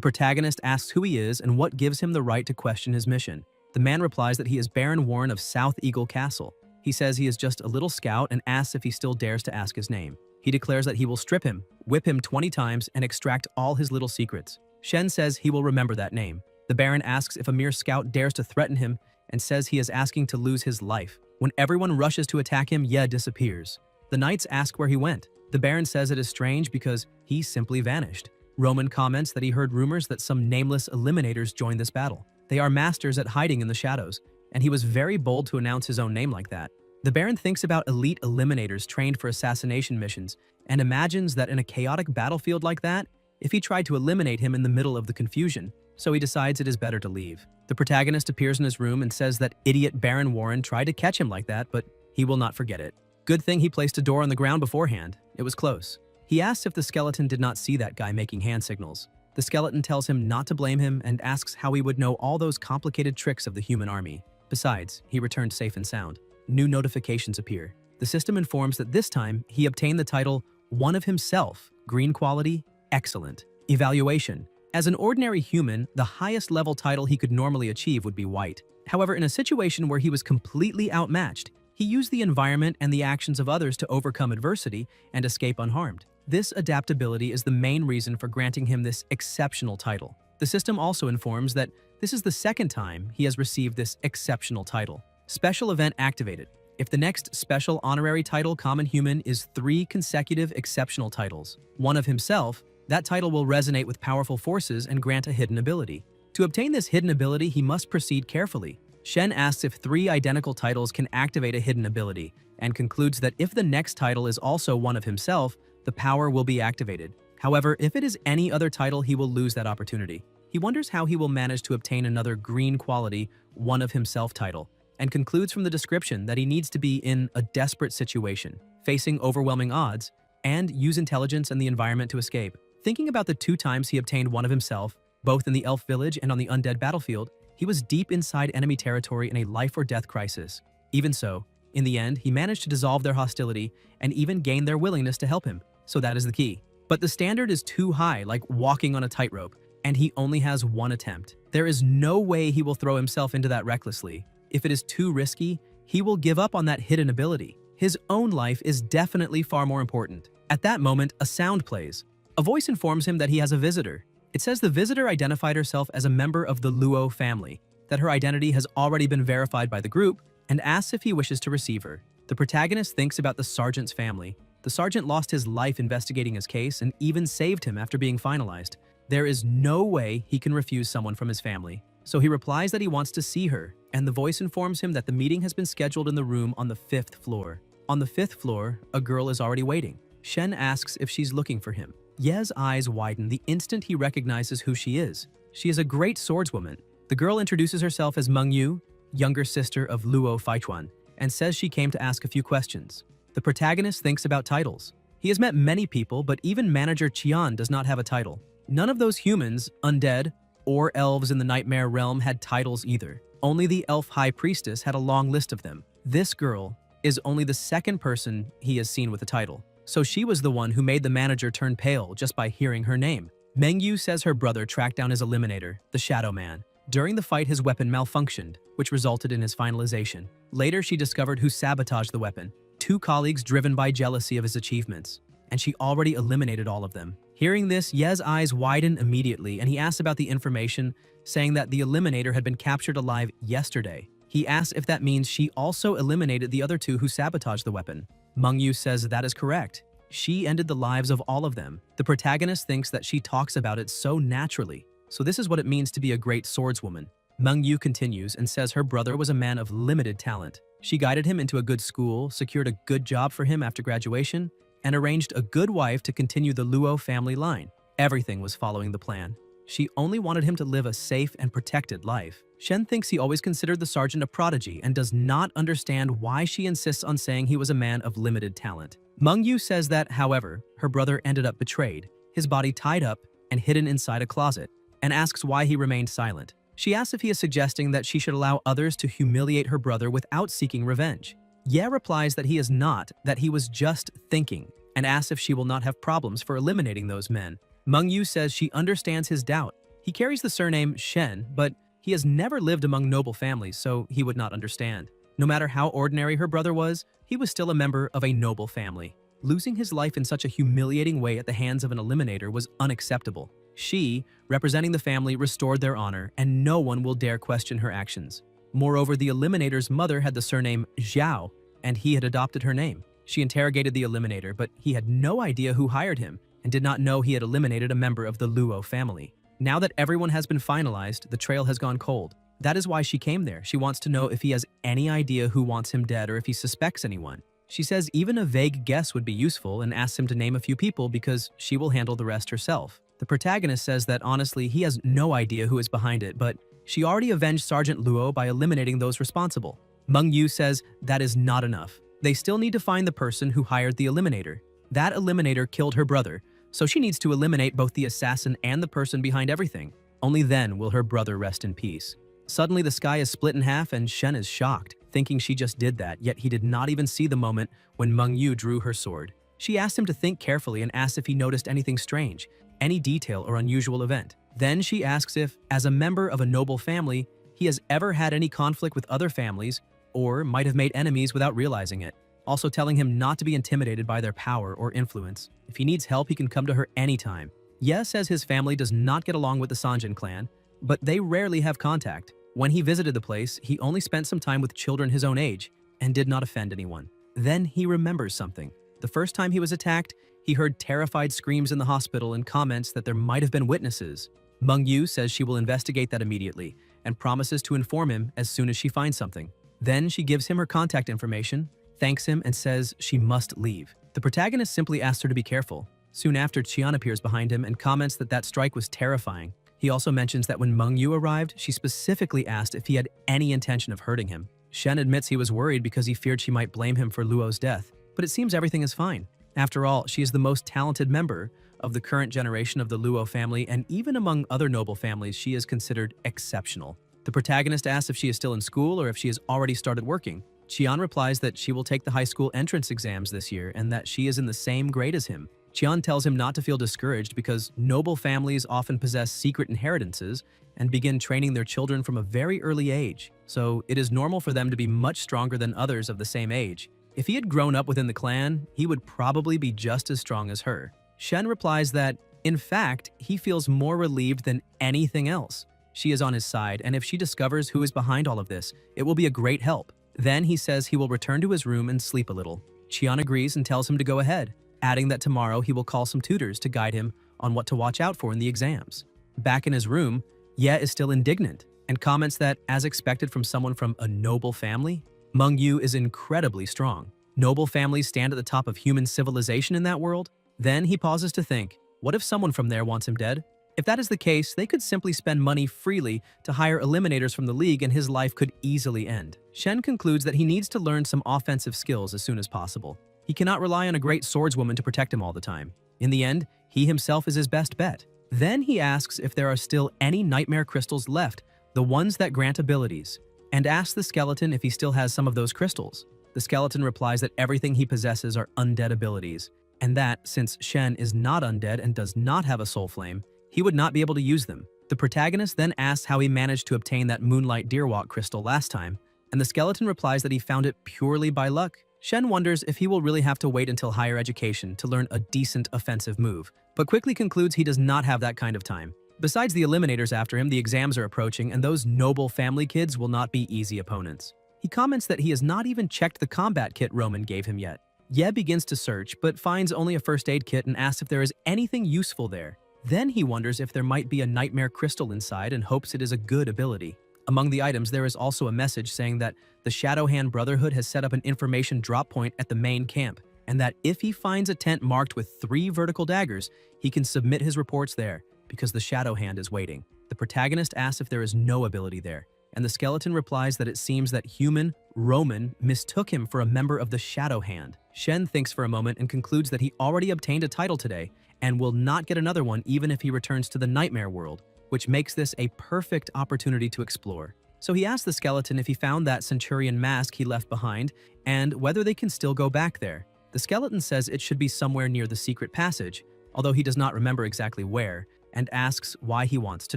protagonist asks who he is and what gives him the right to question his mission. The man replies that he is Baron Warren of South Eagle Castle. He says he is just a little scout and asks if he still dares to ask his name. He declares that he will strip him, whip him 20 times, and extract all his little secrets. Shen says he will remember that name. The Baron asks if a mere scout dares to threaten him and says he is asking to lose his life. When everyone rushes to attack him, Ye disappears. The knights ask where he went. The Baron says it is strange because he simply vanished. Roman comments that he heard rumors that some nameless eliminators joined this battle. They are masters at hiding in the shadows, and he was very bold to announce his own name like that. The Baron thinks about elite eliminators trained for assassination missions and imagines that in a chaotic battlefield like that, if he tried to eliminate him in the middle of the confusion, so he decides it is better to leave. The protagonist appears in his room and says that idiot Baron Warren tried to catch him like that, but he will not forget it. Good thing he placed a door on the ground beforehand. It was close. He asks if the skeleton did not see that guy making hand signals. The skeleton tells him not to blame him and asks how he would know all those complicated tricks of the human army. Besides, he returned safe and sound. New notifications appear. The system informs that this time he obtained the title One of Himself, Green Quality, Excellent. Evaluation. As an ordinary human, the highest level title he could normally achieve would be White. However, in a situation where he was completely outmatched, he used the environment and the actions of others to overcome adversity and escape unharmed. This adaptability is the main reason for granting him this exceptional title. The system also informs that this is the second time he has received this exceptional title. Special event activated. If the next special honorary title Common Human is 3 consecutive exceptional titles, One of Himself, that title will resonate with powerful forces and grant a hidden ability. To obtain this hidden ability, he must proceed carefully. Shen asks if 3 identical titles can activate a hidden ability, and concludes that if the next title is also One of Himself, the power will be activated. However, if it is any other title, he will lose that opportunity. He wonders how he will manage to obtain another green quality, One of Himself title, and concludes from the description that he needs to be in a desperate situation, facing overwhelming odds, and use intelligence and the environment to escape. Thinking about the 2 times he obtained One of Himself, both in the elf village and on the undead battlefield, he was deep inside enemy territory in a life-or-death crisis. Even so, in the end, he managed to dissolve their hostility and even gain their willingness to help him, so that is the key. But the standard is too high, like walking on a tightrope, and he only has 1 attempt. There is no way he will throw himself into that recklessly. If it is too risky, he will give up on that hidden ability. His own life is definitely far more important. At that moment, a sound plays. A voice informs him that he has a visitor. It says the visitor identified herself as a member of the Luo family, that her identity has already been verified by the group, and asks if he wishes to receive her. The protagonist thinks about the sergeant's family. The sergeant lost his life investigating his case and even saved him after being finalized. There is no way he can refuse someone from his family. So he replies that he wants to see her, and the voice informs him that the meeting has been scheduled in the room on the 5th floor. On the 5th floor, a girl is already waiting. Shen asks if she's looking for him. Ye's eyes widen the instant he recognizes who she is. She is a great swordswoman. The girl introduces herself as Mengyu, younger sister of Luo Faichuan, and says she came to ask a few questions. The protagonist thinks about titles. He has met many people, but even manager Qian does not have a title. None of those humans, undead, or elves in the Nightmare Realm had titles either. Only the elf high priestess had a long list of them. This girl is only the second person he has seen with a title. So she was the one who made the manager turn pale just by hearing her name. Mengyu says her brother tracked down his eliminator, the Shadow Man. During the fight, his weapon malfunctioned, which resulted in his finalization. Later, she discovered who sabotaged the weapon, 2 colleagues driven by jealousy of his achievements, and she already eliminated all of them. Hearing this, Ye's eyes widen immediately, and he asks about the information, saying that the eliminator had been captured alive yesterday. He asks if that means she also eliminated the other 2 who sabotaged the weapon. Mengyu says that is correct. She ended the lives of all of them. The protagonist thinks that she talks about it so naturally. So this is what it means to be a great swordswoman. Mengyu continues and says her brother was a man of limited talent. She guided him into a good school, secured a good job for him after graduation, and arranged a good wife to continue the Luo family line. Everything was following the plan. She only wanted him to live a safe and protected life. Shen thinks he always considered the sergeant a prodigy and does not understand why she insists on saying he was a man of limited talent. Mengyu says that, however, her brother ended up betrayed, his body tied up, and hidden inside a closet, and asks why he remained silent. She asks if he is suggesting that she should allow others to humiliate her brother without seeking revenge. Ye replies that he is not, that he was just thinking, and asks if she will not have problems for eliminating those men. Mengyu says she understands his doubt. He carries the surname Shen, but he has never lived among noble families, so he would not understand. No matter how ordinary her brother was, he was still a member of a noble family. Losing his life in such a humiliating way at the hands of an eliminator was unacceptable. She, representing the family, restored their honor, and no one will dare question her actions. Moreover, the eliminator's mother had the surname Zhao, and he had adopted her name. She interrogated the eliminator, but he had no idea who hired him, and did not know he had eliminated a member of the Luo family. Now that everyone has been finalized, the trail has gone cold. That is why she came there. She wants to know if he has any idea who wants him dead or if he suspects anyone. She says even a vague guess would be useful and asks him to name a few people because she will handle the rest herself. The protagonist says that honestly he has no idea who is behind it, but she already avenged Sergeant Luo by eliminating those responsible. Mengyu says that is not enough. They still need to find the person who hired the eliminator. That eliminator killed her brother, so she needs to eliminate both the assassin and the person behind everything. Only then will her brother rest in peace. Suddenly the sky is split in half and Shen is shocked, thinking she just did that, yet he did not even see the moment when Mengyu drew her sword. She asked him to think carefully and asked if he noticed anything strange, any detail or unusual event. Then she asks if, as a member of a noble family, he has ever had any conflict with other families or might have made enemies without realizing it, also telling him not to be intimidated by their power or influence. If he needs help, he can come to her anytime. Ye says his family does not get along with the Sanjin clan, but they rarely have contact. When he visited the place, he only spent some time with children his own age and did not offend anyone. Then he remembers something. The first time he was attacked, he heard terrified screams in the hospital and comments that there might have been witnesses. Mengyu says she will investigate that immediately and promises to inform him as soon as she finds something. Then she gives him her contact information, thanks him, and says she must leave. The protagonist simply asks her to be careful. Soon after, Qian appears behind him and comments that that strike was terrifying. He also mentions that when Mengyu arrived, she specifically asked if he had any intention of hurting him. Shen admits he was worried because he feared she might blame him for Luo's death, but it seems everything is fine. After all, she is the most talented member of the current generation of the Luo family, and even among other noble families, she is considered exceptional. The protagonist asks if she is still in school or if she has already started working. Qian replies that she will take the high school entrance exams this year and that she is in the same grade as him. Qian tells him not to feel discouraged because noble families often possess secret inheritances and begin training their children from a very early age, so it is normal for them to be much stronger than others of the same age. If he had grown up within the clan, he would probably be just as strong as her. Shen replies that, in fact, he feels more relieved than anything else. She is on his side, and if she discovers who is behind all of this, it will be a great help. Then he says he will return to his room and sleep a little. Qian agrees and tells him to go ahead, adding that tomorrow he will call some tutors to guide him on what to watch out for in the exams. Back in his room, Ye is still indignant and comments that, as expected from someone from a noble family, Mengyu is incredibly strong. Noble families stand at the top of human civilization in that world? Then he pauses to think, what if someone from there wants him dead? If that is the case, they could simply spend money freely to hire eliminators from the league and his life could easily end. Shen concludes that he needs to learn some offensive skills as soon as possible. He cannot rely on a great swordswoman to protect him all the time. In the end, he himself is his best bet. Then he asks if there are still any nightmare crystals left, the ones that grant abilities, and asks the skeleton if he still has some of those crystals. The skeleton replies that everything he possesses are undead abilities, and that, since Shen is not undead and does not have a soul flame, he would not be able to use them. The protagonist then asks how he managed to obtain that Moonlight Deerwalk crystal last time, and the skeleton replies that he found it purely by luck. Shen wonders if he will really have to wait until higher education to learn a decent offensive move, but quickly concludes he does not have that kind of time. Besides the eliminators after him, the exams are approaching, and those noble family kids will not be easy opponents. He comments that he has not even checked the combat kit Roman gave him yet. Ye begins to search, but finds only a first aid kit and asks if there is anything useful there. Then he wonders if there might be a nightmare crystal inside and hopes it is a good ability. Among the items, there is also a message saying that the Shadow Hand Brotherhood has set up an information drop point at the main camp, and that if he finds a tent marked with 3 vertical daggers, he can submit his reports there, because the Shadow Hand is waiting. The protagonist asks if there is no ability there, and the skeleton replies that it seems that human Roman mistook him for a member of the Shadow Hand. Shen thinks for a moment and concludes that he already obtained a title today, and will not get another one even if he returns to the nightmare world, which makes this a perfect opportunity to explore. So he asks the skeleton if he found that centurion mask he left behind and whether they can still go back there. The skeleton says it should be somewhere near the secret passage, although he does not remember exactly where, and asks why he wants to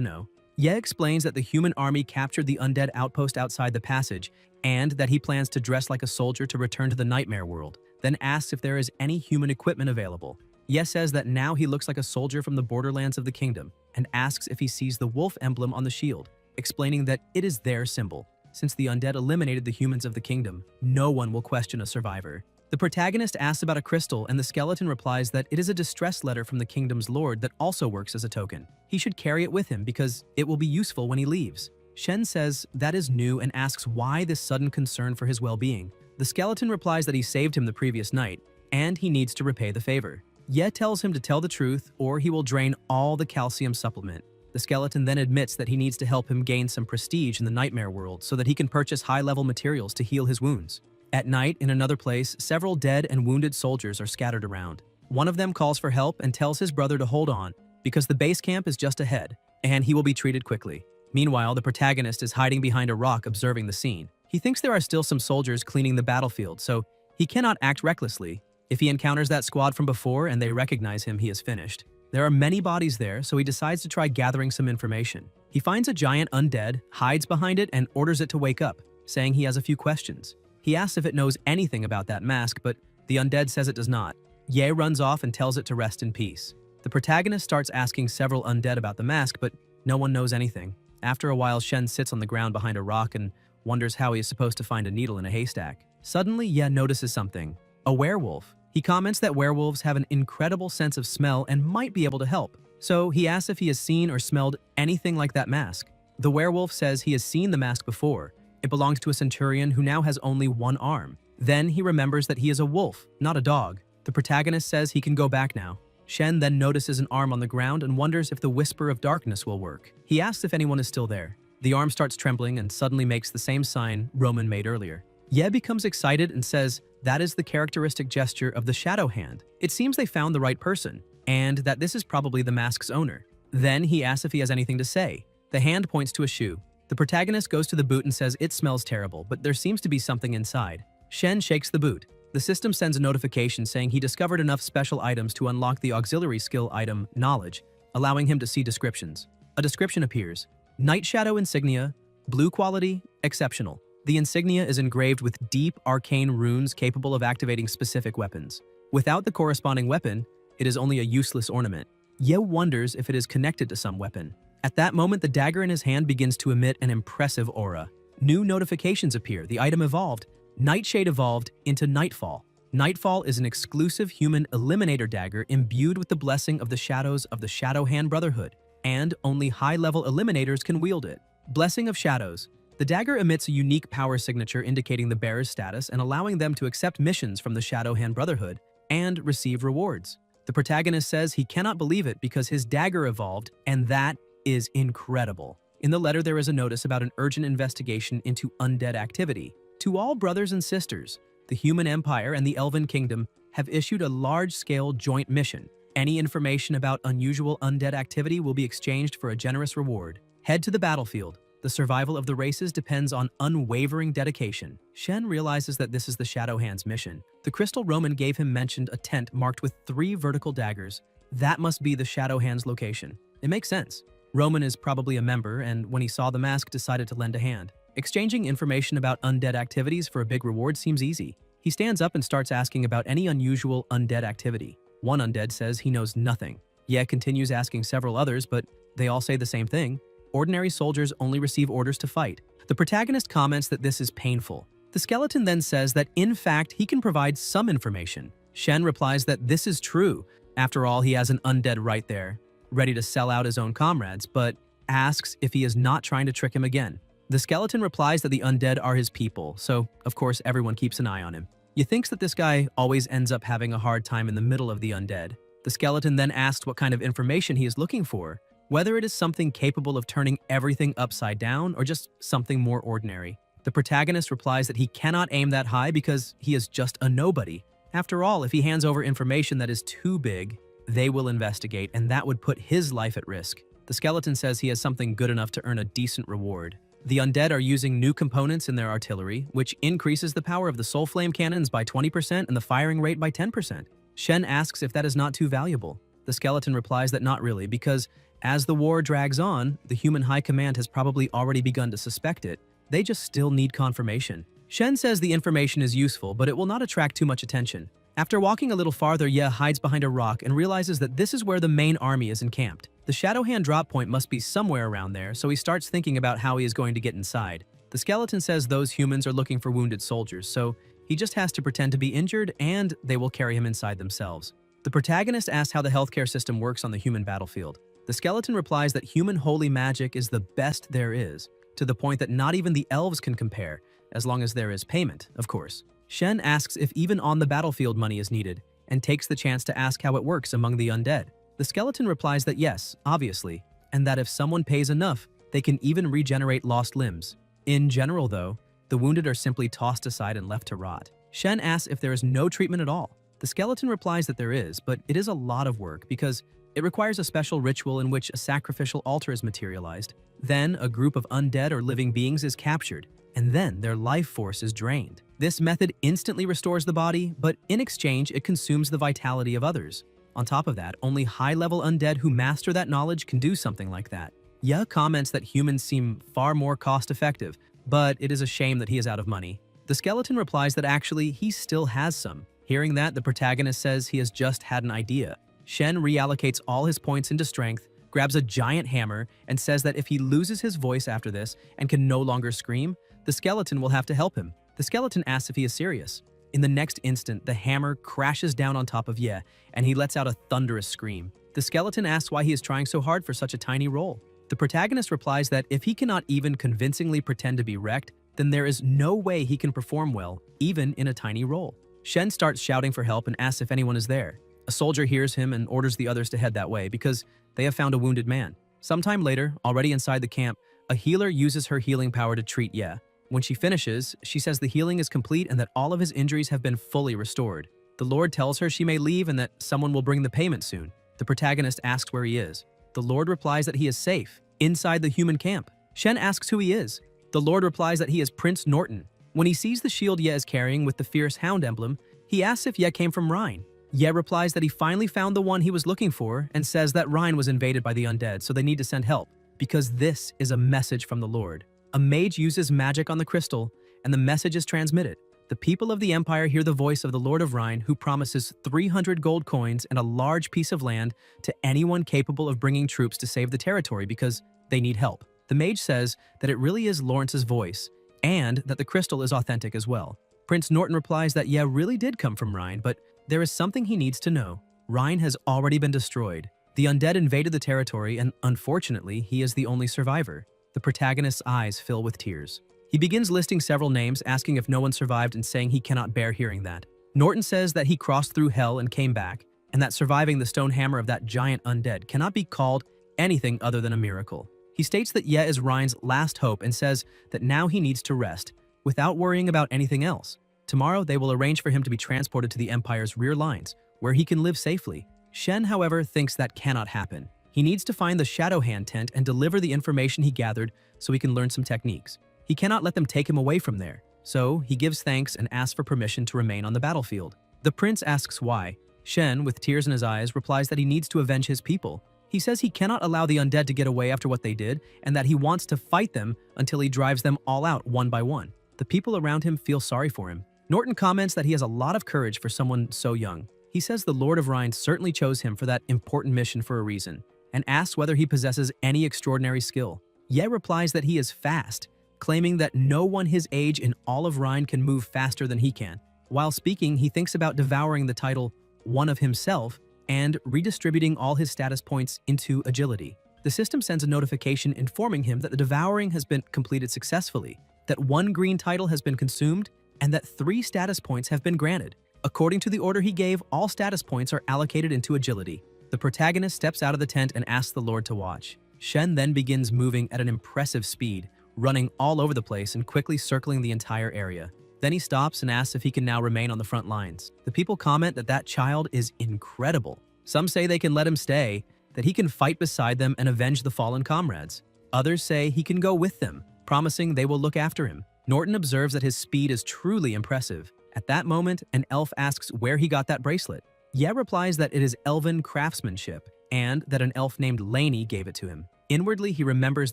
know. Ye explains that the human army captured the undead outpost outside the passage and that he plans to dress like a soldier to return to the nightmare world, then asks if there is any human equipment available. Ye says that now he looks like a soldier from the borderlands of the kingdom and asks if he sees the wolf emblem on the shield, explaining that it is their symbol. Since the undead eliminated the humans of the kingdom, no one will question a survivor. The protagonist asks about a crystal, and the skeleton replies that it is a distress letter from the kingdom's lord that also works as a token. He should carry it with him because it will be useful when he leaves. Shen says that is new and asks why this sudden concern for his well-being. The skeleton replies that he saved him the previous night, and he needs to repay the favor. Ye tells him to tell the truth or he will drain all the calcium supplement. The skeleton then admits that he needs to help him gain some prestige in the nightmare world so that he can purchase high-level materials to heal his wounds. At night, in another place, several dead and wounded soldiers are scattered around. One of them calls for help and tells his brother to hold on because the base camp is just ahead, and he will be treated quickly. Meanwhile, the protagonist is hiding behind a rock observing the scene. He thinks there are still some soldiers cleaning the battlefield, so he cannot act recklessly. If he encounters that squad from before and they recognize him, he is finished. There are many bodies there, so he decides to try gathering some information. He finds a giant undead, hides behind it, and orders it to wake up, saying he has a few questions. He asks if it knows anything about that mask, but the undead says it does not. Ye runs off and tells it to rest in peace. The protagonist starts asking several undead about the mask, but no one knows anything. After a while, Shen sits on the ground behind a rock and wonders how he is supposed to find a needle in a haystack. Suddenly, Ye notices something. A werewolf. He comments that werewolves have an incredible sense of smell and might be able to help. So he asks if he has seen or smelled anything like that mask. The werewolf says he has seen the mask before. It belongs to a centurion who now has only one arm. Then he remembers that he is a wolf, not a dog. The protagonist says he can go back now. Shen then notices an arm on the ground and wonders if the Whisper of Darkness will work. He asks if anyone is still there. The arm starts trembling and suddenly makes the same sign Roman made earlier. Ye becomes excited and says that is the characteristic gesture of the shadow hand. It seems they found the right person, and that this is probably the mask's owner. Then he asks if he has anything to say. The hand points to a shoe. The protagonist goes to the boot and says it smells terrible, but there seems to be something inside. Shen shakes the boot. The system sends a notification saying he discovered enough special items to unlock the auxiliary skill item, Knowledge, allowing him to see descriptions. A description appears. Night Shadow Insignia, Blue Quality, Exceptional. The insignia is engraved with deep, arcane runes capable of activating specific weapons. Without the corresponding weapon, it is only a useless ornament. Ye wonders if it is connected to some weapon. At that moment, the dagger in his hand begins to emit an impressive aura. New notifications appear. The item evolved. Nightshade evolved into Nightfall. Nightfall is an exclusive human eliminator dagger imbued with the blessing of the shadows of the Shadow Hand Brotherhood, and only high-level eliminators can wield it. Blessing of Shadows. The dagger emits a unique power signature indicating the bearer's status and allowing them to accept missions from the Shadow Hand Brotherhood and receive rewards. The protagonist says he cannot believe it because his dagger evolved, and that is incredible. In the letter, there is a notice about an urgent investigation into undead activity. To all brothers and sisters, the Human Empire and the Elven Kingdom have issued a large-scale joint mission. Any information about unusual undead activity will be exchanged for a generous reward. Head to the battlefield. The survival of the races depends on unwavering dedication. Shen realizes that this is the Shadow Hand's mission. The Crystal Roman gave him mentioned a tent marked with 3 vertical daggers. That must be the Shadow Hand's location. It makes sense. Roman is probably a member, and when he saw the mask, decided to lend a hand. Exchanging information about undead activities for a big reward seems easy. He stands up and starts asking about any unusual undead activity. One undead says he knows nothing. Ye continues asking several others, but they all say the same thing. Ordinary soldiers only receive orders to fight. The protagonist comments that this is painful. The skeleton then says that in fact he can provide some information. Shen replies that this is true. After all, he has an undead right there, ready to sell out his own comrades, but asks if he is not trying to trick him again. The skeleton replies that the undead are his people, so of course everyone keeps an eye on him. He thinks that this guy always ends up having a hard time in the middle of the undead. The skeleton then asks what kind of information he is looking for, whether it is something capable of turning everything upside down or just something more ordinary. The protagonist replies that he cannot aim that high because he is just a nobody. After all, if he hands over information that is too big, they will investigate, and that would put his life at risk. The skeleton says he has something good enough to earn a decent reward. The undead are using new components in their artillery, which increases the power of the soul flame cannons by 20% and the firing rate by 10%. Shen asks if that is not too valuable. The skeleton replies that not really, because as the war drags on, the human high command has probably already begun to suspect it. They just still need confirmation. Shen says the information is useful, but it will not attract too much attention. After walking a little farther, Ye hides behind a rock and realizes that this is where the main army is encamped. The Shadow Hand drop point must be somewhere around there, so he starts thinking about how he is going to get inside. The skeleton says those humans are looking for wounded soldiers, so he just has to pretend to be injured and they will carry him inside themselves. The protagonist asks how the healthcare system works on the human battlefield. The skeleton replies that human holy magic is the best there is, to the point that not even the elves can compare, as long as there is payment, of course. Shen asks if even on the battlefield money is needed, and takes the chance to ask how it works among the undead. The skeleton replies that yes, obviously, and that if someone pays enough, they can even regenerate lost limbs. In general, though, the wounded are simply tossed aside and left to rot. Shen asks if there is no treatment at all. The skeleton replies that there is, but it is a lot of work because it requires a special ritual in which a sacrificial altar is materialized. Then, a group of undead or living beings is captured, and then their life force is drained. This method instantly restores the body, but in exchange, it consumes the vitality of others. On top of that, only high-level undead who master that knowledge can do something like that. Ye comments that humans seem far more cost-effective, but it is a shame that he is out of money. The skeleton replies that actually he still has some. Hearing that, the protagonist says he has just had an idea. Shen reallocates all his points into strength, grabs a giant hammer, and says that if he loses his voice after this and can no longer scream, the skeleton will have to help him. The skeleton asks if he is serious. In the next instant, the hammer crashes down on top of Ye, and he lets out a thunderous scream. The skeleton asks why he is trying so hard for such a tiny role. The protagonist replies that if he cannot even convincingly pretend to be wrecked, then there is no way he can perform well, even in a tiny role. Shen starts shouting for help and asks if anyone is there. A soldier hears him and orders the others to head that way because they have found a wounded man. Sometime later, already inside the camp, a healer uses her healing power to treat Ye. When she finishes, she says the healing is complete and that all of his injuries have been fully restored. The Lord tells her she may leave and that someone will bring the payment soon. The protagonist asks where he is. The Lord replies that he is safe, inside the human camp. Shen asks who he is. The Lord replies that he is Prince Norton. When he sees the shield Ye is carrying with the fierce hound emblem, he asks if Ye came from Rhine. Ye replies that he finally found the one he was looking for and says that Rhine was invaded by the undead, so they need to send help, because this is a message from the Lord. A mage uses magic on the crystal, and the message is transmitted. The people of the Empire hear the voice of the Lord of Rhine, who promises 300 gold coins and a large piece of land to anyone capable of bringing troops to save the territory because they need help. The mage says that it really is Lawrence's voice, and that the crystal is authentic as well. Prince Norton replies that Ye really did come from Rhine, but there is something he needs to know. Rhine has already been destroyed. The undead invaded the territory, and unfortunately, he is the only survivor. The protagonist's eyes fill with tears. He begins listing several names, asking if no one survived and saying he cannot bear hearing that. Norton says that he crossed through hell and came back, and that surviving the stone hammer of that giant undead cannot be called anything other than a miracle. He states that Ye is Rhine's last hope and says that now he needs to rest, without worrying about anything else. Tomorrow, they will arrange for him to be transported to the Empire's rear lines, where he can live safely. Shen, however, thinks that cannot happen. He needs to find the Shadow Hand tent and deliver the information he gathered so he can learn some techniques. He cannot let them take him away from there, so he gives thanks and asks for permission to remain on the battlefield. The prince asks why. Shen, with tears in his eyes, replies that he needs to avenge his people. He says he cannot allow the undead to get away after what they did, and that he wants to fight them until he drives them all out one by one. The people around him feel sorry for him. Norton comments that he has a lot of courage for someone so young. He says the Lord of Rhine certainly chose him for that important mission for a reason, and asks whether he possesses any extraordinary skill. Ye replies that he is fast, claiming that no one his age in all of Rhine can move faster than he can. While speaking, he thinks about devouring the title One of himself and redistributing all his status points into agility. The system sends a notification informing him that the devouring has been completed successfully, that one green title has been consumed, and that 3 status points have been granted. According to the order he gave, all status points are allocated into agility. The protagonist steps out of the tent and asks the Lord to watch. Shen then begins moving at an impressive speed, running all over the place and quickly circling the entire area. Then he stops and asks if he can now remain on the front lines. The people comment that that child is incredible. Some say they can let him stay, that he can fight beside them and avenge the fallen comrades. Others say he can go with them, promising they will look after him. Norton observes that his speed is truly impressive. At that moment, an elf asks where he got that bracelet. Ye replies that it is elven craftsmanship, and that an elf named Laney gave it to him. Inwardly, he remembers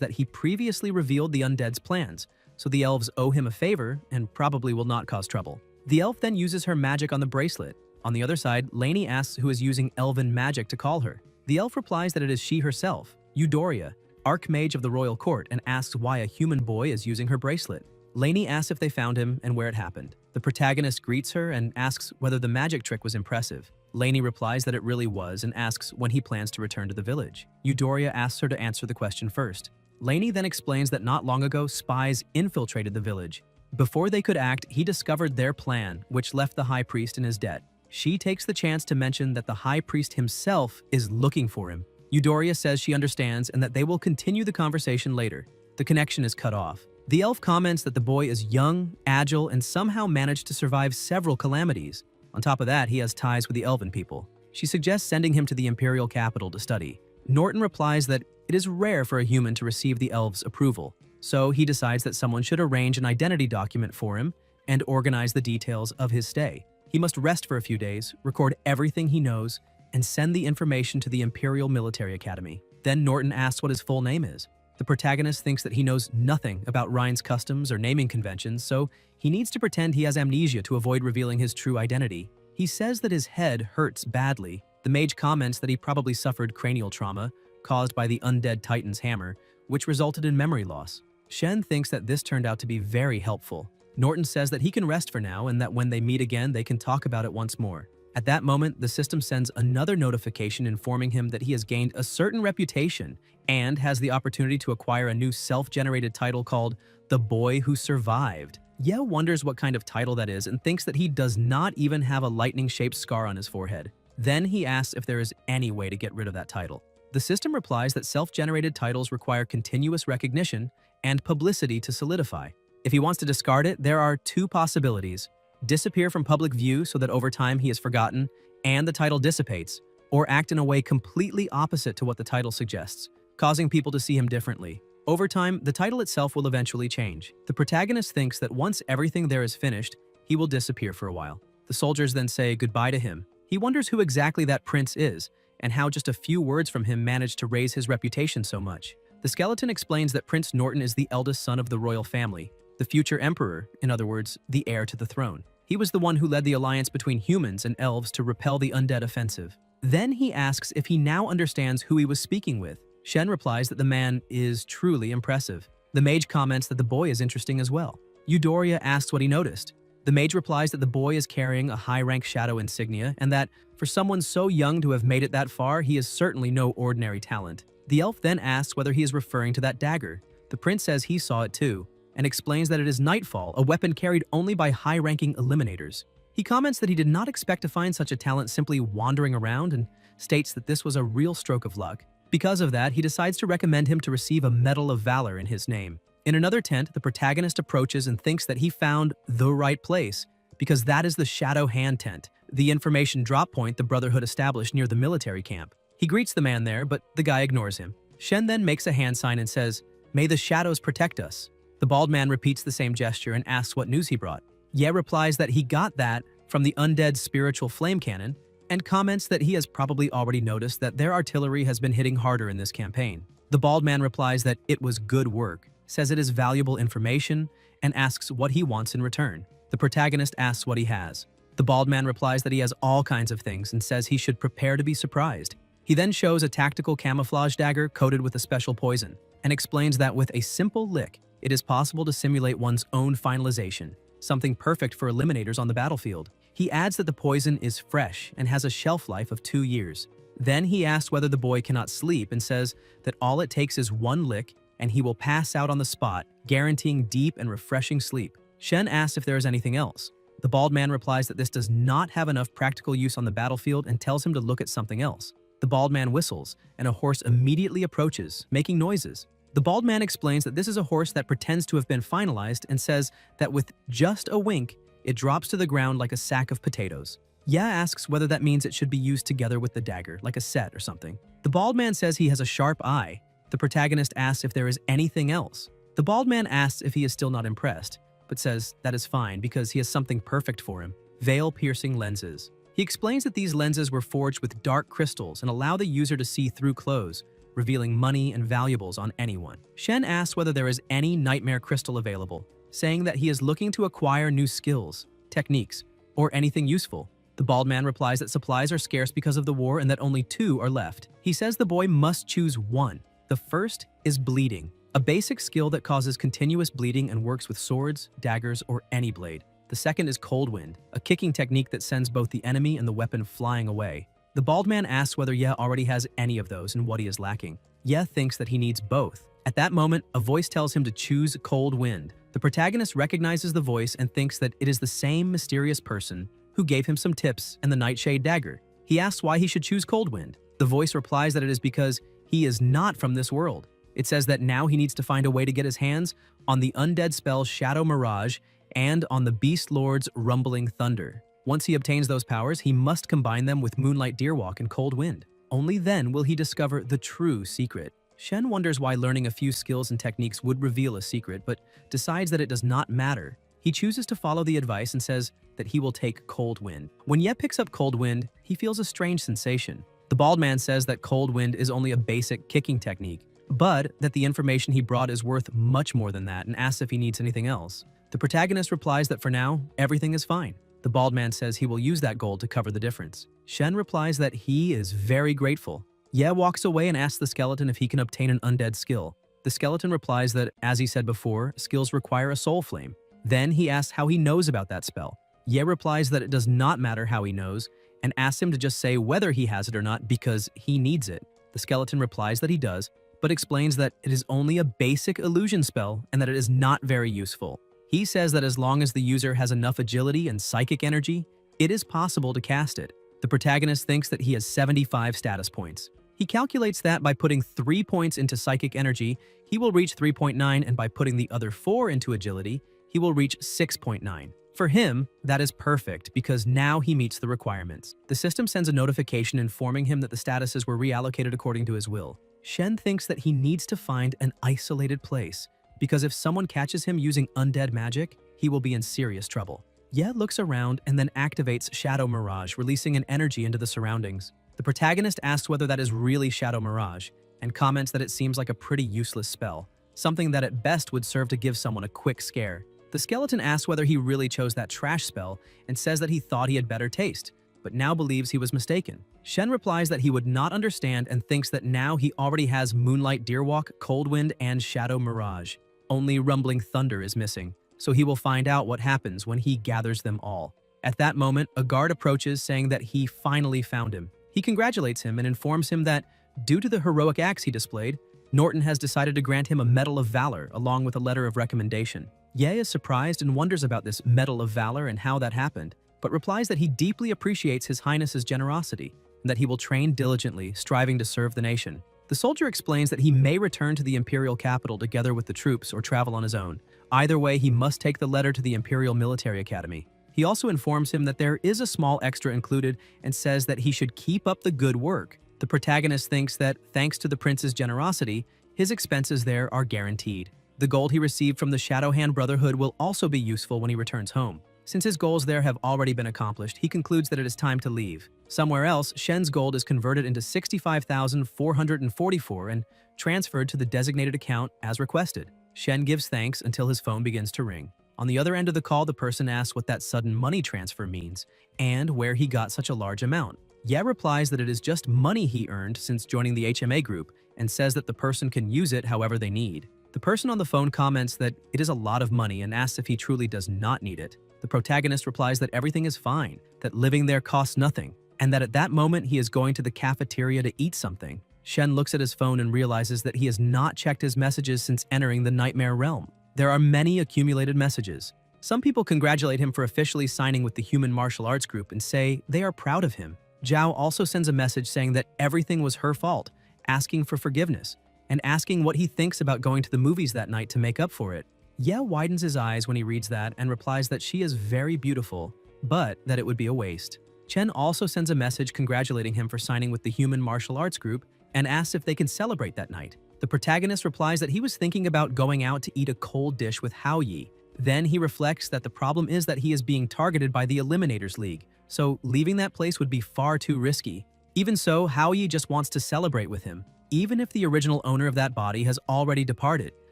that he previously revealed the undead's plans, so the elves owe him a favor and probably will not cause trouble. The elf then uses her magic on the bracelet. On the other side, Laney asks who is using elven magic to call her. The elf replies that it is she herself, Eudoria, Archmage of the royal court, and asks why a human boy is using her bracelet. Laney asks if they found him and where it happened. The protagonist greets her and asks whether the magic trick was impressive. Laney replies that it really was and asks when he plans to return to the village. Eudoria asks her to answer the question first. Laney then explains that not long ago, spies infiltrated the village. Before they could act, he discovered their plan, which left the high priest in his debt. She takes the chance to mention that the high priest himself is looking for him. Eudoria says she understands and that they will continue the conversation later. The connection is cut off. The elf comments that the boy is young, agile, and somehow managed to survive several calamities. On top of that, he has ties with the elven people. She suggests sending him to the imperial capital to study. Norton replies that it is rare for a human to receive the elves' approval, so he decides that someone should arrange an identity document for him and organize the details of his stay. He must rest for a few days, record everything he knows, and send the information to the Imperial Military Academy. Then Norton asks what his full name is. The protagonist thinks that he knows nothing about Rhine's customs or naming conventions, so he needs to pretend he has amnesia to avoid revealing his true identity. He says that his head hurts badly. The mage comments that he probably suffered cranial trauma caused by the undead titan's hammer, which resulted in memory loss. Shen thinks that this turned out to be very helpful. Norton says that he can rest for now and that when they meet again, they can talk about it once more. At that moment, the system sends another notification informing him that he has gained a certain reputation and has the opportunity to acquire a new self-generated title called The Boy Who Survived. Ye wonders what kind of title that is and thinks that he does not even have a lightning-shaped scar on his forehead. Then he asks if there is any way to get rid of that title. The system replies that self-generated titles require continuous recognition and publicity to solidify. If he wants to discard it, there are two possibilities: disappear from public view so that over time he is forgotten and the title dissipates, or act in a way completely opposite to what the title suggests, causing people to see him differently. Over time, the title itself will eventually change. The protagonist thinks that once everything there is finished, he will disappear for a while. The soldiers then say goodbye to him. He wonders who exactly that prince is, and how just a few words from him managed to raise his reputation so much. The skeleton explains that Prince Norton is the eldest son of the royal family, the future emperor, in other words, the heir to the throne. He was the one who led the alliance between humans and elves to repel the undead offensive. Then he asks if he now understands who he was speaking with. Shen replies that the man is truly impressive. The mage comments that the boy is interesting as well. Eudoria asks what he noticed. The mage replies that the boy is carrying a high-rank shadow insignia and that, for someone so young to have made it that far, he is certainly no ordinary talent. The elf then asks whether he is referring to that dagger. The prince says he saw it too, and explains that it is Nightfall, a weapon carried only by high-ranking eliminators. He comments that he did not expect to find such a talent simply wandering around and states that this was a real stroke of luck. Because of that, he decides to recommend him to receive a Medal of Valor in his name. In another tent, the protagonist approaches and thinks that he found the right place, because that is the Shadow Hand tent, the information drop point the Brotherhood established near the military camp. He greets the man there, but the guy ignores him. Shen then makes a hand sign and says, "May the shadows protect us." The bald man repeats the same gesture and asks what news he brought. Ye replies that he got that from the undead spiritual flame cannon, and comments that he has probably already noticed that their artillery has been hitting harder in this campaign. The bald man replies that it was good work, says it is valuable information, and asks what he wants in return. The protagonist asks what he has. The bald man replies that he has all kinds of things and says he should prepare to be surprised. He then shows a tactical camouflage dagger coated with a special poison, and explains that with a simple lick, it is possible to simulate one's own finalization, something perfect for eliminators on the battlefield. He adds that the poison is fresh and has a shelf life of 2 years. Then he asks whether the boy cannot sleep and says that all it takes is one lick and he will pass out on the spot, guaranteeing deep and refreshing sleep. Shen asks if there is anything else. The bald man replies that this does not have enough practical use on the battlefield and tells him to look at something else. The bald man whistles, and a horse immediately approaches, making noises. The bald man explains that this is a horse that pretends to have been finalized and says that with just a wink, it drops to the ground like a sack of potatoes. Ye asks whether that means it should be used together with the dagger, like a set or something. The bald man says he has a sharp eye. The protagonist asks if there is anything else. The bald man asks if he is still not impressed, but says that is fine because he has something perfect for him: veil-piercing lenses. He explains that these lenses were forged with dark crystals and allow the user to see through clothes, revealing money and valuables on anyone. Shen asks whether there is any nightmare crystal available, saying that he is looking to acquire new skills, techniques, or anything useful. The bald man replies that supplies are scarce because of the war and that only 2 are left. He says the boy must choose one. The first is bleeding, a basic skill that causes continuous bleeding and works with swords, daggers, or any blade. The second is cold wind, a kicking technique that sends both the enemy and the weapon flying away. The bald man asks whether Ye already has any of those and what he is lacking. Ye thinks that he needs both. At that moment, a voice tells him to choose cold wind. The protagonist recognizes the voice and thinks that it is the same mysterious person who gave him some tips and the nightshade dagger. He asks why he should choose cold wind. The voice replies that it is because he is not from this world. It says that now he needs to find a way to get his hands on the undead spell Shadow Mirage and on the Beast Lord's Rumbling Thunder. Once he obtains those powers, he must combine them with Moonlight Deerwalk and Cold Wind. Only then will he discover the true secret. Shen wonders why learning a few skills and techniques would reveal a secret, but decides that it does not matter. He chooses to follow the advice and says that he will take Cold Wind. When Ye picks up Cold Wind, he feels a strange sensation. The bald man says that Cold Wind is only a basic kicking technique, but that the information he brought is worth much more than that and asks if he needs anything else. The protagonist replies that for now, everything is fine. The bald man says he will use that gold to cover the difference. Shen replies that he is very grateful. Ye walks away and asks the skeleton if he can obtain an undead skill. The skeleton replies that, as he said before, skills require a soul flame. Then he asks how he knows about that spell. Ye replies that it does not matter how he knows, and asks him to just say whether he has it or not because he needs it. The skeleton replies that he does, but explains that it is only a basic illusion spell and that it is not very useful. He says that as long as the user has enough agility and psychic energy, it is possible to cast it. The protagonist thinks that he has 75 status points. He calculates that by putting 3 points into psychic energy, he will reach 3.9, and by putting the other 4 into agility, he will reach 6.9. For him, that is perfect because now he meets the requirements. The system sends a notification informing him that the statuses were reallocated according to his will. Shen thinks that he needs to find an isolated place, because if someone catches him using undead magic, he will be in serious trouble. Ye looks around and then activates Shadow Mirage, releasing an energy into the surroundings. The protagonist asks whether that is really Shadow Mirage, and comments that it seems like a pretty useless spell, something that at best would serve to give someone a quick scare. The skeleton asks whether he really chose that trash spell and says that he thought he had better taste, but now believes he was mistaken. Shen replies that he would not understand and thinks that now he already has Moonlight Deerwalk, Cold Wind, and Shadow Mirage. Only Rumbling Thunder is missing, so he will find out what happens when he gathers them all. At that moment, a guard approaches saying that he finally found him. He congratulates him and informs him that, due to the heroic acts he displayed, Norton has decided to grant him a Medal of Valor along with a letter of recommendation. Ye is surprised and wonders about this Medal of Valor and how that happened, but replies that he deeply appreciates His Highness's generosity and that he will train diligently, striving to serve the nation. The soldier explains that he may return to the imperial capital together with the troops or travel on his own. Either way, he must take the letter to the Imperial Military Academy. He also informs him that there is a small extra included and says that he should keep up the good work. The protagonist thinks that, thanks to the prince's generosity, his expenses there are guaranteed. The gold he received from the Shadowhand Brotherhood will also be useful when he returns home. Since his goals there have already been accomplished, he concludes that it is time to leave. Somewhere else, Shen's gold is converted into 65,444 and transferred to the designated account as requested. Shen gives thanks until his phone begins to ring. On the other end of the call, the person asks what that sudden money transfer means and where he got such a large amount. Ye replies that it is just money he earned since joining the HMA group and says that the person can use it however they need. The person on the phone comments that it is a lot of money and asks if he truly does not need it. The protagonist replies that everything is fine, that living there costs nothing, and that at that moment he is going to the cafeteria to eat something. Shen looks at his phone and realizes that he has not checked his messages since entering the Nightmare Realm. There are many accumulated messages. Some people congratulate him for officially signing with the Human Martial Arts Group and say they are proud of him. Zhao also sends a message saying that everything was her fault, asking for forgiveness, and asking what he thinks about going to the movies that night to make up for it. Ye widens his eyes when he reads that and replies that she is very beautiful, but that it would be a waste. Chen also sends a message congratulating him for signing with the human martial arts group and asks if they can celebrate that night. The protagonist replies that he was thinking about going out to eat a cold dish with Hao Yi. Then he reflects that the problem is that he is being targeted by the Eliminators League, so leaving that place would be far too risky. Even so, Hao Yi just wants to celebrate with him. Even if the original owner of that body has already departed,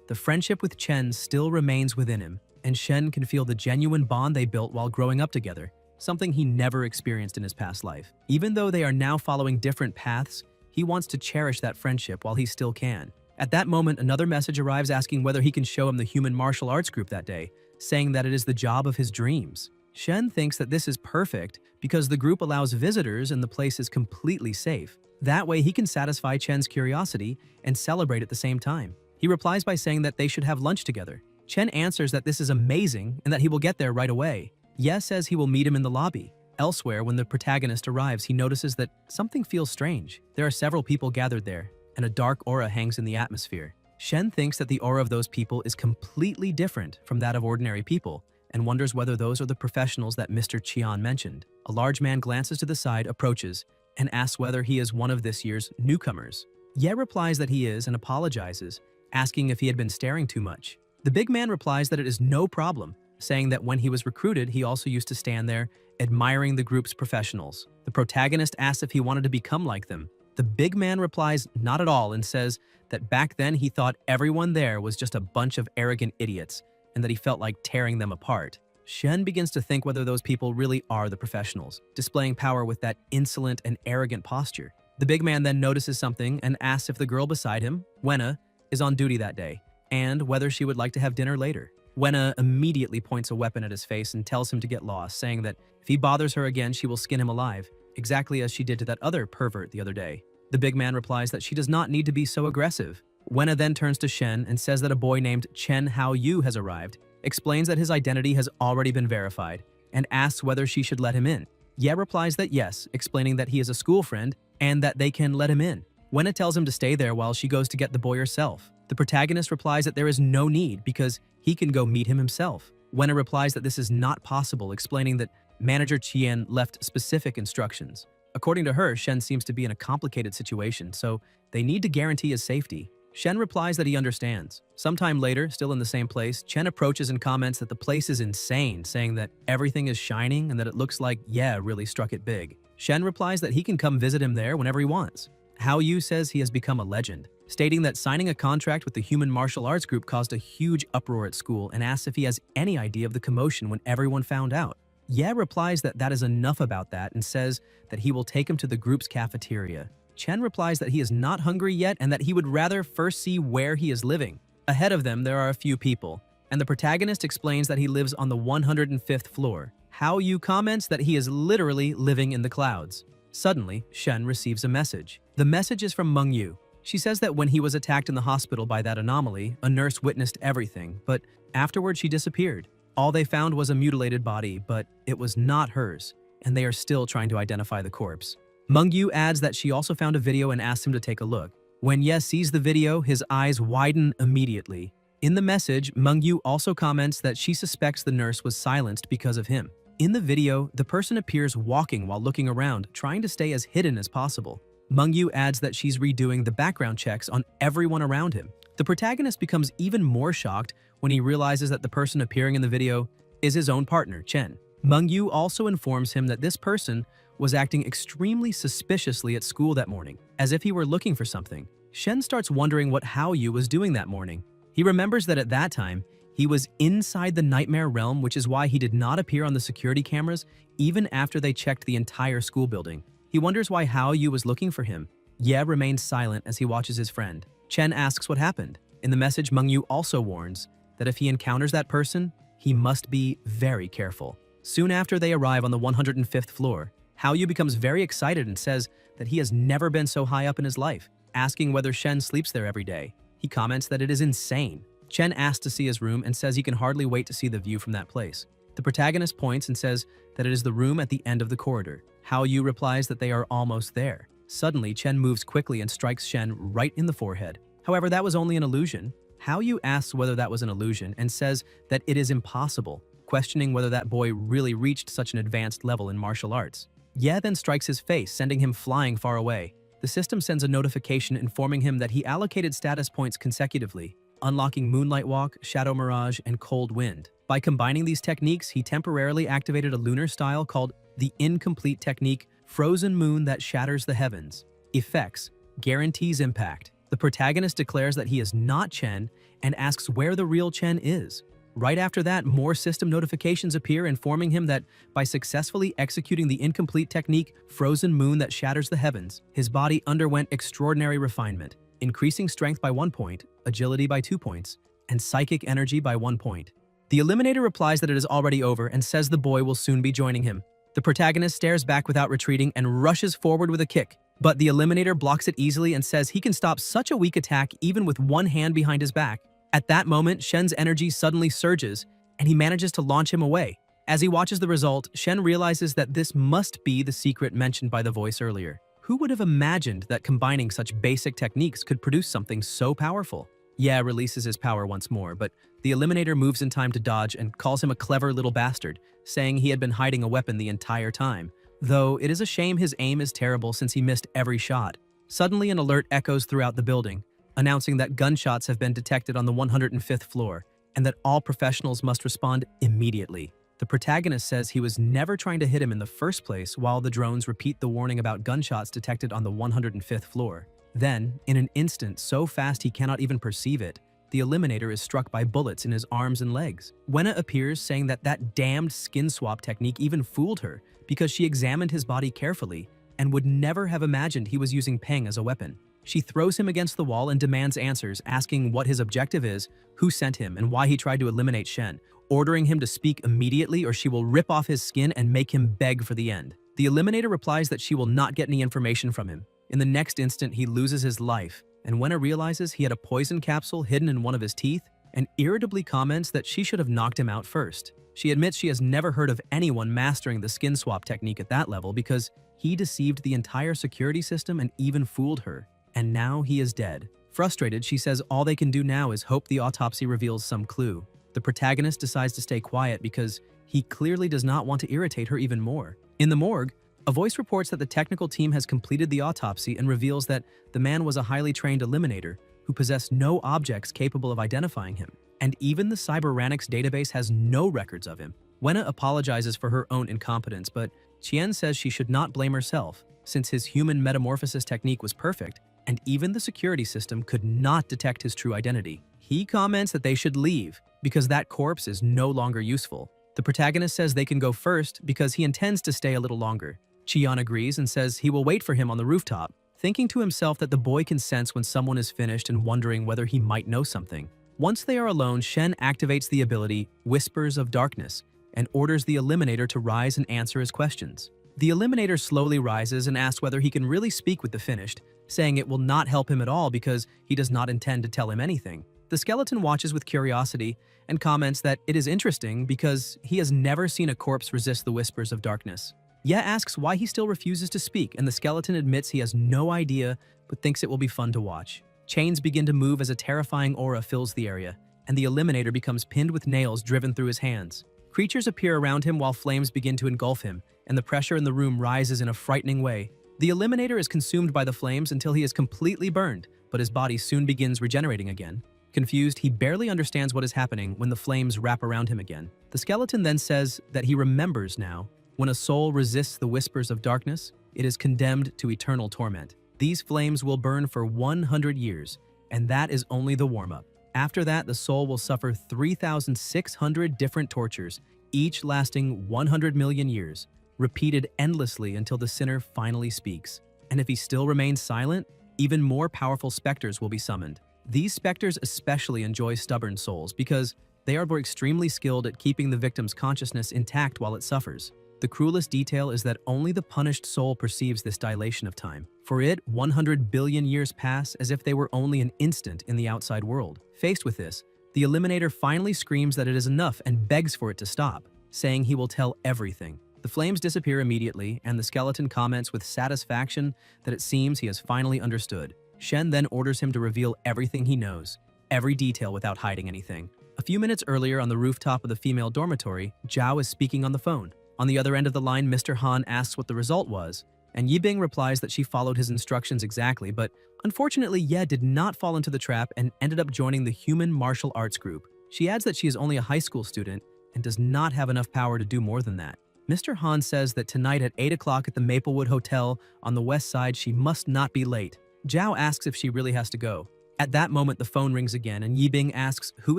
the friendship with Chen still remains within him, and Shen can feel the genuine bond they built while growing up together, something he never experienced in his past life. Even though they are now following different paths, he wants to cherish that friendship while he still can. At that moment, another message arrives asking whether he can show him the human martial arts group that day, saying that it is the job of his dreams. Shen thinks that this is perfect because the group allows visitors and the place is completely safe. That way he can satisfy Chen's curiosity and celebrate at the same time. He replies by saying that they should have lunch together. Chen answers that this is amazing and that he will get there right away. Ye says he will meet him in the lobby. Elsewhere, when the protagonist arrives, he notices that something feels strange. There are several people gathered there, and a dark aura hangs in the atmosphere. Shen thinks that the aura of those people is completely different from that of ordinary people, and wonders whether those are the professionals that Mr. Qian mentioned. A large man glances to the side, approaches, and asks whether he is one of this year's newcomers. Ye replies that he is and apologizes, asking if he had been staring too much. The big man replies that it is no problem, saying that when he was recruited, he also used to stand there, admiring the group's professionals. The protagonist asks if he wanted to become like them. The big man replies not at all and says that back then he thought everyone there was just a bunch of arrogant idiots and that he felt like tearing them apart. Shen begins to think whether those people really are the professionals, displaying power with that insolent and arrogant posture. The big man then notices something and asks if the girl beside him, Wenna, is on duty that day, and whether she would like to have dinner later. Wenna immediately points a weapon at his face and tells him to get lost, saying that if he bothers her again, she will skin him alive, exactly as she did to that other pervert the other day. The big man replies that she does not need to be so aggressive. Wenna then turns to Shen and says that a boy named Chen Hao Yu has arrived, explains that his identity has already been verified, and asks whether she should let him in. Ye replies that yes, explaining that he is a school friend and that they can let him in. Wenna tells him to stay there while she goes to get the boy herself. The protagonist replies that there is no need because he can go meet him himself. Wenna replies that this is not possible, explaining that Manager Qian left specific instructions. According to her, Shen seems to be in a complicated situation, so they need to guarantee his safety. Shen replies that he understands. Sometime later, still in the same place, Chen approaches and comments that the place is insane, saying that everything is shining and that it looks like really struck it big. Shen replies that he can come visit him there whenever he wants. Hao Yu says he has become a legend, stating that signing a contract with the human martial arts group caused a huge uproar at school and asks if he has any idea of the commotion when everyone found out. Ye replies that that is enough about that and says that he will take him to the group's cafeteria. Chen replies that he is not hungry yet and that he would rather first see where he is living. Ahead of them, there are a few people, and the protagonist explains that he lives on the 105th floor. Hao Yu comments that he is literally living in the clouds. Suddenly, Shen receives a message. The message is from Meng Yu. She says that when he was attacked in the hospital by that anomaly, a nurse witnessed everything, but afterward she disappeared. All they found was a mutilated body, but it was not hers, and they are still trying to identify the corpse. Meng Yu adds that she also found a video and asks him to take a look. When Ye sees the video, his eyes widen immediately. In the message, Meng Yu also comments that she suspects the nurse was silenced because of him. In the video, the person appears walking while looking around, trying to stay as hidden as possible. Meng Yu adds that she's redoing the background checks on everyone around him. The protagonist becomes even more shocked when he realizes that the person appearing in the video is his own partner, Chen. Meng Yu also informs him that this person was acting extremely suspiciously at school that morning, as if he were looking for something. Shen starts wondering what Hao Yu was doing that morning. He remembers that at that time, he was inside the nightmare realm, which is why he did not appear on the security cameras even after they checked the entire school building. He wonders why Hao Yu was looking for him. Ye remains silent as he watches his friend. Chen asks what happened. In the message, Meng Yu also warns that if he encounters that person, he must be very careful. Soon after they arrive on the 105th floor, Hao Yu becomes very excited and says that he has never been so high up in his life, asking whether Shen sleeps there every day. He comments that it is insane. Chen asks to see his room and says he can hardly wait to see the view from that place. The protagonist points and says that it is the room at the end of the corridor. Hao Yu replies that they are almost there. Suddenly, Chen moves quickly and strikes Shen right in the forehead. However, that was only an illusion. Hao Yu asks whether that was an illusion and says that it is impossible, questioning whether that boy really reached such an advanced level in martial arts. Ye then strikes his face, sending him flying far away. The system sends a notification informing him that he allocated status points consecutively, unlocking Moonlight Walk, Shadow Mirage, and Cold Wind. By combining these techniques, he temporarily activated a lunar style called the Incomplete Technique, Frozen Moon that Shatters the Heavens. Effects: guarantees impact. The protagonist declares that he is not Chen and asks where the real Chen is. Right after that, more system notifications appear informing him that by successfully executing the Incomplete Technique, Frozen Moon that Shatters the Heavens, his body underwent extraordinary refinement, increasing strength by 1 point, agility by 2 points, and psychic energy by 1 point. The Eliminator replies that it is already over and says the boy will soon be joining him. The protagonist stares back without retreating and rushes forward with a kick, but the Eliminator blocks it easily and says he can stop such a weak attack even with one hand behind his back. At that moment, Shen's energy suddenly surges, and he manages to launch him away. As he watches the result, Shen realizes that this must be the secret mentioned by the voice earlier. Who would have imagined that combining such basic techniques could produce something so powerful? Ye releases his power once more, but the Eliminator moves in time to dodge and calls him a clever little bastard, saying he had been hiding a weapon the entire time. Though it is a shame his aim is terrible since he missed every shot. Suddenly an alert echoes throughout the building, announcing that gunshots have been detected on the 105th floor, and that all professionals must respond immediately. The protagonist says he was never trying to hit him in the first place while the drones repeat the warning about gunshots detected on the 105th floor. Then, in an instant so fast he cannot even perceive it, the Eliminator is struck by bullets in his arms and legs. Wenna appears saying that that damned skin swap technique even fooled her because she examined his body carefully and would never have imagined he was using Peng as a weapon. She throws him against the wall and demands answers, asking what his objective is, who sent him, and why he tried to eliminate Shen, ordering him to speak immediately or she will rip off his skin and make him beg for the end. The Eliminator replies that she will not get any information from him. In the next instant, he loses his life, and Wenna realizes he had a poison capsule hidden in one of his teeth and irritably comments that she should have knocked him out first. She admits she has never heard of anyone mastering the skin swap technique at that level because he deceived the entire security system and even fooled her. And now he is dead. Frustrated, she says all they can do now is hope the autopsy reveals some clue. The protagonist decides to stay quiet because he clearly does not want to irritate her even more. In the morgue, a voice reports that the technical team has completed the autopsy and reveals that the man was a highly trained eliminator who possessed no objects capable of identifying him. And even the Cyberanics database has no records of him. Wenna apologizes for her own incompetence, but Chien says she should not blame herself, since his human metamorphosis technique was perfect, and even the security system could not detect his true identity. He comments that they should leave, because that corpse is no longer useful. The protagonist says they can go first because he intends to stay a little longer. Chion agrees and says he will wait for him on the rooftop, thinking to himself that the boy can sense when someone is finished and wondering whether he might know something. Once they are alone, Shen activates the ability Whispers of Darkness and orders the Eliminator to rise and answer his questions. The Eliminator slowly rises and asks whether he can really speak with the finished, saying it will not help him at all because he does not intend to tell him anything. The skeleton watches with curiosity and comments that it is interesting because he has never seen a corpse resist the Whispers of Darkness. Ye asks why he still refuses to speak, and the skeleton admits he has no idea but thinks it will be fun to watch. Chains begin to move as a terrifying aura fills the area, and the Eliminator becomes pinned with nails driven through his hands. Creatures appear around him while flames begin to engulf him, and the pressure in the room rises in a frightening way. The Eliminator is consumed by the flames until he is completely burned, but his body soon begins regenerating again. Confused, he barely understands what is happening when the flames wrap around him again. The skeleton then says that he remembers now. When a soul resists the Whispers of Darkness, it is condemned to eternal torment. These flames will burn for 100 years, and that is only the warm-up. After that, the soul will suffer 3,600 different tortures, each lasting 100 million years, repeated endlessly until the sinner finally speaks. And if he still remains silent, even more powerful specters will be summoned. These specters especially enjoy stubborn souls because they are extremely skilled at keeping the victim's consciousness intact while it suffers. The cruelest detail is that only the punished soul perceives this dilation of time. For it, 100 billion years pass as if they were only an instant in the outside world. Faced with this, the Eliminator finally screams that it is enough and begs for it to stop, saying he will tell everything. The flames disappear immediately, and the skeleton comments with satisfaction that it seems he has finally understood. Shen then orders him to reveal everything he knows, every detail without hiding anything. A few minutes earlier on the rooftop of the female dormitory, Zhao is speaking on the phone. On the other end of the line, Mr. Han asks what the result was, and Yibing replies that she followed his instructions exactly, but unfortunately Ye did not fall into the trap and ended up joining the human martial arts group. She adds that she is only a high school student and does not have enough power to do more than that. Mr. Han says that tonight at 8 o'clock at the Maplewood Hotel on the west side she must not be late. Zhao asks if she really has to go. At that moment the phone rings again and Yibing asks who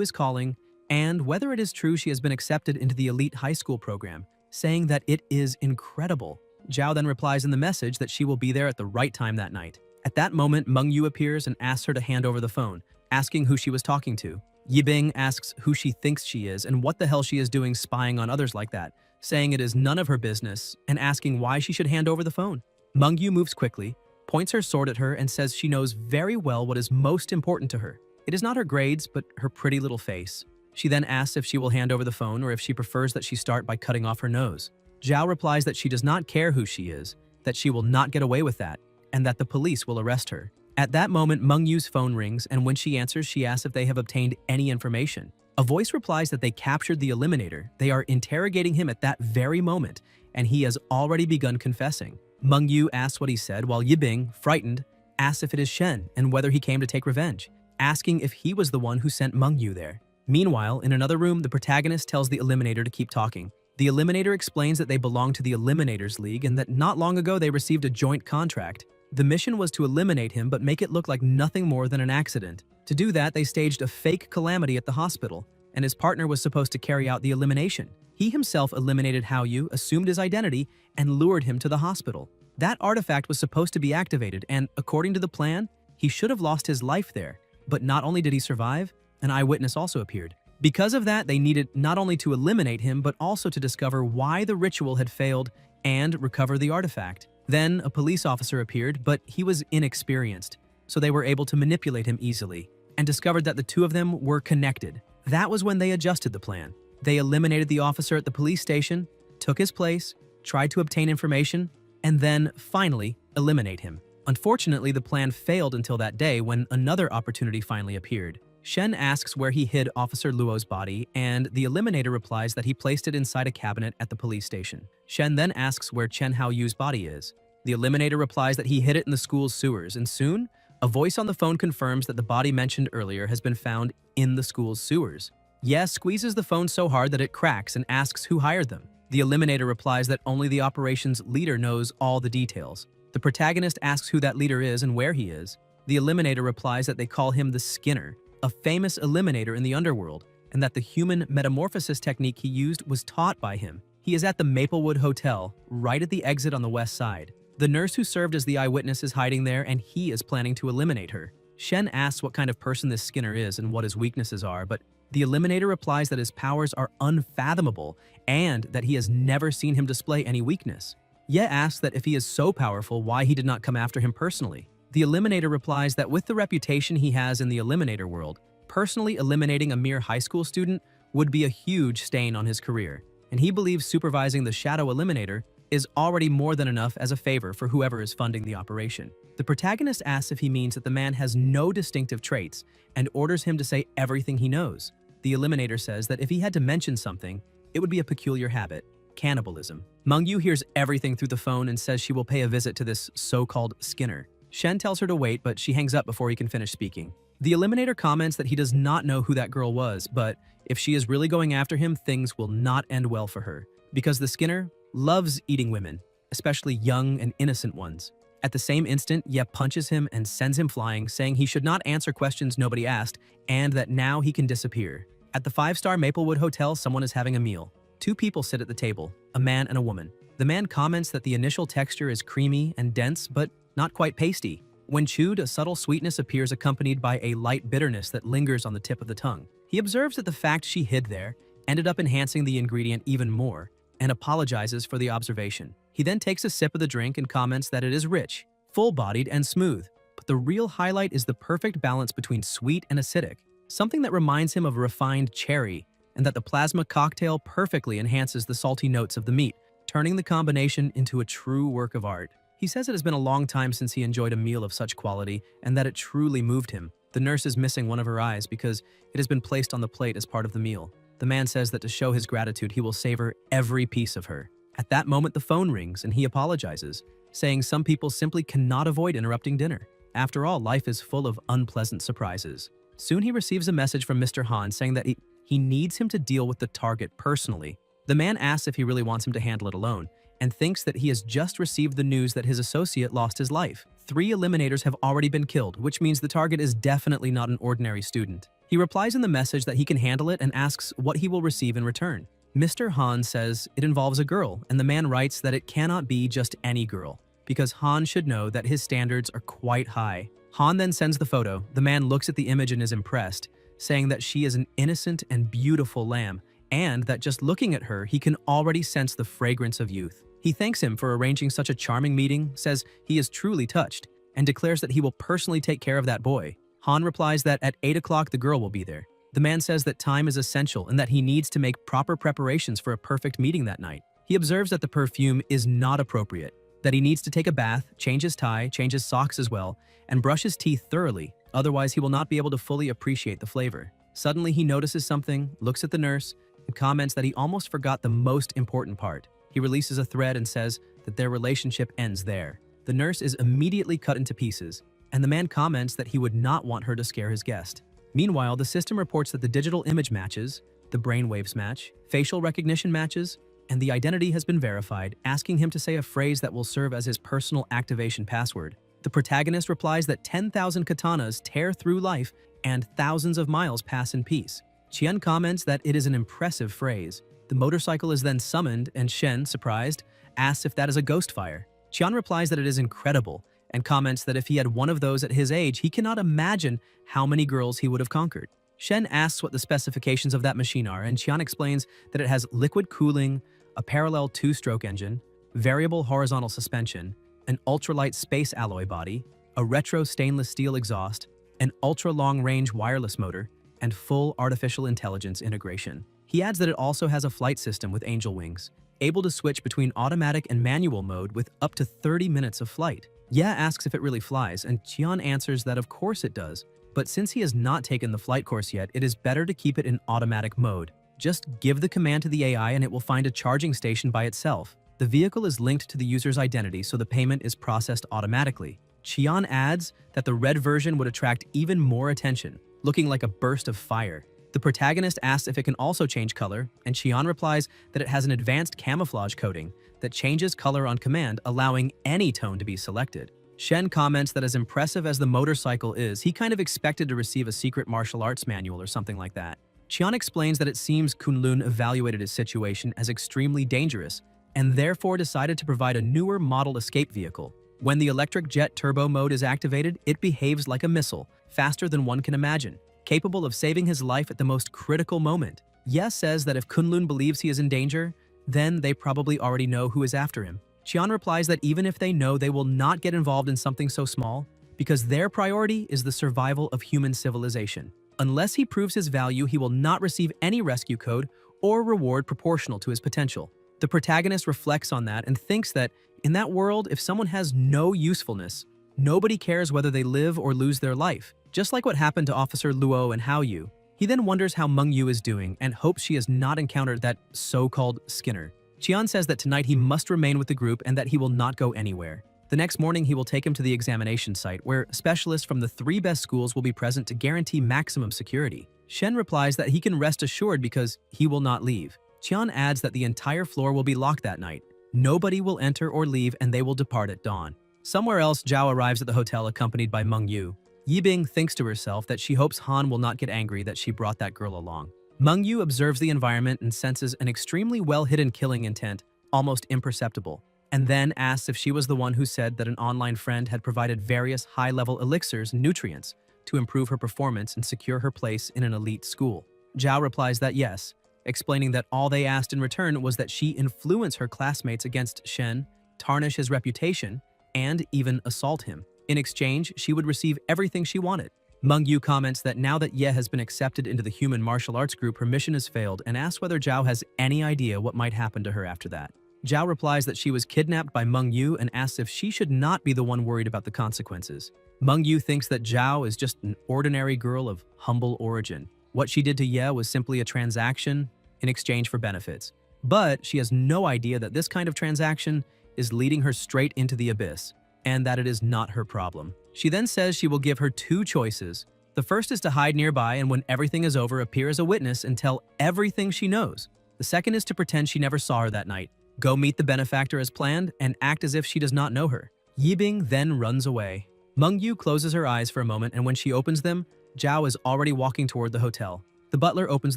is calling and whether it is true she has been accepted into the elite high school program, saying that it is incredible. Zhao then replies in the message that she will be there at the right time that night. At that moment, Mengyu appears and asks her to hand over the phone, asking who she was talking to. Yibing asks who she thinks she is and what the hell she is doing spying on others like that, saying it is none of her business and asking why she should hand over the phone. Mengyu moves quickly, points her sword at her and says she knows very well what is most important to her. It is not her grades, but her pretty little face. She then asks if she will hand over the phone or if she prefers that she start by cutting off her nose. Zhao replies that she does not care who she is, that she will not get away with that, and that the police will arrest her. At that moment, Mengyu's phone rings, and when she answers, she asks if they have obtained any information. A voice replies that they captured the Eliminator. They are interrogating him at that very moment, and he has already begun confessing. Mengyu asks what he said, while Yibing, frightened, asks if it is Shen and whether he came to take revenge, asking if he was the one who sent Mengyu there. Meanwhile, in another room, the protagonist tells the Eliminator to keep talking. The Eliminator explains that they belong to the Eliminators League and that not long ago they received a joint contract. The mission was to eliminate him but make it look like nothing more than an accident. To do that, they staged a fake calamity at the hospital, and his partner was supposed to carry out the elimination. He himself eliminated Haoyu, assumed his identity, and lured him to the hospital. That artifact was supposed to be activated, and according to the plan, he should have lost his life there. But not only did he survive, an eyewitness also appeared. Because of that, they needed not only to eliminate him, but also to discover why the ritual had failed and recover the artifact. Then a police officer appeared, but he was inexperienced, so they were able to manipulate him easily, and discovered that the two of them were connected. That was when they adjusted the plan. They eliminated the officer at the police station, took his place, tried to obtain information, and then, finally, eliminate him. Unfortunately, the plan failed until that day when another opportunity finally appeared. Shen asks where he hid Officer Luo's body, and the Eliminator replies that he placed it inside a cabinet at the police station. Shen then asks where Chen Haoyu's body is. The Eliminator replies that he hid it in the school's sewers, and soon, a voice on the phone confirms that the body mentioned earlier has been found in the school's sewers. Ye squeezes the phone so hard that it cracks and asks who hired them. The Eliminator replies that only the operation's leader knows all the details. The protagonist asks who that leader is and where he is. The Eliminator replies that they call him the Skinner, a famous eliminator in the underworld, and that the human metamorphosis technique he used was taught by him. He is at the Maplewood Hotel, right at the exit on the west side. The nurse who served as the eyewitness is hiding there, and he is planning to eliminate her. Shen asks what kind of person this Skinner is and what his weaknesses are, but the Eliminator replies that his powers are unfathomable and that he has never seen him display any weakness. Ye asks that if he is so powerful, why he did not come after him personally. The Eliminator replies that with the reputation he has in the Eliminator world, personally eliminating a mere high school student would be a huge stain on his career, and he believes supervising the Shadow Eliminator is already more than enough as a favor for whoever is funding the operation. The protagonist asks if he means that the man has no distinctive traits and orders him to say everything he knows. The Eliminator says that if he had to mention something, it would be a peculiar habit: cannibalism. Mengyu hears everything through the phone and says she will pay a visit to this so-called Skinner. Shen tells her to wait, but she hangs up before he can finish speaking. The Eliminator comments that he does not know who that girl was, but if she is really going after him, things will not end well for her, because the Skinner loves eating women, especially young and innocent ones. At the same instant, Ye punches him and sends him flying, saying he should not answer questions nobody asked, and that now he can disappear. At the 5-star Maplewood Hotel, someone is having a meal. Two people sit at the table, a man and a woman. The man comments that the initial texture is creamy and dense, but not quite pasty. When chewed, a subtle sweetness appears accompanied by a light bitterness that lingers on the tip of the tongue. He observes that the fact she hid there ended up enhancing the ingredient even more, and apologizes for the observation. He then takes a sip of the drink and comments that it is rich, full-bodied, and smooth, but the real highlight is the perfect balance between sweet and acidic, something that reminds him of a refined cherry, and that the plasma cocktail perfectly enhances the salty notes of the meat, turning the combination into a true work of art. He says it has been a long time since he enjoyed a meal of such quality, and that it truly moved him. The nurse is missing one of her eyes because it has been placed on the plate as part of the meal. The man says that to show his gratitude, he will savor every piece of her. At that moment, the phone rings and he apologizes, saying some people simply cannot avoid interrupting dinner. After all, life is full of unpleasant surprises. Soon he receives a message from Mr. Han saying that he needs him to deal with the target personally. The man asks if he really wants him to handle it alone, and thinks that he has just received the news that his associate lost his life. 3 eliminators have already been killed, which means the target is definitely not an ordinary student. He replies in the message that he can handle it and asks what he will receive in return. Mr. Han says it involves a girl, and the man writes that it cannot be just any girl, because Han should know that his standards are quite high. Han then sends the photo. The man looks at the image and is impressed, saying that she is an innocent and beautiful lamb, and that just looking at her, he can already sense the fragrance of youth. He thanks him for arranging such a charming meeting, says he is truly touched, and declares that he will personally take care of that boy. Han replies that at 8 o'clock the girl will be there. The man says that time is essential and that he needs to make proper preparations for a perfect meeting that night. He observes that the perfume is not appropriate, that he needs to take a bath, change his tie, change his socks as well, and brush his teeth thoroughly, otherwise he will not be able to fully appreciate the flavor. Suddenly he notices something, looks at the nurse, and comments that he almost forgot the most important part. He releases a thread and says that their relationship ends there. The nurse is immediately cut into pieces, and the man comments that he would not want her to scare his guest. Meanwhile, the system reports that the digital image matches, the brainwaves match, facial recognition matches, and the identity has been verified, asking him to say a phrase that will serve as his personal activation password. The protagonist replies that 10,000 katanas tear through life and thousands of miles pass in peace. Qian comments that it is an impressive phrase. The motorcycle is then summoned, and Shen, surprised, asks if that is a ghost fire. Qian replies that it is incredible, and comments that if he had one of those at his age, he cannot imagine how many girls he would have conquered. Shen asks what the specifications of that machine are, and Qian explains that it has liquid cooling, a parallel 2-stroke engine, variable horizontal suspension, an ultralight space alloy body, a retro stainless steel exhaust, an ultra-long-range wireless motor, and full artificial intelligence integration. He adds that it also has a flight system with angel wings, able to switch between automatic and manual mode with up to 30 minutes of flight. Ye asks if it really flies, and Qian answers that of course it does, but since he has not taken the flight course yet, it is better to keep it in automatic mode. Just give the command to the AI and it will find a charging station by itself. The vehicle is linked to the user's identity, so the payment is processed automatically. Qian adds that the red version would attract even more attention, looking like a burst of fire. The protagonist asks if it can also change color, and Qian replies that it has an advanced camouflage coating that changes color on command, allowing any tone to be selected. Shen comments that as impressive as the motorcycle is, he kind of expected to receive a secret martial arts manual or something like that. Qian explains that it seems Kunlun evaluated his situation as extremely dangerous, and therefore decided to provide a newer model escape vehicle. When the electric jet turbo mode is activated, it behaves like a missile, faster than one can imagine, capable of saving his life at the most critical moment. Ye says that if Kunlun believes he is in danger, then they probably already know who is after him. Qian replies that even if they know, they will not get involved in something so small, because their priority is the survival of human civilization. Unless he proves his value, he will not receive any rescue code or reward proportional to his potential. The protagonist reflects on that and thinks that in that world, if someone has no usefulness, nobody cares whether they live or lose their life, just like what happened to Officer Luo and Hao Yu. He then wonders how Meng Yu is doing and hopes she has not encountered that so-called Skinner. Qian says that tonight he must remain with the group and that he will not go anywhere. The next morning, he will take him to the examination site, where specialists from the 3 best schools will be present to guarantee maximum security. Shen replies that he can rest assured because he will not leave. Qian adds that the entire floor will be locked that night. Nobody will enter or leave, and they will depart at dawn. Somewhere else, Zhao arrives at the hotel accompanied by Meng Yu. Yibing thinks to herself that she hopes Han will not get angry that she brought that girl along. Meng Yu observes the environment and senses an extremely well-hidden killing intent, almost imperceptible, and then asks if she was the one who said that an online friend had provided various high-level elixirs and nutrients to improve her performance and secure her place in an elite school. Zhao replies that yes, explaining that all they asked in return was that she influence her classmates against Shen, tarnish his reputation, and even assault him. In exchange, she would receive everything she wanted. Meng Yu comments that now that Ye has been accepted into the human martial arts group, her mission has failed, and asks whether Zhao has any idea what might happen to her after that. Zhao replies that she was kidnapped by Meng Yu and asks if she should not be the one worried about the consequences. Meng Yu thinks that Zhao is just an ordinary girl of humble origin. What she did to Ye was simply a transaction in exchange for benefits. But she has no idea that this kind of transaction is leading her straight into the abyss, and that it is not her problem. She then says she will give her two choices. The first is to hide nearby and when everything is over appear as a witness and tell everything she knows. The second is to pretend she never saw her that night, go meet the benefactor as planned, and act as if she does not know her. Yibing then runs away. Mengyu closes her eyes for a moment, and when she opens them, Zhao is already walking toward the hotel. The butler opens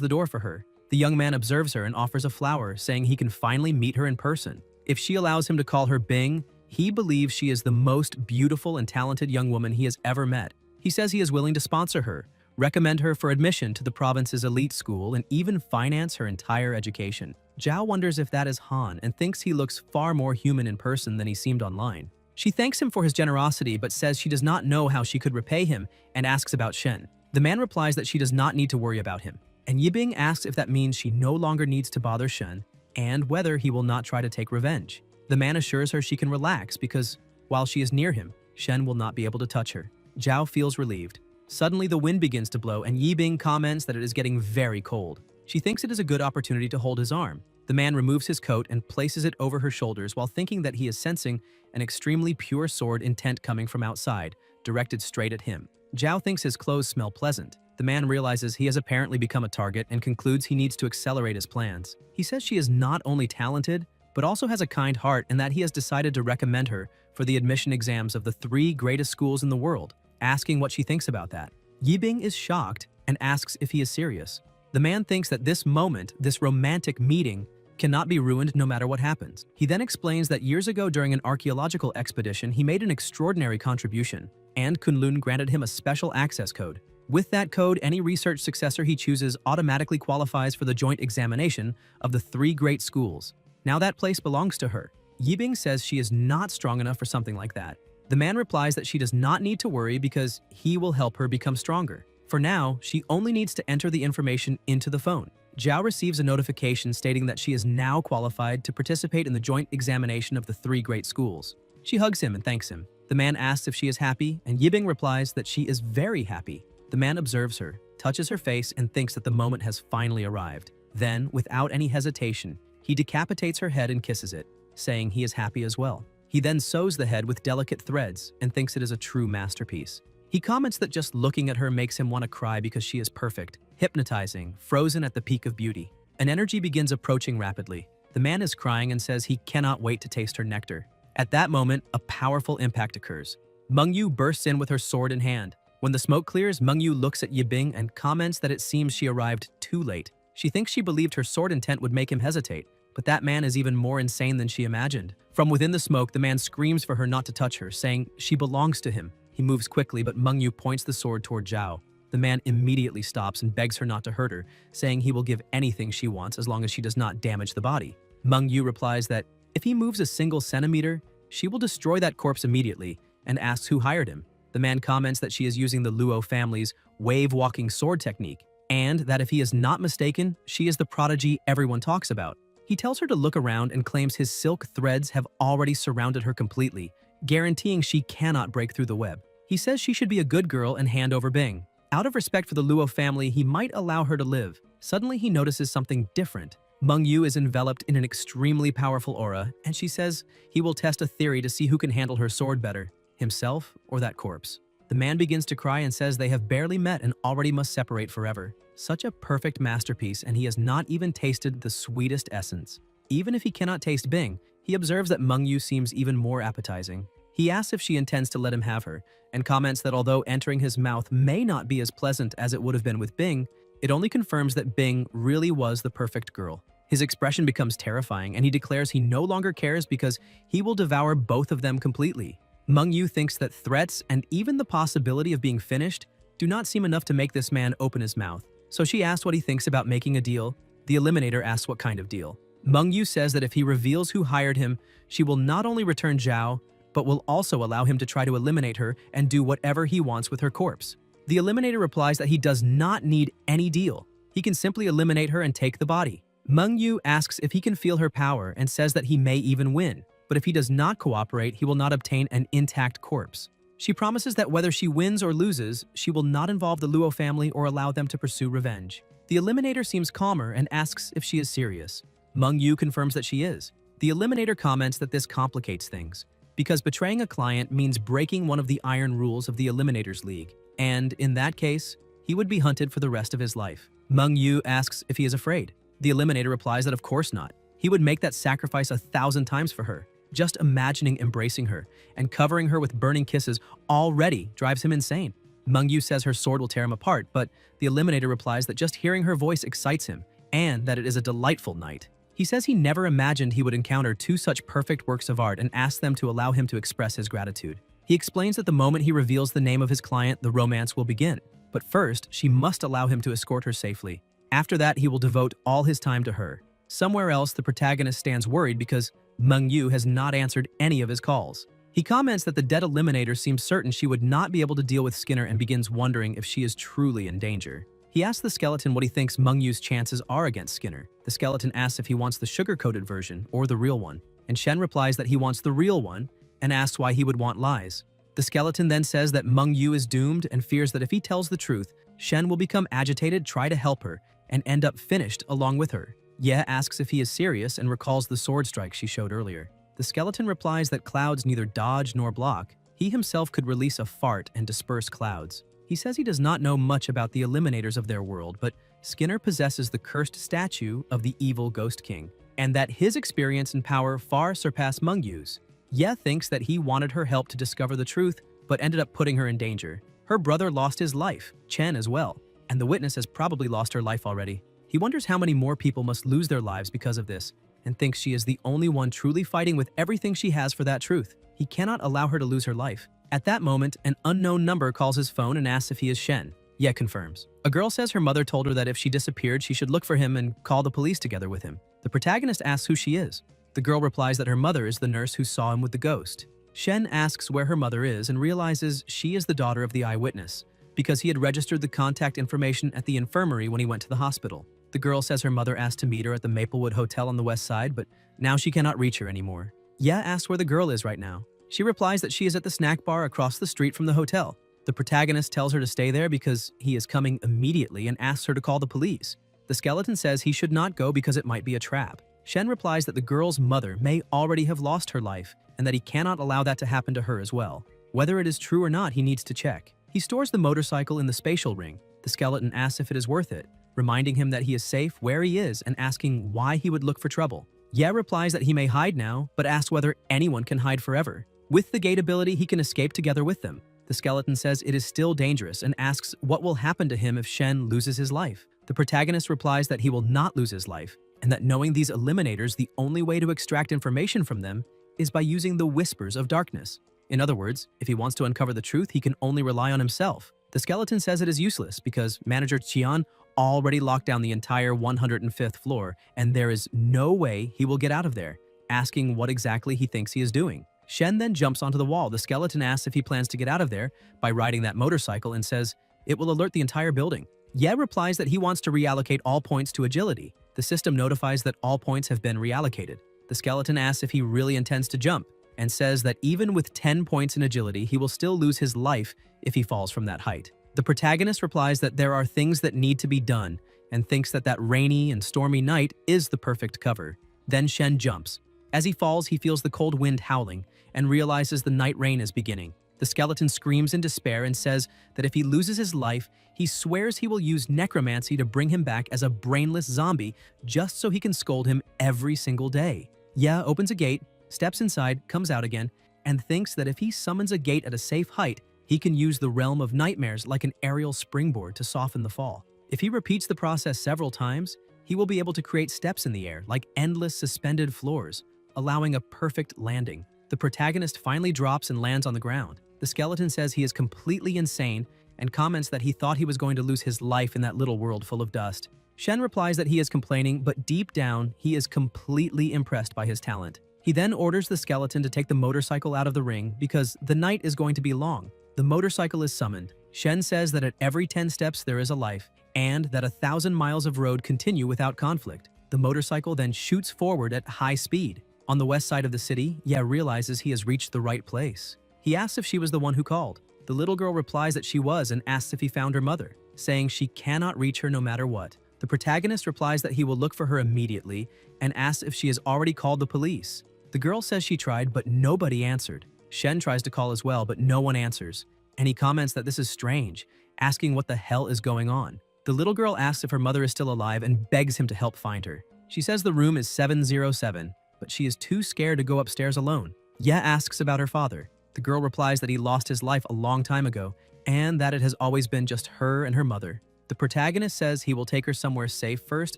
the door for her. The young man observes her and offers a flower, saying he can finally meet her in person. If she allows him to call her Bing, he believes she is the most beautiful and talented young woman he has ever met. He says he is willing to sponsor her, recommend her for admission to the province's elite school, and even finance her entire education. Zhao wonders if that is Han and thinks he looks far more human in person than he seemed online. She thanks him for his generosity but says she does not know how she could repay him and asks about Shen. The man replies that she does not need to worry about him, and Yibing asks if that means she no longer needs to bother Shen and whether he will not try to take revenge. The man assures her she can relax because, while she is near him, Shen will not be able to touch her. Zhao feels relieved. Suddenly the wind begins to blow and Yibing comments that it is getting very cold. She thinks it is a good opportunity to hold his arm. The man removes his coat and places it over her shoulders while thinking that he is sensing an extremely pure sword intent coming from outside, directed straight at him. Zhao thinks his clothes smell pleasant. The man realizes he has apparently become a target and concludes he needs to accelerate his plans. He says she is not only talented, but also has a kind heart and that he has decided to recommend her for the admission exams of the 3 greatest schools in the world, asking what she thinks about that. Yibing is shocked and asks if he is serious. The man thinks that this moment, this romantic meeting, cannot be ruined no matter what happens. He then explains that years ago during an archaeological expedition, he made an extraordinary contribution, and Kunlun granted him a special access code. With that code, any research successor he chooses automatically qualifies for the joint examination of the 3 great schools. Now that place belongs to her. Yibing says she is not strong enough for something like that. The man replies that she does not need to worry because he will help her become stronger. For now, she only needs to enter the information into the phone. Zhao receives a notification stating that she is now qualified to participate in the joint examination of the 3 great schools. She hugs him and thanks him. The man asks if she is happy, and Yibing replies that she is very happy. The man observes her, touches her face, and thinks that the moment has finally arrived. Then, without any hesitation, he decapitates her head and kisses it, saying he is happy as well. He then sews the head with delicate threads and thinks it is a true masterpiece. He comments that just looking at her makes him want to cry because she is perfect, hypnotizing, frozen at the peak of beauty. An energy begins approaching rapidly. The man is crying and says he cannot wait to taste her nectar. At that moment, a powerful impact occurs. Mengyu bursts in with her sword in hand. When the smoke clears, Mengyu looks at Yibing and comments that it seems she arrived too late. She thinks she believed her sword intent would make him hesitate, but that man is even more insane than she imagined. From within the smoke, the man screams for her not to touch her, saying she belongs to him. He moves quickly, but Mengyu points the sword toward Zhao. The man immediately stops and begs her not to hurt her, saying he will give anything she wants as long as she does not damage the body. Mengyu replies that if he moves a single centimeter, she will destroy that corpse immediately, and asks who hired him. The man comments that she is using the Luo family's wave-walking sword technique, and that if he is not mistaken, she is the prodigy everyone talks about. He tells her to look around and claims his silk threads have already surrounded her completely, guaranteeing she cannot break through the web. He says she should be a good girl and hand over Bing. Out of respect for the Luo family, he might allow her to live. Suddenly, he notices something different. Mengyu is enveloped in an extremely powerful aura, and she says he will test a theory to see who can handle her sword better, himself or that corpse. The man begins to cry and says they have barely met and already must separate forever. Such a perfect masterpiece, and he has not even tasted the sweetest essence. Even if he cannot taste Bing, he observes that Mengyu seems even more appetizing. He asks if she intends to let him have her, and comments that although entering his mouth may not be as pleasant as it would have been with Bing, it only confirms that Bing really was the perfect girl. His expression becomes terrifying, and he declares he no longer cares because he will devour both of them completely. Mengyu thinks that threats and even the possibility of being finished do not seem enough to make this man open his mouth. So she asks what he thinks about making a deal. The Eliminator asks what kind of deal. Mengyu says that if he reveals who hired him, she will not only return Zhao, but will also allow him to try to eliminate her and do whatever he wants with her corpse. The Eliminator replies that he does not need any deal. He can simply eliminate her and take the body. Mengyu asks if he can feel her power and says that he may even win, but if he does not cooperate, he will not obtain an intact corpse. She promises that whether she wins or loses, she will not involve the Luo family or allow them to pursue revenge. The Eliminator seems calmer and asks if she is serious. Yu confirms that she is. The Eliminator comments that this complicates things, because betraying a client means breaking one of the iron rules of the Eliminators League, and in that case, he would be hunted for the rest of his life. Yu asks if he is afraid. The Eliminator replies that of course not. He would make that sacrifice 1,000 times for her. Just imagining embracing her and covering her with burning kisses already drives him insane. Yu says her sword will tear him apart, but the Eliminator replies that just hearing her voice excites him, and that it is a delightful night. He says he never imagined he would encounter two such perfect works of art and asks them to allow him to express his gratitude. He explains that the moment he reveals the name of his client, the romance will begin. But first, she must allow him to escort her safely. After that, he will devote all his time to her. Somewhere else, the protagonist stands worried because Yu has not answered any of his calls. He comments that the dead Eliminator seems certain she would not be able to deal with Skinner and begins wondering if she is truly in danger. He asks the skeleton what he thinks Yu's chances are against Skinner. The skeleton asks if he wants the sugar-coated version or the real one, and Shen replies that he wants the real one and asks why he would want lies. The skeleton then says that Yu is doomed and fears that if he tells the truth, Shen will become agitated, try to help her, and end up finished along with her. Ye asks if he is serious and recalls the sword strike she showed earlier. The skeleton replies that clouds neither dodge nor block. He himself could release a fart and disperse clouds. He says he does not know much about the Eliminators of their world, but Skinner possesses the cursed statue of the evil Ghost King, and that his experience and power far surpass Yu's. Ye thinks that he wanted her help to discover the truth, but ended up putting her in danger. Her brother lost his life, Chen as well, and the witness has probably lost her life already. He wonders how many more people must lose their lives because of this, and thinks she is the only one truly fighting with everything she has for that truth. He cannot allow her to lose her life. At that moment, an unknown number calls his phone and asks if he is Shen. Ye confirms. A girl says her mother told her that if she disappeared, she should look for him and call the police together with him. The protagonist asks who she is. The girl replies that her mother is the nurse who saw him with the ghost. Shen asks where her mother is and realizes she is the daughter of the eyewitness, because he had registered the contact information at the infirmary when he went to the hospital. The girl says her mother asked to meet her at the Maplewood Hotel on the west side, but now she cannot reach her anymore. Ye asks where the girl is right now. She replies that she is at the snack bar across the street from the hotel. The protagonist tells her to stay there because he is coming immediately and asks her to call the police. The skeleton says he should not go because it might be a trap. Shen replies that the girl's mother may already have lost her life and that he cannot allow that to happen to her as well. Whether it is true or not, he needs to check. He stores the motorcycle in the spatial ring. The skeleton asks if it is worth it, reminding him that he is safe where he is and asking why he would look for trouble. Ye replies that he may hide now, but asks whether anyone can hide forever. With the gate ability, he can escape together with them. The skeleton says it is still dangerous and asks what will happen to him if Shen loses his life. The protagonist replies that he will not lose his life, and that knowing these Eliminators, the only way to extract information from them is by using the whispers of darkness. In other words, if he wants to uncover the truth, he can only rely on himself. The skeleton says it is useless because manager Qian already locked down the entire 105th floor, and there is no way he will get out of there, asking what exactly he thinks he is doing. Shen then jumps onto the wall. The skeleton asks if he plans to get out of there by riding that motorcycle and says it will alert the entire building. Ye replies that he wants to reallocate all points to agility. The system notifies that all points have been reallocated. The skeleton asks if he really intends to jump and says that even with 10 points in agility, he will still lose his life if he falls from that height. The protagonist replies that there are things that need to be done and thinks that that rainy and stormy night is the perfect cover. Then Shen jumps. As he falls, he feels the cold wind howling and realizes the night rain is beginning. The skeleton screams in despair and says that if he loses his life, he swears he will use necromancy to bring him back as a brainless zombie just so he can scold him every single day. Ye opens a gate, steps inside, comes out again, and thinks that if he summons a gate at a safe height, he can use the realm of nightmares like an aerial springboard to soften the fall. If he repeats the process several times, he will be able to create steps in the air like endless suspended floors, allowing a perfect landing. The protagonist finally drops and lands on the ground. The skeleton says he is completely insane and comments that he thought he was going to lose his life in that little world full of dust. Shen replies that he is complaining, but deep down, he is completely impressed by his talent. He then orders the skeleton to take the motorcycle out of the ring because the night is going to be long. The motorcycle is summoned. Shen says that at every 10 steps there is a life, and that 1,000 miles of road continue without conflict. The motorcycle then shoots forward at high speed. On the west side of the city, Ye realizes he has reached the right place. He asks if she was the one who called. The little girl replies that she was and asks if he found her mother, saying she cannot reach her no matter what. The protagonist replies that he will look for her immediately and asks if she has already called the police. The girl says she tried, but nobody answered. Shen tries to call as well, but no one answers, and he comments that this is strange, asking what the hell is going on. The little girl asks if her mother is still alive and begs him to help find her. She says the room is 707, but she is too scared to go upstairs alone. Ye asks about her father. The girl replies that he lost his life a long time ago, and that it has always been just her and her mother. The protagonist says he will take her somewhere safe first,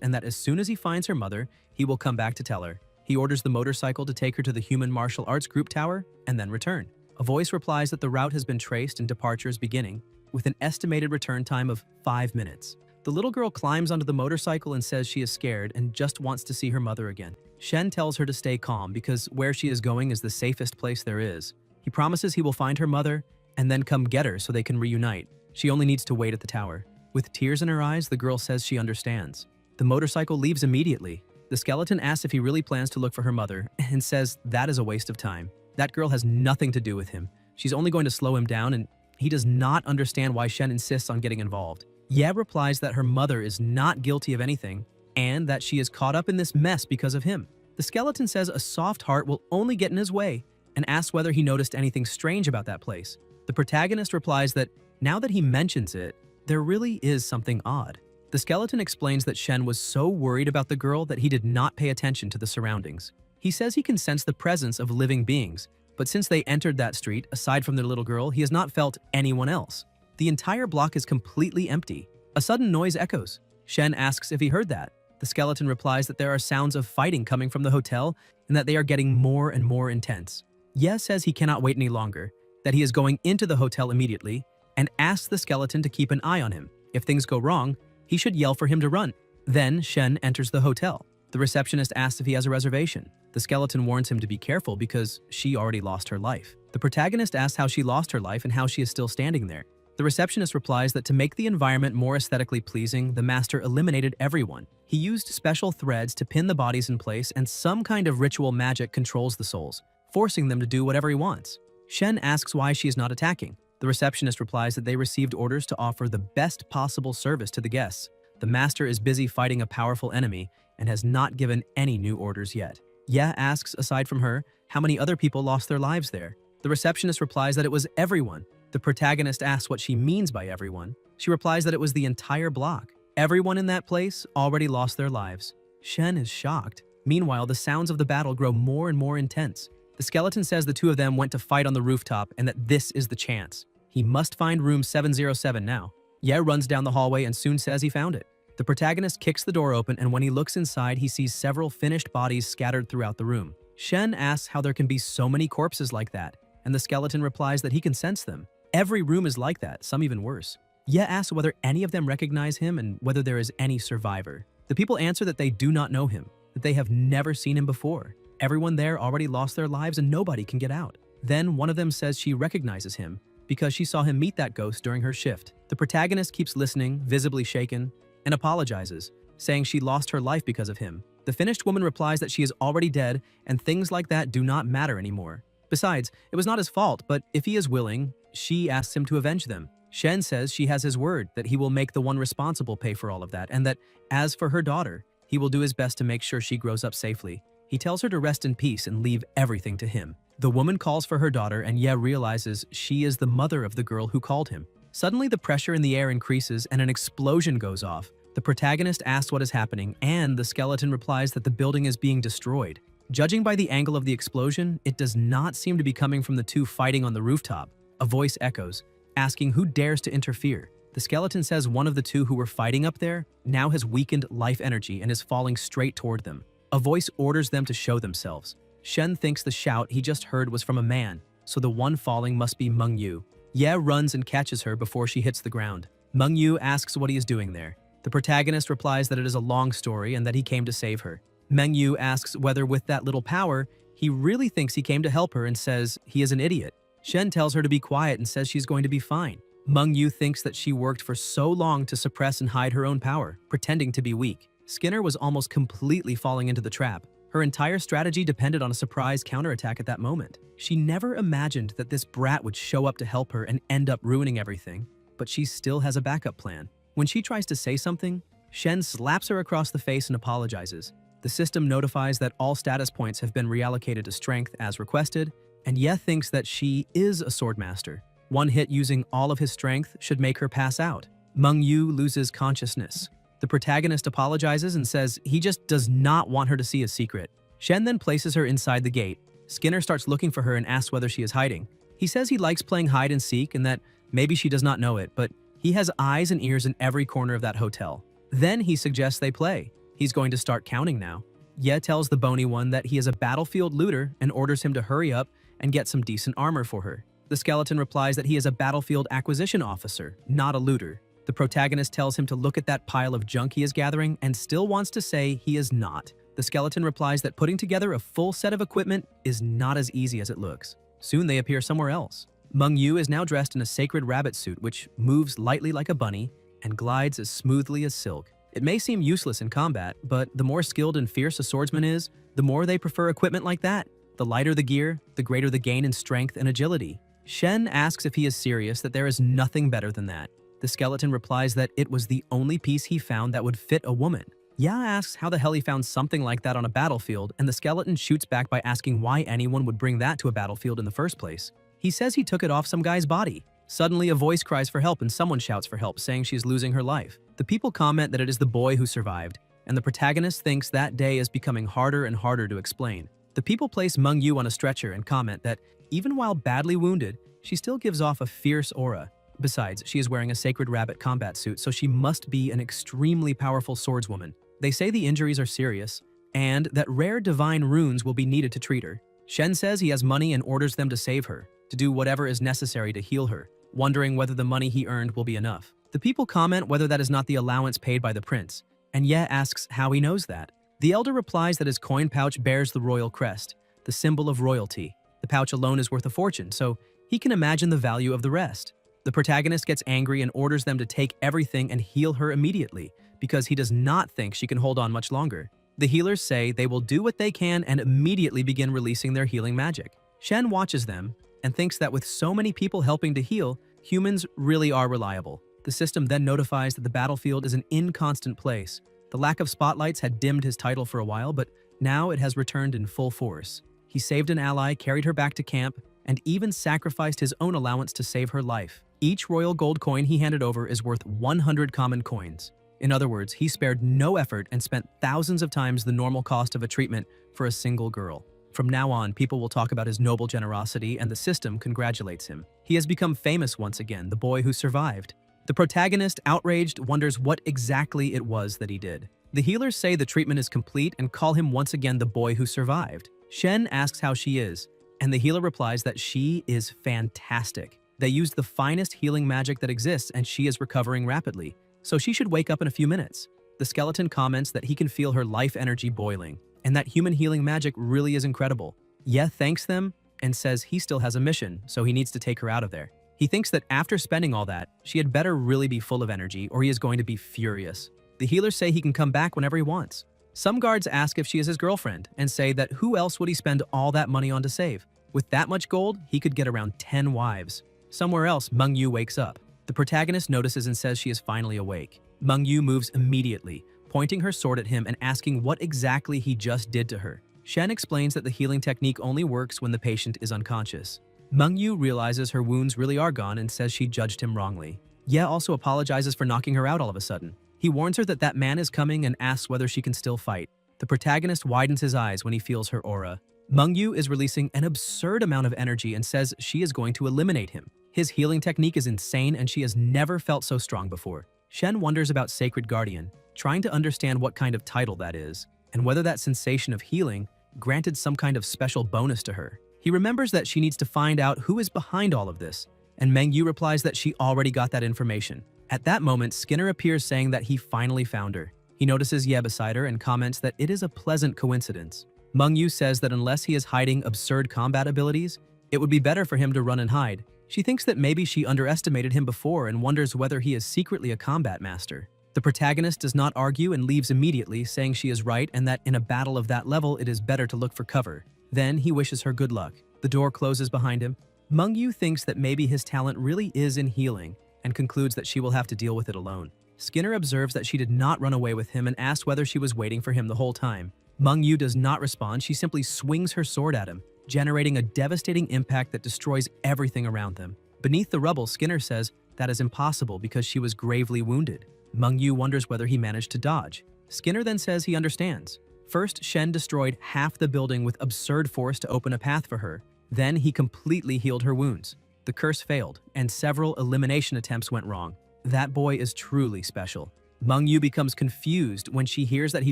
and that as soon as he finds her mother, he will come back to tell her. He orders the motorcycle to take her to the Human Martial Arts Group Tower and then return. A voice replies that the route has been traced and departure is beginning, with an estimated return time of 5 minutes. The little girl climbs onto the motorcycle and says she is scared and just wants to see her mother again. Shen tells her to stay calm because where she is going is the safest place there is. He promises he will find her mother and then come get her so they can reunite. She only needs to wait at the tower. With tears in her eyes, the girl says she understands. The motorcycle leaves immediately. The skeleton asks if he really plans to look for her mother and says that is a waste of time. That girl has nothing to do with him. She's only going to slow him down, and he does not understand why Shen insists on getting involved. Ye replies that her mother is not guilty of anything and that she is caught up in this mess because of him. The skeleton says a soft heart will only get in his way and asks whether he noticed anything strange about that place. The protagonist replies that now that he mentions it, there really is something odd. The skeleton explains that Shen was so worried about the girl that he did not pay attention to the surroundings. He says he can sense the presence of living beings, but since they entered that street, aside from their little girl, he has not felt anyone else. The entire block is completely empty. A sudden noise echoes. Shen asks if he heard that. The skeleton replies that there are sounds of fighting coming from the hotel and that they are getting more and more intense. Ye says he cannot wait any longer, that he is going into the hotel immediately, and asks the skeleton to keep an eye on him. If things go wrong, he should yell for him to run. Then Shen enters the hotel. The receptionist asks if he has a reservation. The skeleton warns him to be careful because she already lost her life. The protagonist asks how she lost her life and how she is still standing there. The receptionist replies that to make the environment more aesthetically pleasing, the master eliminated everyone. He used special threads to pin the bodies in place, and some kind of ritual magic controls the souls, forcing them to do whatever he wants. Shen asks why she is not attacking. The receptionist replies that they received orders to offer the best possible service to the guests. The master is busy fighting a powerful enemy and has not given any new orders yet. Ye asks, aside from her, how many other people lost their lives there. The receptionist replies that it was everyone. The protagonist asks what she means by everyone. She replies that it was the entire block. Everyone in that place already lost their lives. Shen is shocked. Meanwhile, the sounds of the battle grow more and more intense. The skeleton says the two of them went to fight on the rooftop and that this is the chance. He must find room 707 now. Ye runs down the hallway and soon says he found it. The protagonist kicks the door open, and when he looks inside, he sees several finished bodies scattered throughout the room. Shen asks how there can be so many corpses like that, and the skeleton replies that he can sense them. Every room is like that, some even worse. Ye asks whether any of them recognize him and whether there is any survivor. The people answer that they do not know him, that they have never seen him before. Everyone there already lost their lives and nobody can get out. Then one of them says she recognizes him because she saw him meet that ghost during her shift. The protagonist keeps listening, visibly shaken, and apologizes, saying she lost her life because of him. The finished woman replies that she is already dead and things like that do not matter anymore. Besides, it was not his fault, but if he is willing, she asks him to avenge them. Shen says she has his word that he will make the one responsible pay for all of that, and that as for her daughter, he will do his best to make sure she grows up safely. He tells her to rest in peace and leave everything to him. The woman calls for her daughter, and Ye realizes she is the mother of the girl who called him. Suddenly, the pressure in the air increases and an explosion goes off. The protagonist asks what is happening, and the skeleton replies that the building is being destroyed. Judging by the angle of the explosion, it does not seem to be coming from the two fighting on the rooftop. A voice echoes, asking who dares to interfere. The skeleton says one of the two who were fighting up there now has weakened life energy and is falling straight toward them. A voice orders them to show themselves. Shen thinks the shout he just heard was from a man, so the one falling must be Mengyu. Ye runs and catches her before she hits the ground. Mengyu asks what he is doing there. The protagonist replies that it is a long story and that he came to save her. Mengyu asks whether with that little power, he really thinks he came to help her and says he is an idiot. Shen tells her to be quiet and says she's going to be fine. Mengyu thinks that she worked for so long to suppress and hide her own power, pretending to be weak. Skinner was almost completely falling into the trap. Her entire strategy depended on a surprise counterattack at that moment. She never imagined that this brat would show up to help her and end up ruining everything, but she still has a backup plan. When she tries to say something, Shen slaps her across the face and apologizes. The system notifies that all status points have been reallocated to strength as requested, and Ye thinks that she is a swordmaster. One hit using all of his strength should make her pass out. Mengyu loses consciousness. The protagonist apologizes and says he just does not want her to see his secret. Shen then places her inside the gate. Skinner starts looking for her and asks whether she is hiding. He says he likes playing hide and seek and that maybe she does not know it, but he has eyes and ears in every corner of that hotel. Then he suggests they play. He's going to start counting now. Ye tells the bony one that he is a battlefield looter and orders him to hurry up and get some decent armor for her. The skeleton replies that he is a battlefield acquisition officer, not a looter. The protagonist tells him to look at that pile of junk he is gathering and still wants to say he is not. The skeleton replies that putting together a full set of equipment is not as easy as it looks. Soon they appear somewhere else. Mengyu is now dressed in a sacred rabbit suit which moves lightly like a bunny and glides as smoothly as silk. It may seem useless in combat, but the more skilled and fierce a swordsman is, the more they prefer equipment like that. The lighter the gear, the greater the gain in strength and agility. Shen asks if he is serious that there is nothing better than that. The skeleton replies that it was the only piece he found that would fit a woman. Ya asks how the hell he found something like that on a battlefield, and the skeleton shoots back by asking why anyone would bring that to a battlefield in the first place. He says he took it off some guy's body. Suddenly, a voice cries for help and someone shouts for help, saying she is losing her life. The people comment that it is the boy who survived, and the protagonist thinks that day is becoming harder and harder to explain. The people place Mengyu on a stretcher and comment that, even while badly wounded, she still gives off a fierce aura. Besides, she is wearing a sacred rabbit combat suit, so she must be an extremely powerful swordswoman. They say the injuries are serious, and that rare divine runes will be needed to treat her. Shen says he has money and orders them to save her, to do whatever is necessary to heal her, wondering whether the money he earned will be enough. The people comment whether that is not the allowance paid by the prince, and Ye asks how he knows that. The elder replies that his coin pouch bears the royal crest, the symbol of royalty. The pouch alone is worth a fortune, so he can imagine the value of the rest. The protagonist gets angry and orders them to take everything and heal her immediately, because he does not think she can hold on much longer. The healers say they will do what they can and immediately begin releasing their healing magic. Shen watches them and thinks that with so many people helping to heal, humans really are reliable. The system then notifies that the battlefield is an inconstant place. The lack of spotlights had dimmed his title for a while, but now it has returned in full force. He saved an ally, carried her back to camp, and even sacrificed his own allowance to save her life. Each royal gold coin he handed over is worth 100 common coins. In other words, he spared no effort and spent thousands of times the normal cost of a treatment for a single girl. From now on, people will talk about his noble generosity and the system congratulates him. He has become famous once again, the boy who survived. The protagonist, outraged, wonders what exactly it was that he did. The healers say the treatment is complete and call him once again the boy who survived. Shen asks how she is, and the healer replies that she is fantastic. They used the finest healing magic that exists and she is recovering rapidly, so she should wake up in a few minutes. The skeleton comments that he can feel her life energy boiling, and that human healing magic really is incredible. Ye thanks them and says he still has a mission, so he needs to take her out of there. He thinks that after spending all that, she had better really be full of energy or he is going to be furious. The healers say he can come back whenever he wants. Some guards ask if she is his girlfriend and say that who else would he spend all that money on to save? With that much gold, he could get around 10 wives. Somewhere else, Mengyu wakes up. The protagonist notices and says she is finally awake. Mengyu moves immediately, pointing her sword at him and asking what exactly he just did to her. Shen explains that the healing technique only works when the patient is unconscious. Mengyu realizes her wounds really are gone and says she judged him wrongly. Ye also apologizes for knocking her out all of a sudden. He warns her that that man is coming and asks whether she can still fight. The protagonist widens his eyes when he feels her aura. Mengyu is releasing an absurd amount of energy and says she is going to eliminate him. His healing technique is insane and she has never felt so strong before. Shen wonders about Sacred Guardian, trying to understand what kind of title that is, and whether that sensation of healing granted some kind of special bonus to her. He remembers that she needs to find out who is behind all of this, and Mengyu replies that she already got that information. At that moment, Skinner appears saying that he finally found her. He notices Ye beside her and comments that it is a pleasant coincidence. Mengyu says that unless he is hiding absurd combat abilities, it would be better for him to run and hide. She thinks that maybe she underestimated him before and wonders whether he is secretly a combat master. The protagonist does not argue and leaves immediately, saying she is right and that in a battle of that level it is better to look for cover. Then he wishes her good luck. The door closes behind him. Mengyu thinks that maybe his talent really is in healing and concludes that she will have to deal with it alone. Skinner observes that she did not run away with him and asks whether she was waiting for him the whole time. Mangyu does not respond. She simply swings her sword at him, generating a devastating impact that destroys everything around them. Beneath the rubble, Skinner says that is impossible because she was gravely wounded. Mangyu wonders whether he managed to dodge. Skinner then says he understands. First, Shen destroyed half the building with absurd force to open a path for her. Then he completely healed her wounds. The curse failed, and several elimination attempts went wrong. That boy is truly special. Mangyu becomes confused when she hears that he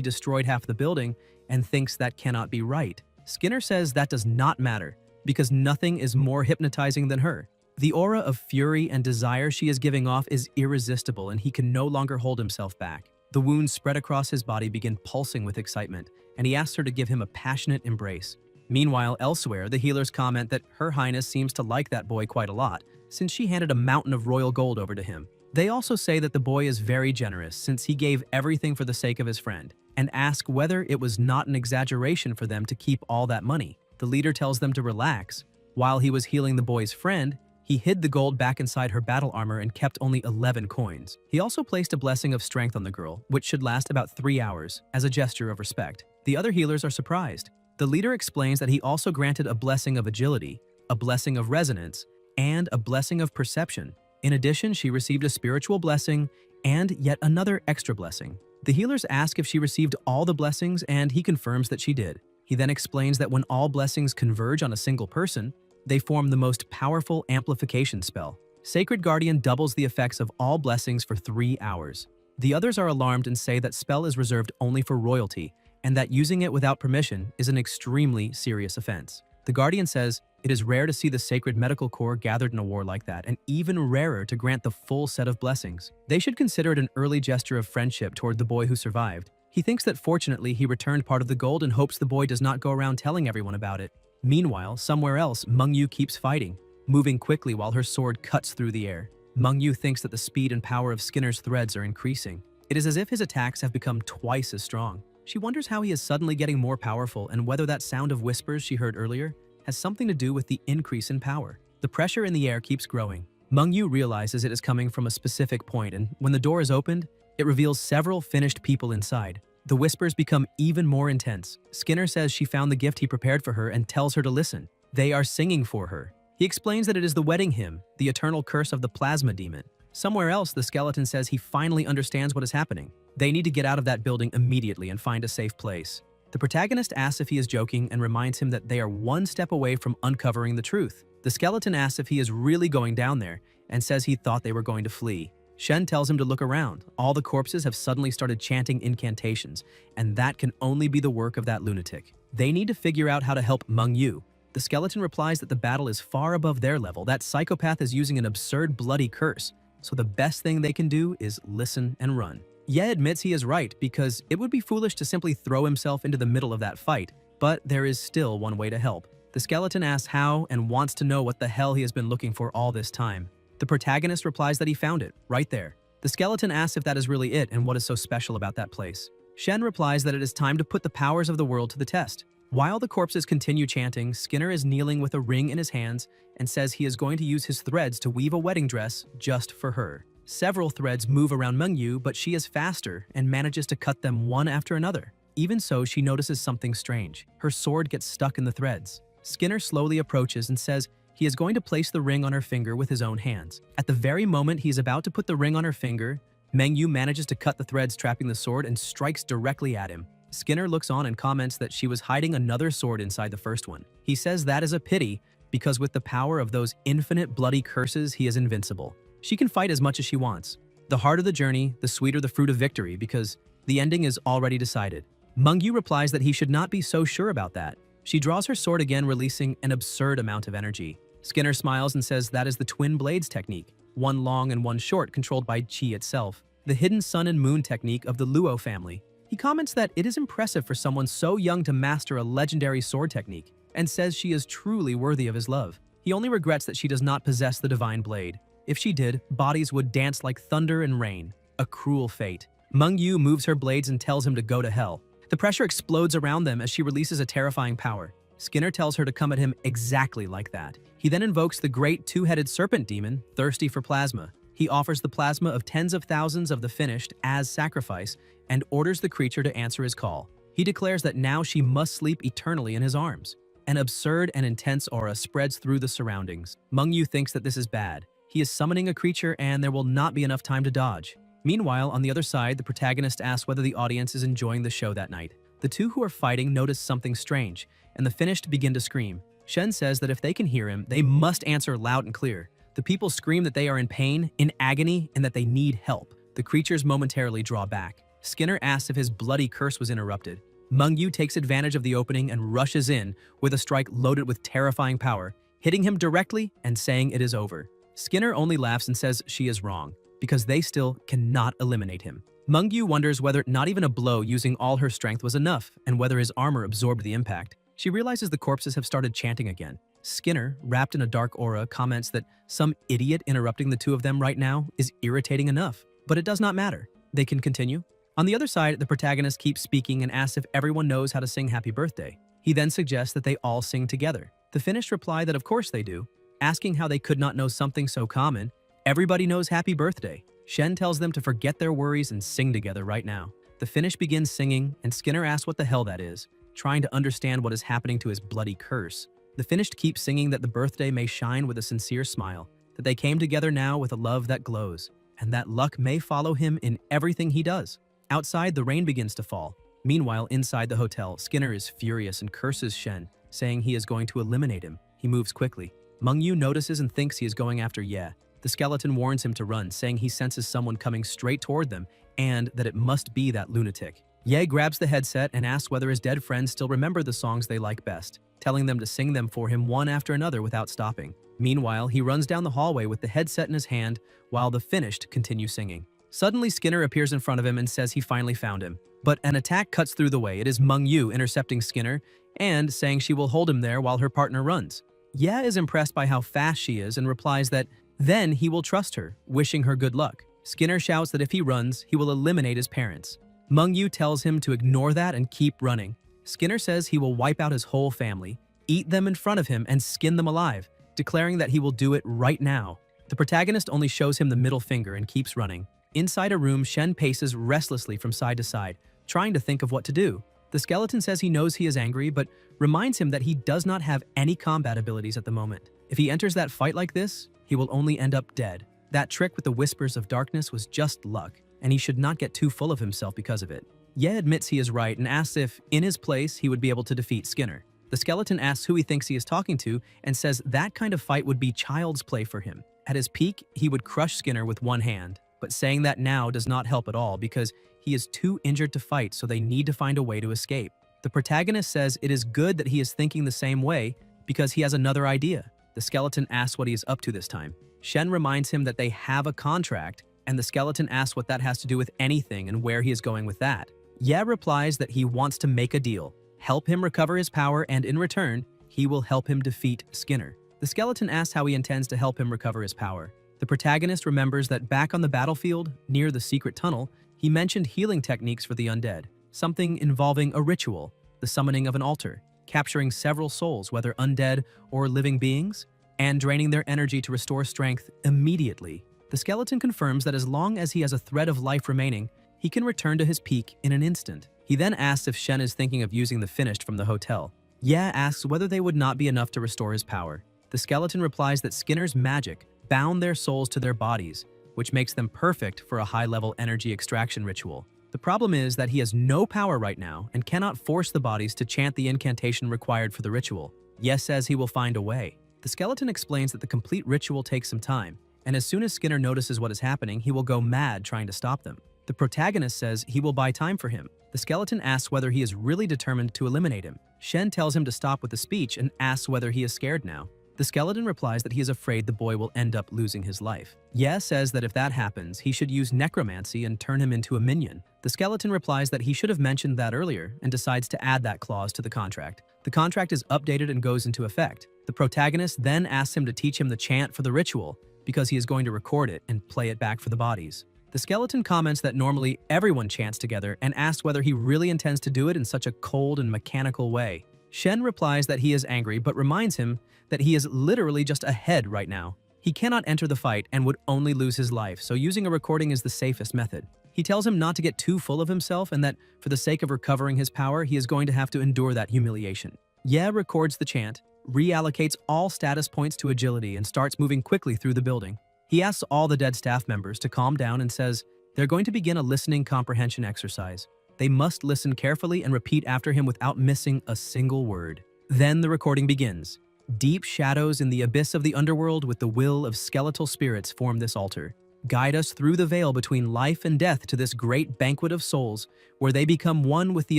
destroyed half the building and thinks that cannot be right. Skinner says that does not matter, because nothing is more hypnotizing than her. The aura of fury and desire she is giving off is irresistible, and he can no longer hold himself back. The wounds spread across his body begin pulsing with excitement, and he asks her to give him a passionate embrace. Meanwhile, elsewhere, the healers comment that Her Highness seems to like that boy quite a lot, since she handed a mountain of royal gold over to him. They also say that the boy is very generous since he gave everything for the sake of his friend, and ask whether it was not an exaggeration for them to keep all that money. The leader tells them to relax. While he was healing the boy's friend, he hid the gold back inside her battle armor and kept only 11 coins. He also placed a blessing of strength on the girl, which should last about 3 hours, as a gesture of respect. The other healers are surprised. The leader explains that he also granted a blessing of agility, a blessing of resonance, and a blessing of perception. In addition, she received a spiritual blessing and yet another extra blessing. The healers ask if she received all the blessings, and he confirms that she did. He then explains that when all blessings converge on a single person, they form the most powerful amplification spell. Sacred Guardian doubles the effects of all blessings for 3 hours. The others are alarmed and say that spell is reserved only for royalty, and that using it without permission is an extremely serious offense. The Guardian says it is rare to see the Sacred Medical Corps gathered in a war like that, and even rarer to grant the full set of blessings. They should consider it an early gesture of friendship toward the boy who survived. He thinks that fortunately he returned part of the gold and hopes the boy does not go around telling everyone about it. Meanwhile, somewhere else, Mangyu keeps fighting, moving quickly while her sword cuts through the air. Mangyu thinks that the speed and power of Skinner's threads are increasing. It is as if his attacks have become twice as strong. She wonders how he is suddenly getting more powerful and whether that sound of whispers she heard earlier has something to do with the increase in power. The pressure in the air keeps growing. Mangyu realizes it is coming from a specific point, and when the door is opened, it reveals several finished people inside. The whispers become even more intense. Skinner says she found the gift he prepared for her and tells her to listen. They are singing for her. He explains that it is the wedding hymn, the eternal curse of the plasma demon. Somewhere else, the skeleton says he finally understands what is happening. They need to get out of that building immediately and find a safe place. The protagonist asks if he is joking and reminds him that they are one step away from uncovering the truth. The skeleton asks if he is really going down there and says he thought they were going to flee. Shen tells him to look around. All the corpses have suddenly started chanting incantations, and that can only be the work of that lunatic. They need to figure out how to help Mangyu. The skeleton replies that the battle is far above their level. That psychopath is using an absurd bloody curse, so the best thing they can do is listen and run. Ye admits he is right, because it would be foolish to simply throw himself into the middle of that fight, but there is still one way to help. The skeleton asks how and wants to know what the hell he has been looking for all this time. The protagonist replies that he found it, right there. The skeleton asks if that is really it and what is so special about that place. Shen replies that it is time to put the powers of the world to the test. While the corpses continue chanting, Skinner is kneeling with a ring in his hands and says he is going to use his threads to weave a wedding dress just for her. Several threads move around Mangyu, but she is faster and manages to cut them one after another. Even so, she notices something strange. Her sword gets stuck in the threads. Skinner slowly approaches and says he is going to place the ring on her finger with his own hands. At the very moment he is about to put the ring on her finger, Mangyu manages to cut the threads trapping the sword and strikes directly at him. Skinner looks on and comments that she was hiding another sword inside the first one. He says that is a pity, because with the power of those infinite bloody curses, he is invincible. She can fight as much as she wants. The harder the journey, the sweeter the fruit of victory, because the ending is already decided. Mangyu replies that he should not be so sure about that. She draws her sword again, releasing an absurd amount of energy. Skinner smiles and says that is the twin blades technique, one long and one short, controlled by Qi itself, the hidden sun and moon technique of the Luo family. He comments that it is impressive for someone so young to master a legendary sword technique, and says she is truly worthy of his love. He only regrets that she does not possess the divine blade. If she did, bodies would dance like thunder and rain. A cruel fate. Mangyu moves her blades and tells him to go to hell. The pressure explodes around them as she releases a terrifying power. Skinner tells her to come at him exactly like that. He then invokes the great two-headed serpent demon, thirsty for plasma. He offers the plasma of tens of thousands of the finished as sacrifice and orders the creature to answer his call. He declares that now she must sleep eternally in his arms. An absurd and intense aura spreads through the surroundings. Mangyu thinks that this is bad. He is summoning a creature and there will not be enough time to dodge. Meanwhile, on the other side, the protagonist asks whether the audience is enjoying the show that night. The two who are fighting notice something strange, and the finished begin to scream. Shen says that if they can hear him, they must answer loud and clear. The people scream that they are in pain, in agony, and that they need help. The creatures momentarily draw back. Skinner asks if his bloody curse was interrupted. Mangyu takes advantage of the opening and rushes in with a strike loaded with terrifying power, hitting him directly and saying it is over. Skinner only laughs and says she is wrong, because they still cannot eliminate him. Mangyu wonders whether not even a blow using all her strength was enough and whether his armor absorbed the impact. She realizes the corpses have started chanting again. Skinner, wrapped in a dark aura, comments that some idiot interrupting the two of them right now is irritating enough, but it does not matter. They can continue. On the other side, the protagonist keeps speaking and asks if everyone knows how to sing Happy Birthday. He then suggests that they all sing together. The finished reply that of course they do, asking how they could not know something so common. Everybody knows Happy Birthday. Shen tells them to forget their worries and sing together right now. The finished begins singing, and Skinner asks what the hell that is, trying to understand what is happening to his bloody curse. The finished keeps singing that the birthday may shine with a sincere smile, that they came together now with a love that glows, and that luck may follow him in everything he does. Outside, the rain begins to fall. Meanwhile, inside the hotel, Skinner is furious and curses Shen, saying he is going to eliminate him. He moves quickly. Mangyu notices and thinks he is going after Ye. The skeleton warns him to run, saying he senses someone coming straight toward them and that it must be that lunatic. Ye grabs the headset and asks whether his dead friends still remember the songs they like best, telling them to sing them for him one after another without stopping. Meanwhile, he runs down the hallway with the headset in his hand while the finished continue singing. Suddenly, Skinner appears in front of him and says he finally found him. But an attack cuts through the way. It is Mangyu intercepting Skinner and saying she will hold him there while her partner runs. Ye is impressed by how fast she is and replies that then he will trust her, wishing her good luck. Skinner shouts that if he runs, he will eliminate his parents. Mangyu tells him to ignore that and keep running. Skinner says he will wipe out his whole family, eat them in front of him, and skin them alive, declaring that he will do it right now. The protagonist only shows him the middle finger and keeps running. Inside a room, Shen paces restlessly from side to side, trying to think of what to do. The skeleton says he knows he is angry, but reminds him that he does not have any combat abilities at the moment. If he enters that fight like this, he will only end up dead. That trick with the whispers of darkness was just luck, and he should not get too full of himself because of it. Ye admits he is right and asks if, in his place, he would be able to defeat Skinner. The skeleton asks who he thinks he is talking to and says that kind of fight would be child's play for him. At his peak, he would crush Skinner with one hand, but saying that now does not help at all because he is too injured to fight, so they need to find a way to escape. The protagonist says it is good that he is thinking the same way because he has another idea. The skeleton asks what he is up to this time. Shen reminds him that they have a contract, and the skeleton asks what that has to do with anything and where he is going with that. Ye replies that he wants to make a deal, help him recover his power, and in return, he will help him defeat Skinner. The skeleton asks how he intends to help him recover his power. The protagonist remembers that back on the battlefield, near the secret tunnel, he mentioned healing techniques for the undead, something involving a ritual, the summoning of an altar, capturing several souls, whether undead or living beings, and draining their energy to restore strength immediately. The skeleton confirms that as long as he has a thread of life remaining, he can return to his peak in an instant. He then asks if Shen is thinking of using the finished from the hotel. Ye asks whether they would not be enough to restore his power. The skeleton replies that Skinner's magic bound their souls to their bodies, which makes them perfect for a high-level energy extraction ritual. The problem is that he has no power right now and cannot force the bodies to chant the incantation required for the ritual. Ye says he will find a way. The skeleton explains that the complete ritual takes some time, and as soon as Skinner notices what is happening, he will go mad trying to stop them. The protagonist says he will buy time for him. The skeleton asks whether he is really determined to eliminate him. Shen tells him to stop with the speech and asks whether he is scared now. The skeleton replies that he is afraid the boy will end up losing his life. Ye says that if that happens, he should use necromancy and turn him into a minion. The skeleton replies that he should have mentioned that earlier and decides to add that clause to the contract. The contract is updated and goes into effect. The protagonist then asks him to teach him the chant for the ritual because he is going to record it and play it back for the bodies. The skeleton comments that normally everyone chants together and asks whether he really intends to do it in such a cold and mechanical way. Shen replies that he is angry but reminds him that he is literally just ahead right now. He cannot enter the fight and would only lose his life, so using a recording is the safest method. He tells him not to get too full of himself and that, for the sake of recovering his power, he is going to have to endure that humiliation. Ye records the chant, reallocates all status points to agility, and starts moving quickly through the building. He asks all the dead staff members to calm down and says they're going to begin a listening comprehension exercise. They must listen carefully and repeat after him without missing a single word. Then the recording begins. Deep shadows in the abyss of the underworld with the will of skeletal spirits form this altar. Guide us through the veil between life and death to this great banquet of souls, where they become one with the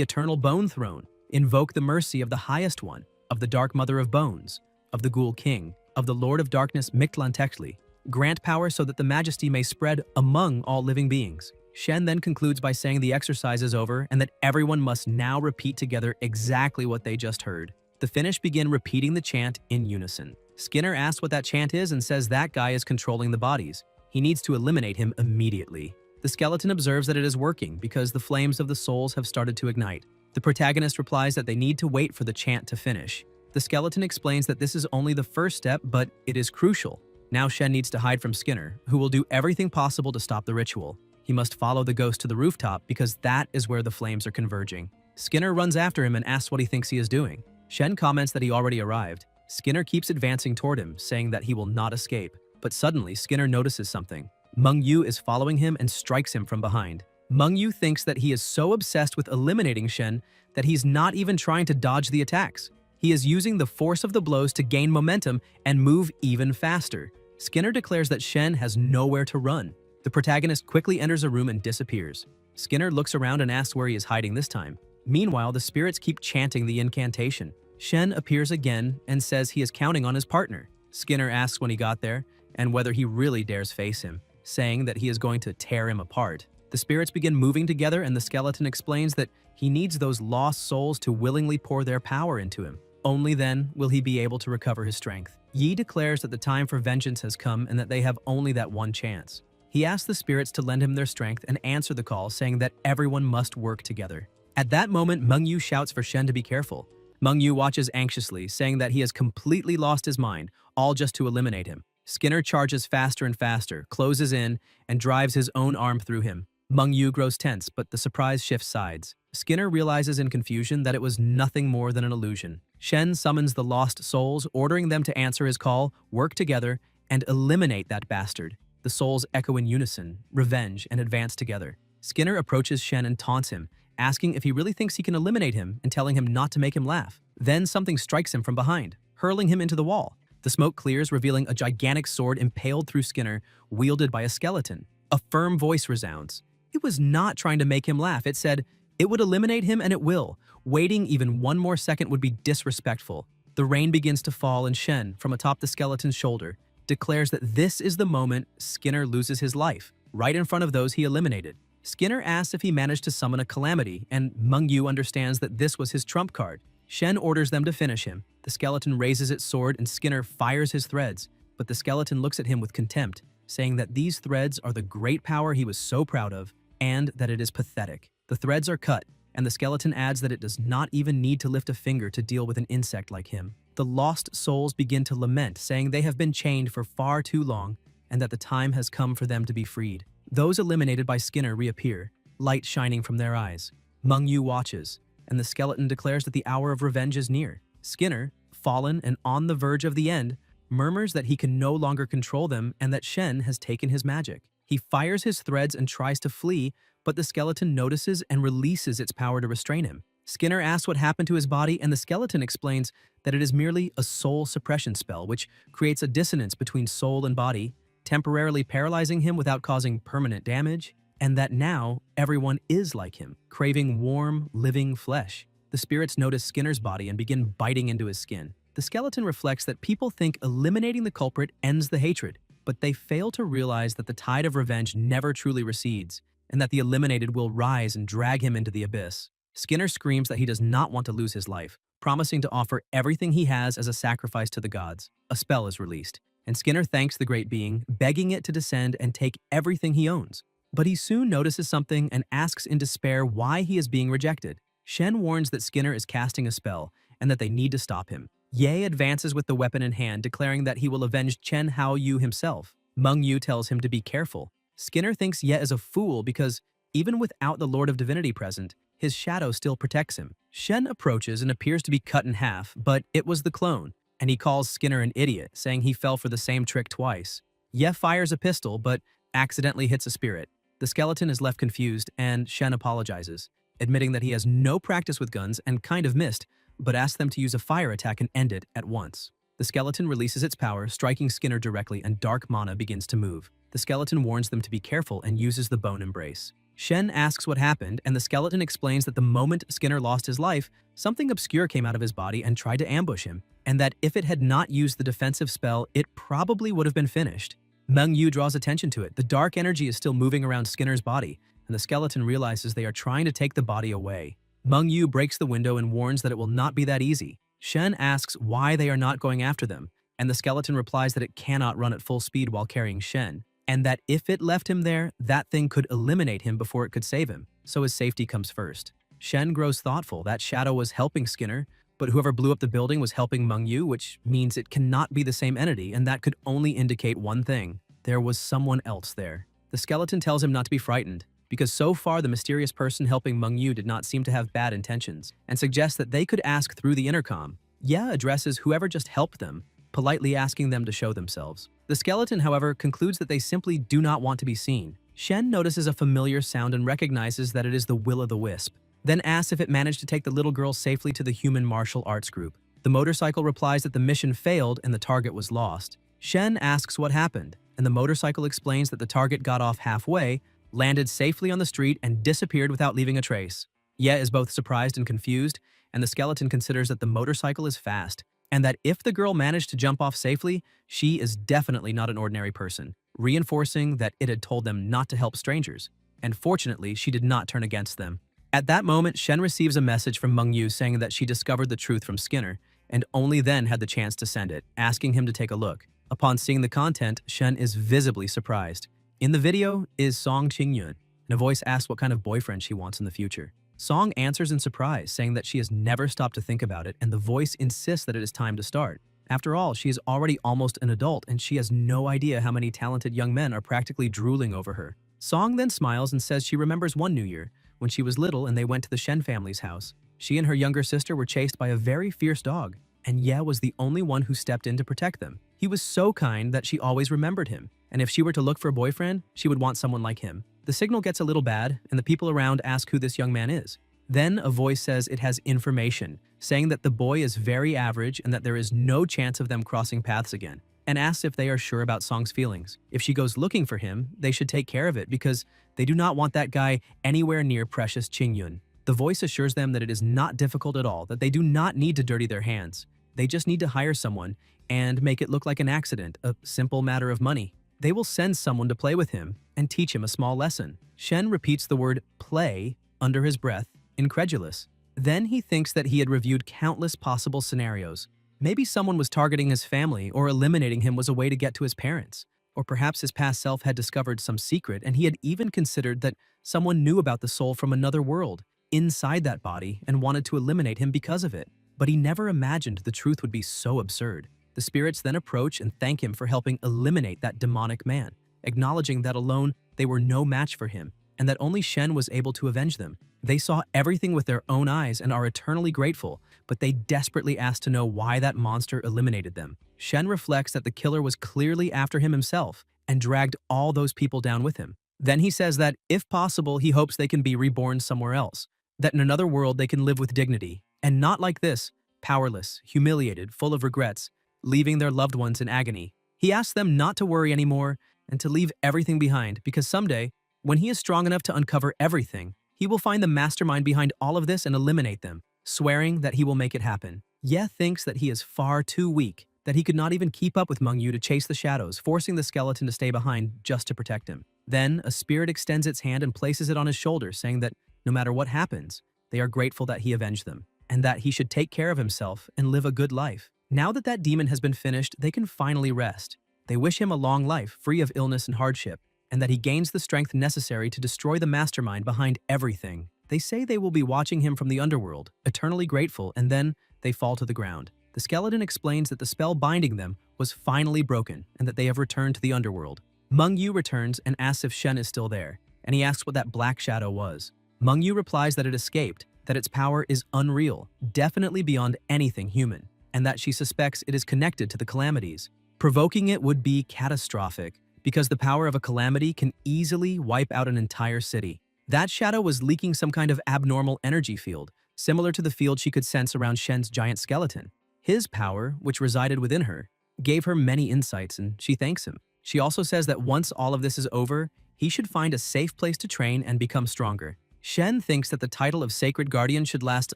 eternal bone throne. Invoke the mercy of the highest one, of the dark mother of bones, of the ghoul king, of the lord of darkness Mictlantechtli. Grant power so that the majesty may spread among all living beings. Shen then concludes by saying the exercise is over and that everyone must now repeat together exactly what they just heard. The Finnish begin repeating the chant in unison. Skinner asks what that chant is and says that guy is controlling the bodies. He needs to eliminate him immediately. The skeleton observes that it is working because the flames of the souls have started to ignite. The protagonist replies that they need to wait for the chant to finish. The skeleton explains that this is only the first step, but it is crucial. Now Shen needs to hide from Skinner, who will do everything possible to stop the ritual. He must follow the ghost to the rooftop because that is where the flames are converging. Skinner runs after him and asks what he thinks he is doing. Shen comments that he already arrived. Skinner keeps advancing toward him, saying that he will not escape. But suddenly, Skinner notices something. Meng Yu is following him and strikes him from behind. Meng Yu thinks that he is so obsessed with eliminating Shen that he's not even trying to dodge the attacks. He is using the force of the blows to gain momentum and move even faster. Skinner declares that Shen has nowhere to run. The protagonist quickly enters a room and disappears. Skinner looks around and asks where he is hiding this time. Meanwhile, the spirits keep chanting the incantation. Shen appears again and says he is counting on his partner. Skinner asks when he got there and whether he really dares face him, saying that he is going to tear him apart. The spirits begin moving together and the skeleton explains that he needs those lost souls to willingly pour their power into him. Only then will he be able to recover his strength. Yi declares that the time for vengeance has come and that they have only that one chance. He asks the spirits to lend him their strength and answer the call, saying that everyone must work together. At that moment, Meng Yu shouts for Shen to be careful. Meng Yu watches anxiously, saying that he has completely lost his mind, all just to eliminate him. Skinner charges faster and faster, closes in, and drives his own arm through him. Meng Yu grows tense, but the surprise shifts sides. Skinner realizes in confusion that it was nothing more than an illusion. Shen summons the lost souls, ordering them to answer his call, work together, and eliminate that bastard. The souls echo in unison, revenge, and advance together. Skinner approaches Shen and taunts him, asking if he really thinks he can eliminate him and telling him not to make him laugh. Then something strikes him from behind, hurling him into the wall. The smoke clears, revealing a gigantic sword impaled through Skinner, wielded by a skeleton. A firm voice resounds. It was not trying to make him laugh. It said, it would eliminate him and it will. Waiting even one more second would be disrespectful. The rain begins to fall and Shen, from atop the skeleton's shoulder, declares that this is the moment Skinner loses his life, right in front of those he eliminated. Skinner asks if he managed to summon a calamity, and Meng Yu understands that this was his trump card. Shen orders them to finish him. The skeleton raises its sword and Skinner fires his threads, but the skeleton looks at him with contempt, saying that these threads are the great power he was so proud of, and that it is pathetic. The threads are cut, and the skeleton adds that it does not even need to lift a finger to deal with an insect like him. The lost souls begin to lament, saying they have been chained for far too long, and that the time has come for them to be freed. Those eliminated by Skinner reappear, light shining from their eyes. Meng Yu watches, and the skeleton declares that the hour of revenge is near. Skinner, fallen and on the verge of the end, murmurs that he can no longer control them and that Shen has taken his magic. He fires his threads and tries to flee, but the skeleton notices and releases its power to restrain him. Skinner asks what happened to his body, and the skeleton explains that it is merely a soul suppression spell, which creates a dissonance between soul and body, temporarily paralyzing him without causing permanent damage, and that now everyone is like him, craving warm, living flesh. The spirits notice Skinner's body and begin biting into his skin. The skeleton reflects that people think eliminating the culprit ends the hatred, but they fail to realize that the tide of revenge never truly recedes, and that the eliminated will rise and drag him into the abyss. Skinner screams that he does not want to lose his life, promising to offer everything he has as a sacrifice to the gods. A spell is released, and Skinner thanks the great being, begging it to descend and take everything he owns. But he soon notices something and asks in despair why he is being rejected. Shen warns that Skinner is casting a spell and that they need to stop him. Ye advances with the weapon in hand, declaring that he will avenge Chen Hao Yu himself. Meng Yu tells him to be careful. Skinner thinks Ye is a fool because, even without the Lord of Divinity present, his shadow still protects him. Shen approaches and appears to be cut in half, but it was the clone, and he calls Skinner an idiot, saying he fell for the same trick twice. Ye fires a pistol, but accidentally hits a spirit. The skeleton is left confused, and Shen apologizes, admitting that he has no practice with guns and kind of missed, but asks them to use a fire attack and end it at once. The skeleton releases its power, striking Skinner directly, and dark mana begins to move. The skeleton warns them to be careful and uses the bone embrace. Shen asks what happened, and the skeleton explains that the moment Skinner lost his life, something obscure came out of his body and tried to ambush him, and that if it had not used the defensive spell, it probably would have been finished. Meng Yu draws attention to it. The dark energy is still moving around Skinner's body, and the skeleton realizes they are trying to take the body away. Meng Yu breaks the window and warns that it will not be that easy. Shen asks why they are not going after them, and the skeleton replies that it cannot run at full speed while carrying Shen, and that if it left him there, that thing could eliminate him before it could save him, so his safety comes first. Shen grows thoughtful. That shadow was helping Skinner, but whoever blew up the building was helping Meng Yu, which means it cannot be the same entity, and that could only indicate one thing. There was someone else there. The skeleton tells him not to be frightened, because so far the mysterious person helping Meng Yu did not seem to have bad intentions, and suggests that they could ask through the intercom. Ye addresses whoever just helped them, politely asking them to show themselves. The skeleton, however, concludes that they simply do not want to be seen. Shen notices a familiar sound and recognizes that it is the will-o'-the-wisp, then asks if it managed to take the little girl safely to the human martial arts group. The motorcycle replies that the mission failed and the target was lost. Shen asks what happened, and the motorcycle explains that the target got off halfway, landed safely on the street, and disappeared without leaving a trace. Ye is both surprised and confused, and the skeleton considers that the motorcycle is fast, and that if the girl managed to jump off safely, she is definitely not an ordinary person, reinforcing that it had told them not to help strangers, and fortunately, she did not turn against them. At that moment, Shen receives a message from Meng Yu saying that she discovered the truth from Skinner, and only then had the chance to send it, asking him to take a look. Upon seeing the content, Shen is visibly surprised. In the video is Song Qingyun, and a voice asks what kind of boyfriend she wants in the future. Song answers in surprise, saying that she has never stopped to think about it, and the voice insists that it is time to start. After all, she is already almost an adult, and she has no idea how many talented young men are practically drooling over her. Song then smiles and says she remembers one New Year, when she was little and they went to the Shen family's house. She and her younger sister were chased by a very fierce dog, and Ye was the only one who stepped in to protect them. He was so kind that she always remembered him, and if she were to look for a boyfriend, she would want someone like him. The signal gets a little bad, and the people around ask who this young man is. Then a voice says it has information, saying that the boy is very average and that there is no chance of them crossing paths again, and asks if they are sure about Song's feelings. If she goes looking for him, they should take care of it because they do not want that guy anywhere near precious Qingyun. The voice assures them that it is not difficult at all, that they do not need to dirty their hands. They just need to hire someone and make it look like an accident, a simple matter of money. They will send someone to play with him and teach him a small lesson. Shen repeats the word play under his breath, incredulous. Then he thinks that he had reviewed countless possible scenarios. Maybe someone was targeting his family, or eliminating him was a way to get to his parents. Or perhaps his past self had discovered some secret, and he had even considered that someone knew about the soul from another world, inside that body, and wanted to eliminate him because of it. But he never imagined the truth would be so absurd. The spirits then approach and thank him for helping eliminate that demonic man, acknowledging that alone they were no match for him, and that only Shen was able to avenge them. They saw everything with their own eyes and are eternally grateful, but they desperately ask to know why that monster eliminated them. Shen reflects that the killer was clearly after him himself and dragged all those people down with him. Then he says that, if possible, he hopes they can be reborn somewhere else, that in another world they can live with dignity, and not like this, powerless, humiliated, full of regrets, leaving their loved ones in agony. He asks them not to worry anymore and to leave everything behind, because someday, when he is strong enough to uncover everything, he will find the mastermind behind all of this and eliminate them, swearing that he will make it happen. Ye thinks that he is far too weak, that he could not even keep up with Meng Yu to chase the shadows, forcing the skeleton to stay behind just to protect him. Then, a spirit extends its hand and places it on his shoulder, saying that no matter what happens, they are grateful that he avenged them, and that he should take care of himself and live a good life. Now that that demon has been finished, they can finally rest. They wish him a long life, free of illness and hardship, and that he gains the strength necessary to destroy the mastermind behind everything. They say they will be watching him from the underworld, eternally grateful, and then they fall to the ground. The The skeleton explains that the spell binding them was finally broken and that they have returned to the underworld. Mengyu returns and asks if Shen is still there, and he asks what that black shadow was. Mengyu replies that it escaped, that its power is unreal, definitely beyond anything human, and that she suspects it is connected to the calamities. Provoking it would be catastrophic, because the power of a calamity can easily wipe out an entire city. That shadow was leaking some kind of abnormal energy field, similar to the field she could sense around Shen's giant skeleton. His power, which resided within her, gave her many insights, and she thanks him. She also says that once all of this is over, he should find a safe place to train and become stronger. Shen thinks that the title of Sacred Guardian should last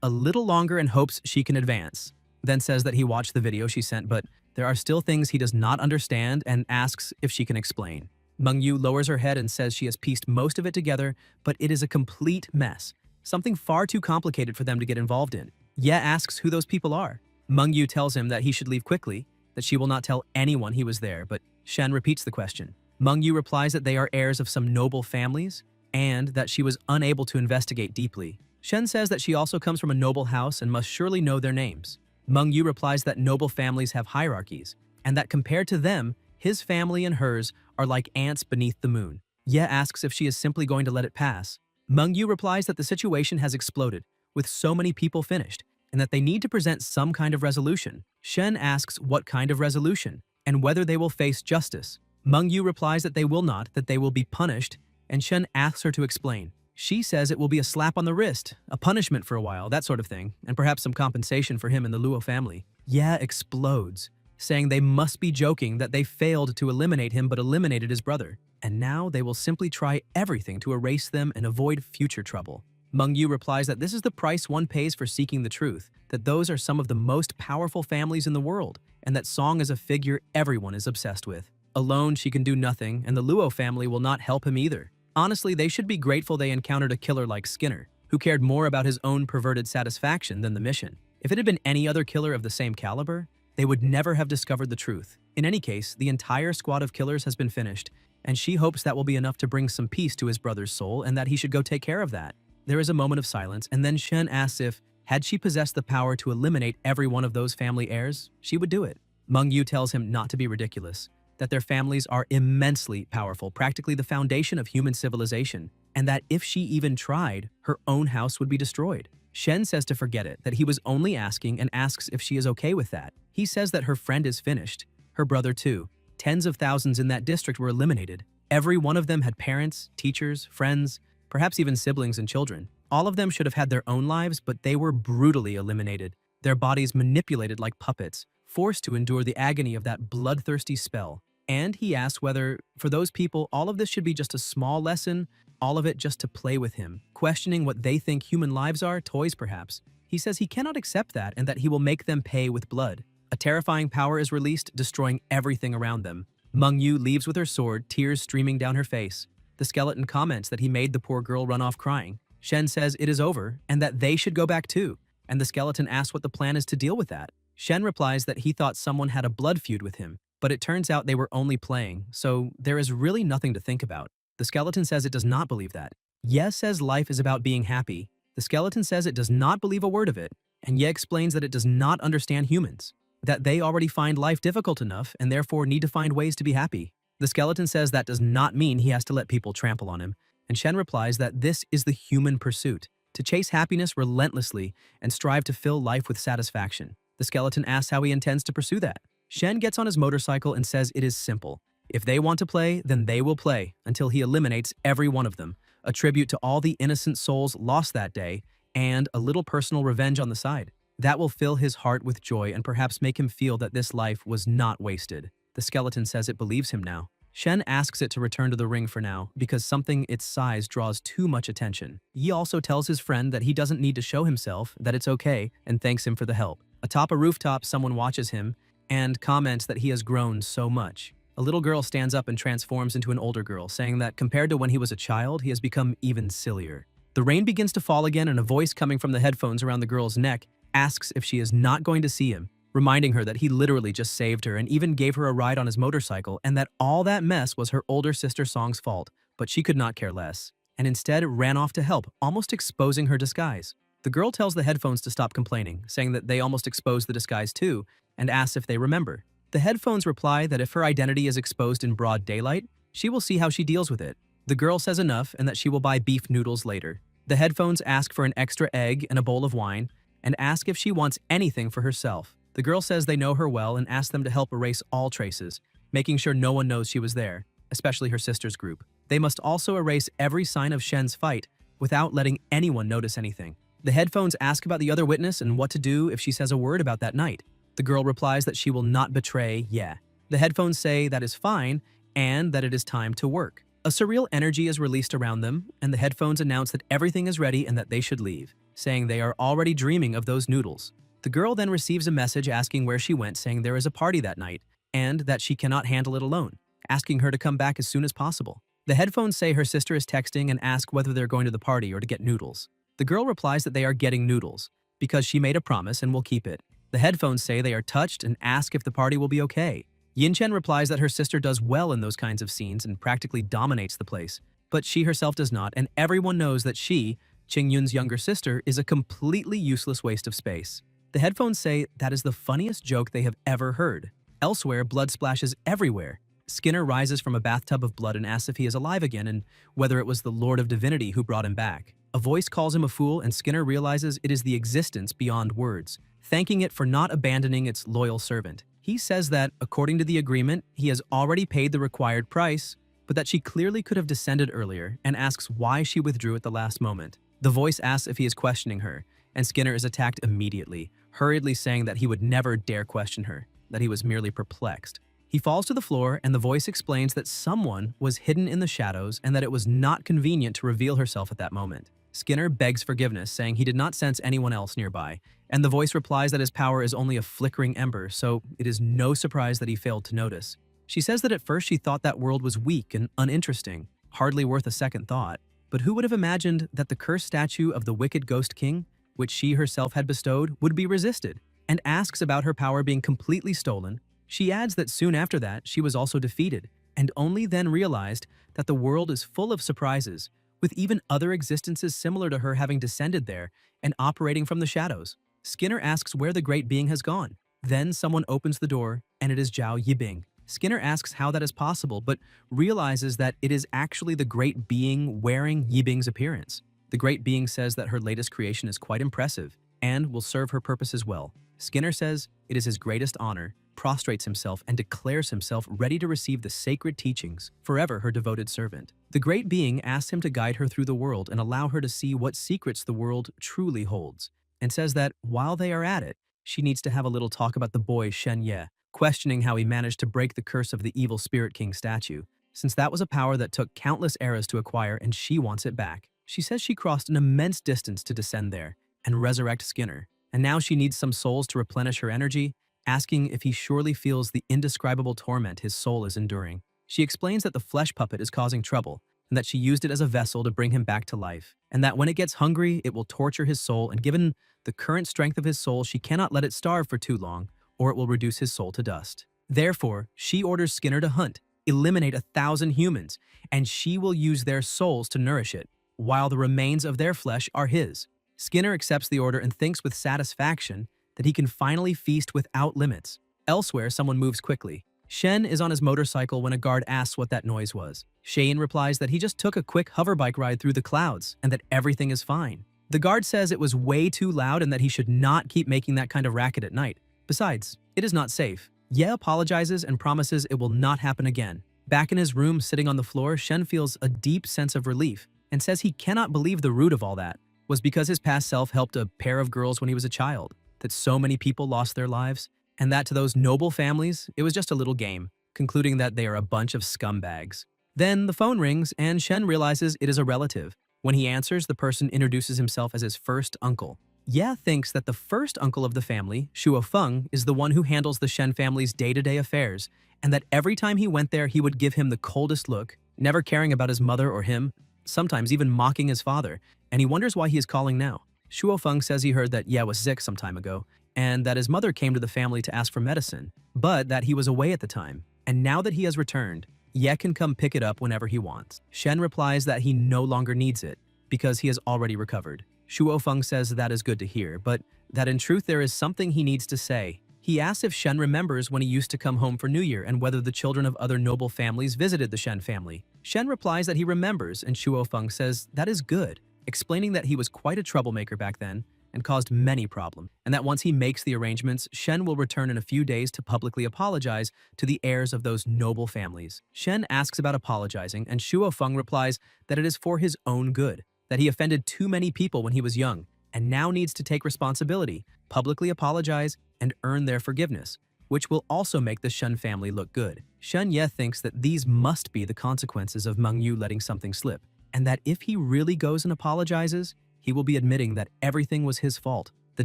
a little longer and hopes she can advance. Then says that he watched the video she sent, but there are still things he does not understand and asks if she can explain. Mengyu lowers her head and says she has pieced most of it together, but it is a complete mess. Something far too complicated for them to get involved in. Ye asks who those people are. Mengyu tells him that he should leave quickly, that she will not tell anyone he was there, but Shen repeats the question. Mengyu replies that they are heirs of some noble families, and that she was unable to investigate deeply. Shen says that she also comes from a noble house and must surely know their names. Mengyu replies that noble families have hierarchies, and that compared to them, his family and hers are like ants beneath the moon. Ye asks if she is simply going to let it pass. Mengyu replies that the situation has exploded, with so many people finished, and that they need to present some kind of resolution. Shen asks what kind of resolution, and whether they will face justice. Mengyu replies that they will not, that they will be punished, and Shen asks her to explain. She says it will be a slap on the wrist, a punishment for a while, that sort of thing, and perhaps some compensation for him and the Luo family. Ye explodes, saying they must be joking that they failed to eliminate him but eliminated his brother, and now they will simply try everything to erase them and avoid future trouble. Mengyu replies that this is the price one pays for seeking the truth, that those are some of the most powerful families in the world, and that Song is a figure everyone is obsessed with. Alone, she can do nothing, and the Luo family will not help him either. Honestly, they should be grateful they encountered a killer like Skinner, who cared more about his own perverted satisfaction than the mission. If it had been any other killer of the same caliber, they would never have discovered the truth. In any case, the entire squad of killers has been finished, and she hopes that will be enough to bring some peace to his brother's soul and that he should go take care of that. There is a moment of silence, and then Shen asks if, had she possessed the power to eliminate every one of those family heirs, she would do it. Mengyu tells him not to be ridiculous, that their families are immensely powerful, practically the foundation of human civilization, and that if she even tried, her own house would be destroyed. Shen says to forget it, that he was only asking, and asks if she is okay with that. He says that her friend is finished, her brother too. Tens of thousands in that district were eliminated. Every one of them had parents, teachers, friends, perhaps even siblings and children. All of them should have had their own lives, but they were brutally eliminated, their bodies manipulated like puppets, forced to endure the agony of that bloodthirsty spell. And he asks whether, for those people, all of this should be just a small lesson, all of it just to play with him, questioning what they think human lives are, toys perhaps. He says he cannot accept that and that he will make them pay with blood. A terrifying power is released, destroying everything around them. Mengyu leaves with her sword, tears streaming down her face. The skeleton comments that he made the poor girl run off crying. Shen says it is over and that they should go back too, and the skeleton asks what the plan is to deal with that. Shen replies that he thought someone had a blood feud with him, but it turns out they were only playing, so there is really nothing to think about. The skeleton says it does not believe that. Ye says life is about being happy. The skeleton says it does not believe a word of it, and Ye explains that it does not understand humans, that they already find life difficult enough and therefore need to find ways to be happy. The skeleton says that does not mean he has to let people trample on him, and Shen replies that this is the human pursuit, to chase happiness relentlessly and strive to fill life with satisfaction. The skeleton asks how he intends to pursue that. Shen gets on his motorcycle and says it is simple. If they want to play, then they will play until he eliminates every one of them, a tribute to all the innocent souls lost that day, and a little personal revenge on the side. That will fill his heart with joy and perhaps make him feel that this life was not wasted. The skeleton says it believes him now. Shen asks it to return to the ring for now because something its size draws too much attention. He also tells his friend that he doesn't need to show himself, that it's okay, and thanks him for the help. Atop a rooftop, someone watches him and comments that he has grown so much. A little girl stands up and transforms into an older girl, saying that compared to when he was a child, he has become even sillier. The rain begins to fall again, and a voice coming from the headphones around the girl's neck asks if she is not going to see him, reminding her that he literally just saved her and even gave her a ride on his motorcycle, and that all that mess was her older sister Song's fault, but she could not care less, and instead ran off to help, almost exposing her disguise. The girl tells the headphones to stop complaining, saying that they almost exposed the disguise too, and asks if they remember. The headphones reply that if her identity is exposed in broad daylight, she will see how she deals with it. The girl says enough and that she will buy beef noodles later. The headphones ask for an extra egg and a bowl of wine, and ask if she wants anything for herself. The girl says they know her well and asks them to help erase all traces, making sure no one knows she was there, especially her sister's group. They must also erase every sign of Shen's fight without letting anyone notice anything. The headphones ask about the other witness and what to do if she says a word about that night. The girl replies that she will not betray Ye. The headphones say that is fine and that it is time to work. A surreal energy is released around them, and the headphones announce that everything is ready and that they should leave, saying they are already dreaming of those noodles. The girl then receives a message asking where she went, saying there is a party that night and that she cannot handle it alone, asking her to come back as soon as possible. The headphones say her sister is texting and ask whether they're going to the party or to get noodles. The girl replies that they are getting noodles because she made a promise and will keep it. The headphones say they are touched and ask if the party will be okay. Yinchen replies that her sister does well in those kinds of scenes and practically dominates the place, but she herself does not, and everyone knows that she, Qingyun's younger sister, is a completely useless waste of space. The headphones say that is the funniest joke they have ever heard. Elsewhere, blood splashes everywhere. Skinner rises from a bathtub of blood and asks if he is alive again and whether it was the Lord of Divinity who brought him back. A voice calls him a fool, and Skinner realizes it is the existence beyond words, thanking it for not abandoning its loyal servant. He says that, according to the agreement, he has already paid the required price, but that she clearly could have descended earlier, and asks why she withdrew at the last moment. The voice asks if he is questioning her, and Skinner is attacked immediately, hurriedly saying that he would never dare question her, that he was merely perplexed. He falls to the floor, and the voice explains that someone was hidden in the shadows and that it was not convenient to reveal herself at that moment. Skinner begs forgiveness, saying he did not sense anyone else nearby, and the voice replies that his power is only a flickering ember, so it is no surprise that he failed to notice. She says that at first she thought that world was weak and uninteresting, hardly worth a second thought, but who would have imagined that the cursed statue of the wicked Ghost King, which she herself had bestowed, would be resisted, and asks about her power being completely stolen. She adds that soon after that she was also defeated, and only then realized that the world is full of surprises, with even other existences similar to her having descended there and operating from the shadows. Skinner asks where the great being has gone. Then someone opens the door, and it is Zhao Yibing. Skinner asks how that is possible, but realizes that it is actually the great being wearing Yibing's appearance. The great being says that her latest creation is quite impressive and will serve her purposes well. Skinner says it is his greatest honor, prostrates himself, and declares himself ready to receive the sacred teachings, forever her devoted servant. The great being asks him to guide her through the world and allow her to see what secrets the world truly holds, and says that while they are at it, she needs to have a little talk about the boy Shen Ye, questioning how he managed to break the curse of the evil Spirit King statue, since that was a power that took countless eras to acquire and she wants it back. She says she crossed an immense distance to descend there and resurrect Skinner, and now she needs some souls to replenish her energy, asking if he surely feels the indescribable torment his soul is enduring. She explains that the flesh puppet is causing trouble, and that she used it as a vessel to bring him back to life, and that when it gets hungry, it will torture his soul, and given the current strength of his soul, she cannot let it starve for too long, or it will reduce his soul to dust. Therefore, she orders Skinner to hunt, eliminate 1,000 humans, and she will use their souls to nourish it, while the remains of their flesh are his. Skinner accepts the order and thinks with satisfaction that he can finally feast without limits. Elsewhere, someone moves quickly. Shen is on his motorcycle when a guard asks what that noise was. Shane replies that he just took a quick hoverbike ride through the clouds and that everything is fine. The guard says it was way too loud and that he should not keep making that kind of racket at night. Besides, it is not safe. Ye apologizes and promises it will not happen again. Back in his room, sitting on the floor, Shen feels a deep sense of relief and says he cannot believe the root of all that was because his past self helped a pair of girls when he was a child, that so many people lost their lives, and that to those noble families, it was just a little game, concluding that they are a bunch of scumbags. Then the phone rings, and Shen realizes it is a relative. When he answers, the person introduces himself as his first uncle. Ye thinks that the first uncle of the family, Shuo Feng, is the one who handles the Shen family's day-to-day affairs, and that every time he went there, he would give him the coldest look, never caring about his mother or him, sometimes even mocking his father, and he wonders why he is calling now. Shuo Feng says he heard that Ye was sick some time ago, and that his mother came to the family to ask for medicine, but that he was away at the time, and now that he has returned, Ye can come pick it up whenever he wants. Shen replies that he no longer needs it, because he has already recovered. Shuo says that is good to hear, but that in truth there is something he needs to say. He asks if Shen remembers when he used to come home for New Year and whether the children of other noble families visited the Shen family. Shen replies that he remembers, and Shuo says that is good, explaining that he was quite a troublemaker back then and caused many problems, and that once he makes the arrangements, Shen will return in a few days to publicly apologize to the heirs of those noble families. Shen asks about apologizing, and Shuo replies that it is for his own good, that he offended too many people when he was young, and now needs to take responsibility, publicly apologize, and earn their forgiveness, which will also make the Shen family look good. Shen Ye thinks that these must be the consequences of Meng Yu letting something slip, and that if he really goes and apologizes, he will be admitting that everything was his fault. The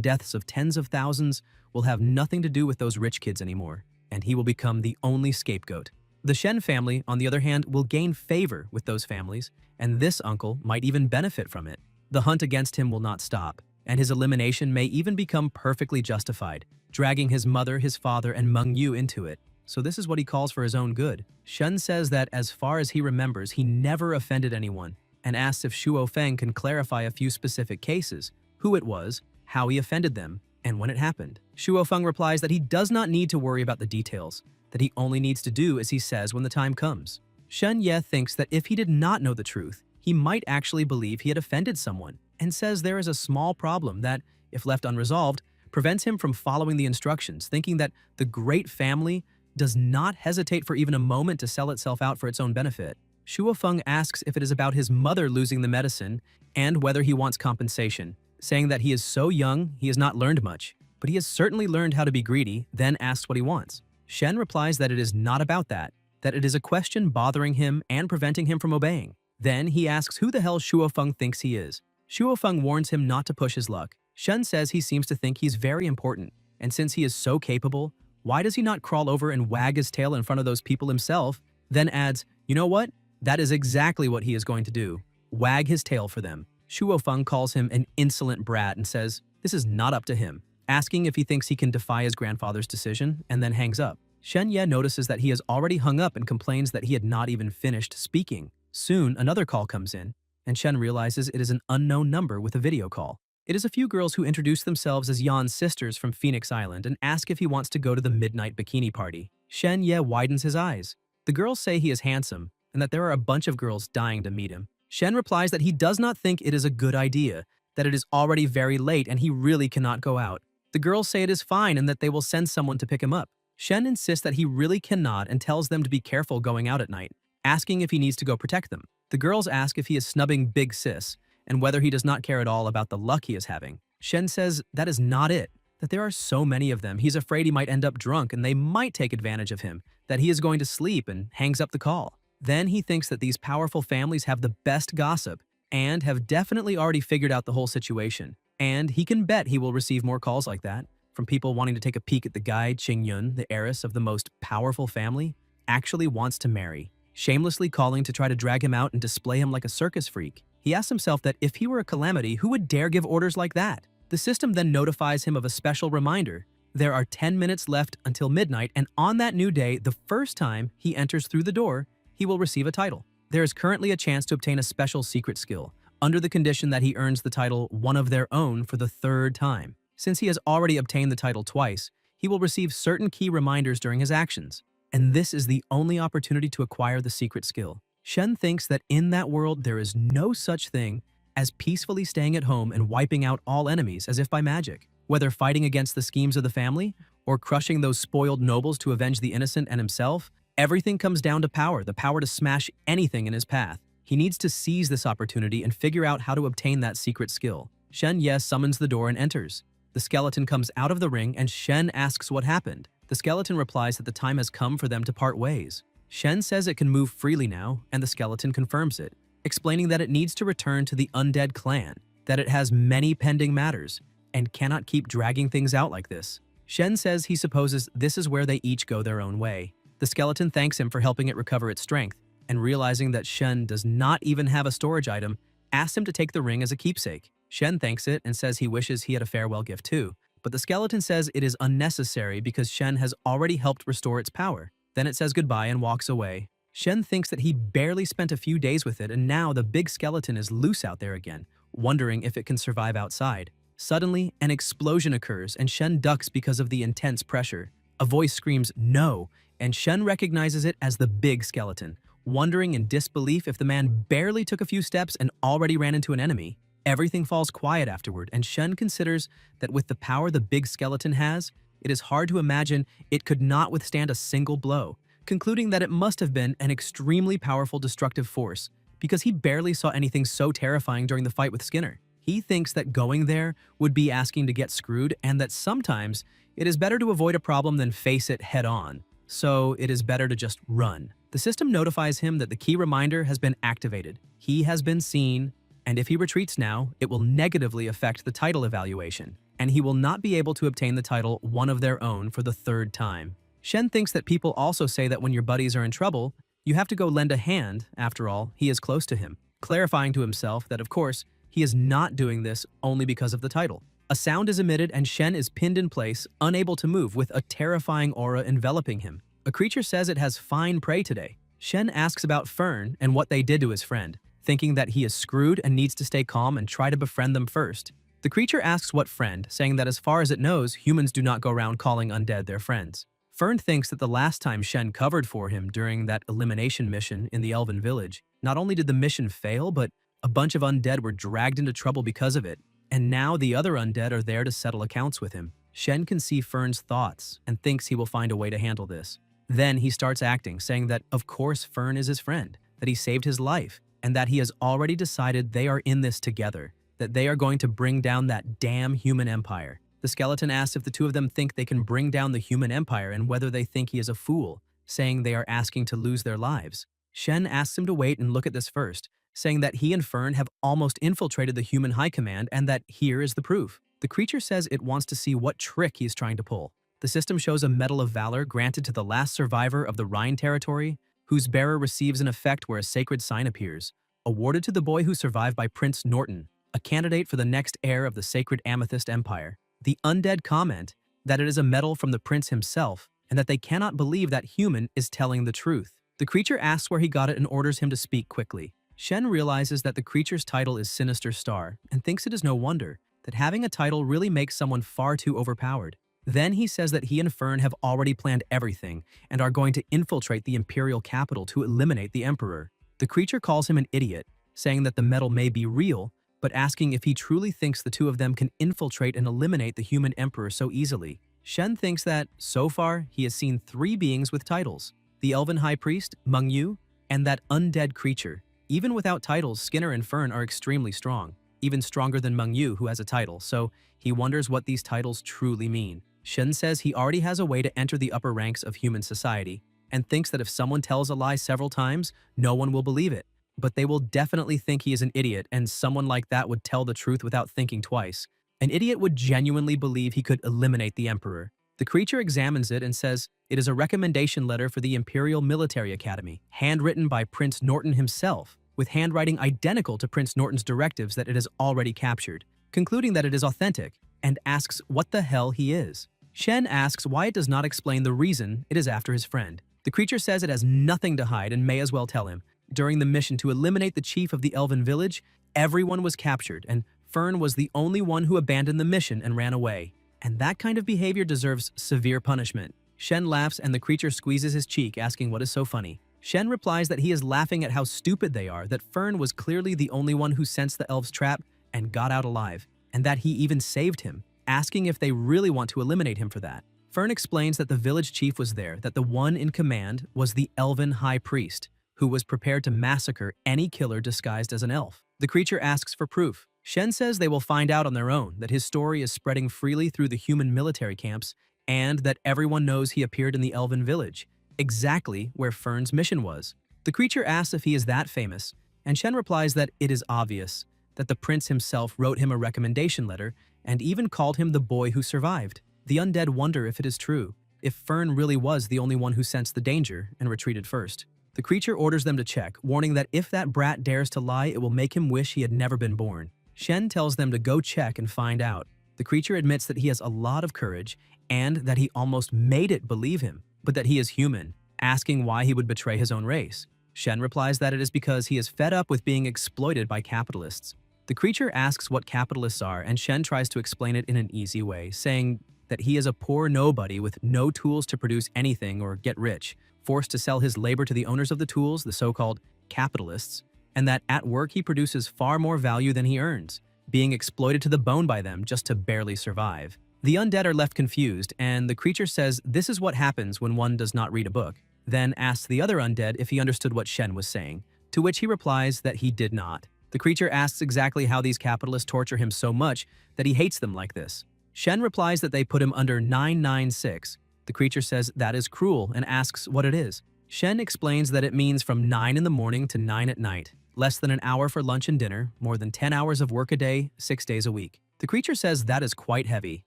deaths of tens of thousands will have nothing to do with those rich kids anymore, and he will become the only scapegoat. The Shen family, on the other hand, will gain favor with those families, and this uncle might even benefit from it. The hunt against him will not stop, and his elimination may even become perfectly justified, dragging his mother, his father, and Meng Yu into it. So this is what he calls for his own good. Shen says that as far as he remembers, he never offended anyone, and asks if Shuo can clarify a few specific cases, who it was, how he offended them, and when it happened. Shuo replies that he does not need to worry about the details, that he only needs to do as he says when the time comes. Shen Ye thinks that if he did not know the truth, he might actually believe he had offended someone, and says there is a small problem that, if left unresolved, prevents him from following the instructions, thinking that the great family does not hesitate for even a moment to sell itself out for its own benefit. Shuo asks if it is about his mother losing the medicine and whether he wants compensation, saying that he is so young he has not learned much, but he has certainly learned how to be greedy, then asks what he wants. Shen replies that it is not about that it is a question bothering him and preventing him from obeying. Then he asks who the hell Shuo thinks he is. Shuo warns him not to push his luck. Shen says he seems to think he's very important, and since he is so capable, why does he not crawl over and wag his tail in front of those people himself? Then adds, you know what? That is exactly what he is going to do. Wag his tail for them. Shuo calls him an insolent brat and says this is not up to him, asking if he thinks he can defy his grandfather's decision, and then hangs up. Shen Ye notices that he has already hung up and complains that he had not even finished speaking. Soon, another call comes in, and Shen realizes it is an unknown number with a video call. It is a few girls who introduce themselves as Yan's sisters from Phoenix Island and ask if he wants to go to the midnight bikini party. Shen Ye widens his eyes. The girls say he is handsome, and that there are a bunch of girls dying to meet him. Shen replies that he does not think it is a good idea, that it is already very late and he really cannot go out. The girls say it is fine and that they will send someone to pick him up. Shen insists that he really cannot and tells them to be careful going out at night, asking if he needs to go protect them. The girls ask if he is snubbing Big Sis, and whether he does not care at all about the luck he is having. Shen says that is not it, that there are so many of them he's afraid he might end up drunk and they might take advantage of him, that he is going to sleep, and hangs up the call. Then he thinks that these powerful families have the best gossip and have definitely already figured out the whole situation, and he can bet he will receive more calls like that from people wanting to take a peek at the guy Qingyun, the heiress of the most powerful family, actually wants to marry, shamelessly calling to try to drag him out and display him like a circus freak. He asks himself that if he were a calamity, who would dare give orders like that? The system then notifies him of a special reminder. There are 10 minutes left until midnight, and on that new day, the first time he enters through the door, he will receive a title. There is currently a chance to obtain a special secret skill, under the condition that he earns the title One of Their Own for the third time. Since he has already obtained the title twice, he will receive certain key reminders during his actions, and this is the only opportunity to acquire the secret skill. Shen thinks that in that world there is no such thing as peacefully staying at home and wiping out all enemies as if by magic. Whether fighting against the schemes of the family, or crushing those spoiled nobles to avenge the innocent and himself, everything comes down to power, the power to smash anything in his path. He needs to seize this opportunity and figure out how to obtain that secret skill. Shen Ye summons the door and enters. The skeleton comes out of the ring and Shen asks what happened. The skeleton replies that the time has come for them to part ways. Shen says it can move freely now, and the skeleton confirms it, explaining that it needs to return to the undead clan, that it has many pending matters, and cannot keep dragging things out like this. Shen says he supposes this is where they each go their own way. The skeleton thanks him for helping it recover its strength, and realizing that Shen does not even have a storage item, asks him to take the ring as a keepsake. Shen thanks it and says he wishes he had a farewell gift too, but the skeleton says it is unnecessary because Shen has already helped restore its power. Then it says goodbye and walks away. Shen thinks that he barely spent a few days with it, and now the big skeleton is loose out there again, wondering if it can survive outside. Suddenly, an explosion occurs and Shen ducks because of the intense pressure. A voice screams, "No!" and Shen recognizes it as the big skeleton, wondering in disbelief if the man barely took a few steps and already ran into an enemy. Everything falls quiet afterward, and Shen considers that with the power the big skeleton has, it is hard to imagine it could not withstand a single blow, concluding that it must have been an extremely powerful destructive force, because he barely saw anything so terrifying during the fight with Skinner. He thinks that going there would be asking to get screwed, and that sometimes it is better to avoid a problem than face it head-on, so it is better to just run. The system notifies him that the key reminder has been activated. He has been seen, and if he retreats now, it will negatively affect the title evaluation, and he will not be able to obtain the title One of Their Own for the third time. Shen thinks that people also say that when your buddies are in trouble, you have to go lend a hand. After all, he is close to him, clarifying to himself that, of course, he is not doing this only because of the title. A sound is emitted and Shen is pinned in place, unable to move, with a terrifying aura enveloping him. A creature says it has fine prey today. Shen asks about Fern and what they did to his friend, thinking that he is screwed and needs to stay calm and try to befriend them first. The creature asks what friend, saying that as far as it knows, humans do not go around calling undead their friends. Fern thinks that the last time Shen covered for him during that elimination mission in the Elven village, not only did the mission fail, but a bunch of undead were dragged into trouble because of it, and now the other undead are there to settle accounts with him. Shen can see Fern's thoughts and thinks he will find a way to handle this. Then he starts acting, saying that of course Fern is his friend, that he saved his life, and that he has already decided they are in this together, that they are going to bring down that damn human empire. The skeleton asks if the two of them think they can bring down the human empire and whether they think he is a fool, saying they are asking to lose their lives. Shen asks him to wait and look at this first, saying that he and Fern have almost infiltrated the human high command and that here is the proof. The creature says it wants to see what trick he is trying to pull. The system shows a Medal of Valor granted to the last survivor of the Rhine territory, whose bearer receives an effect where a sacred sign appears, awarded to the boy who survived by Prince Norton, a candidate for the next heir of the sacred Amethyst Empire. The undead comment that it is a medal from the prince himself and that they cannot believe that human is telling the truth. The creature asks where he got it and orders him to speak quickly. Shen realizes that the creature's title is Sinister Star and thinks it is no wonder that having a title really makes someone far too overpowered. Then he says that he and Fern have already planned everything and are going to infiltrate the imperial capital to eliminate the emperor. The creature calls him an idiot, saying that the medal may be real, but asking if he truly thinks the two of them can infiltrate and eliminate the human emperor so easily. Shen thinks that, so far, he has seen 3 beings with titles: the elven high priest, Mengyu, and that undead creature. Even without titles, Skinner and Fern are extremely strong, even stronger than Mengyu, who has a title, so he wonders what these titles truly mean. Shen says he already has a way to enter the upper ranks of human society, and thinks that if someone tells a lie several times, no one will believe it. But they will definitely think he is an idiot, and someone like that would tell the truth without thinking twice. An idiot would genuinely believe he could eliminate the emperor. The creature examines it and says it is a recommendation letter for the Imperial Military Academy, handwritten by Prince Norton himself, with handwriting identical to Prince Norton's directives that it has already captured, concluding that it is authentic, and asks what the hell he is. Shen asks why it does not explain the reason it is after his friend. The creature says it has nothing to hide and may as well tell him. During the mission to eliminate the chief of the Elven village, everyone was captured, and Fern was the only one who abandoned the mission and ran away. And that kind of behavior deserves severe punishment. Shen laughs and the creature squeezes his cheek, asking what is so funny. Shen replies that he is laughing at how stupid they are, that Fern was clearly the only one who sensed the elf's trap and got out alive, and that he even saved him, asking if they really want to eliminate him for that. Fern explains that the village chief was there, that the one in command was the Elven High Priest, who was prepared to massacre any killer disguised as an elf. The creature asks for proof. Shen says they will find out on their own, that his story is spreading freely through the human military camps, and that everyone knows he appeared in the Elven village, exactly where Fern's mission was. The creature asks if he is that famous, and Shen replies that it is obvious, that the prince himself wrote him a recommendation letter and even called him the boy who survived. The undead wonder if it is true, if Fern really was the only one who sensed the danger and retreated first. The creature orders them to check, warning that if that brat dares to lie, it will make him wish he had never been born. Shen tells them to go check and find out. The creature admits that he has a lot of courage and that he almost made it believe him, but that he is human, asking why he would betray his own race. Shen replies that it is because he is fed up with being exploited by capitalists. The creature asks what capitalists are, and Shen tries to explain it in an easy way, saying that he is a poor nobody with no tools to produce anything or get rich, forced to sell his labor to the owners of the tools, the so-called capitalists, and that at work he produces far more value than he earns, being exploited to the bone by them just to barely survive. The undead are left confused, and the creature says this is what happens when one does not read a book, then asks the other undead if he understood what Shen was saying, to which he replies that he did not. The creature asks exactly how these capitalists torture him so much that he hates them like this. Shen replies that they put him under 996. The creature says that is cruel and asks what it is. Shen explains that it means from 9 in the morning to 9 at night, less than an hour for lunch and dinner, more than 10 hours of work a day, 6 days a week. The creature says that is quite heavy.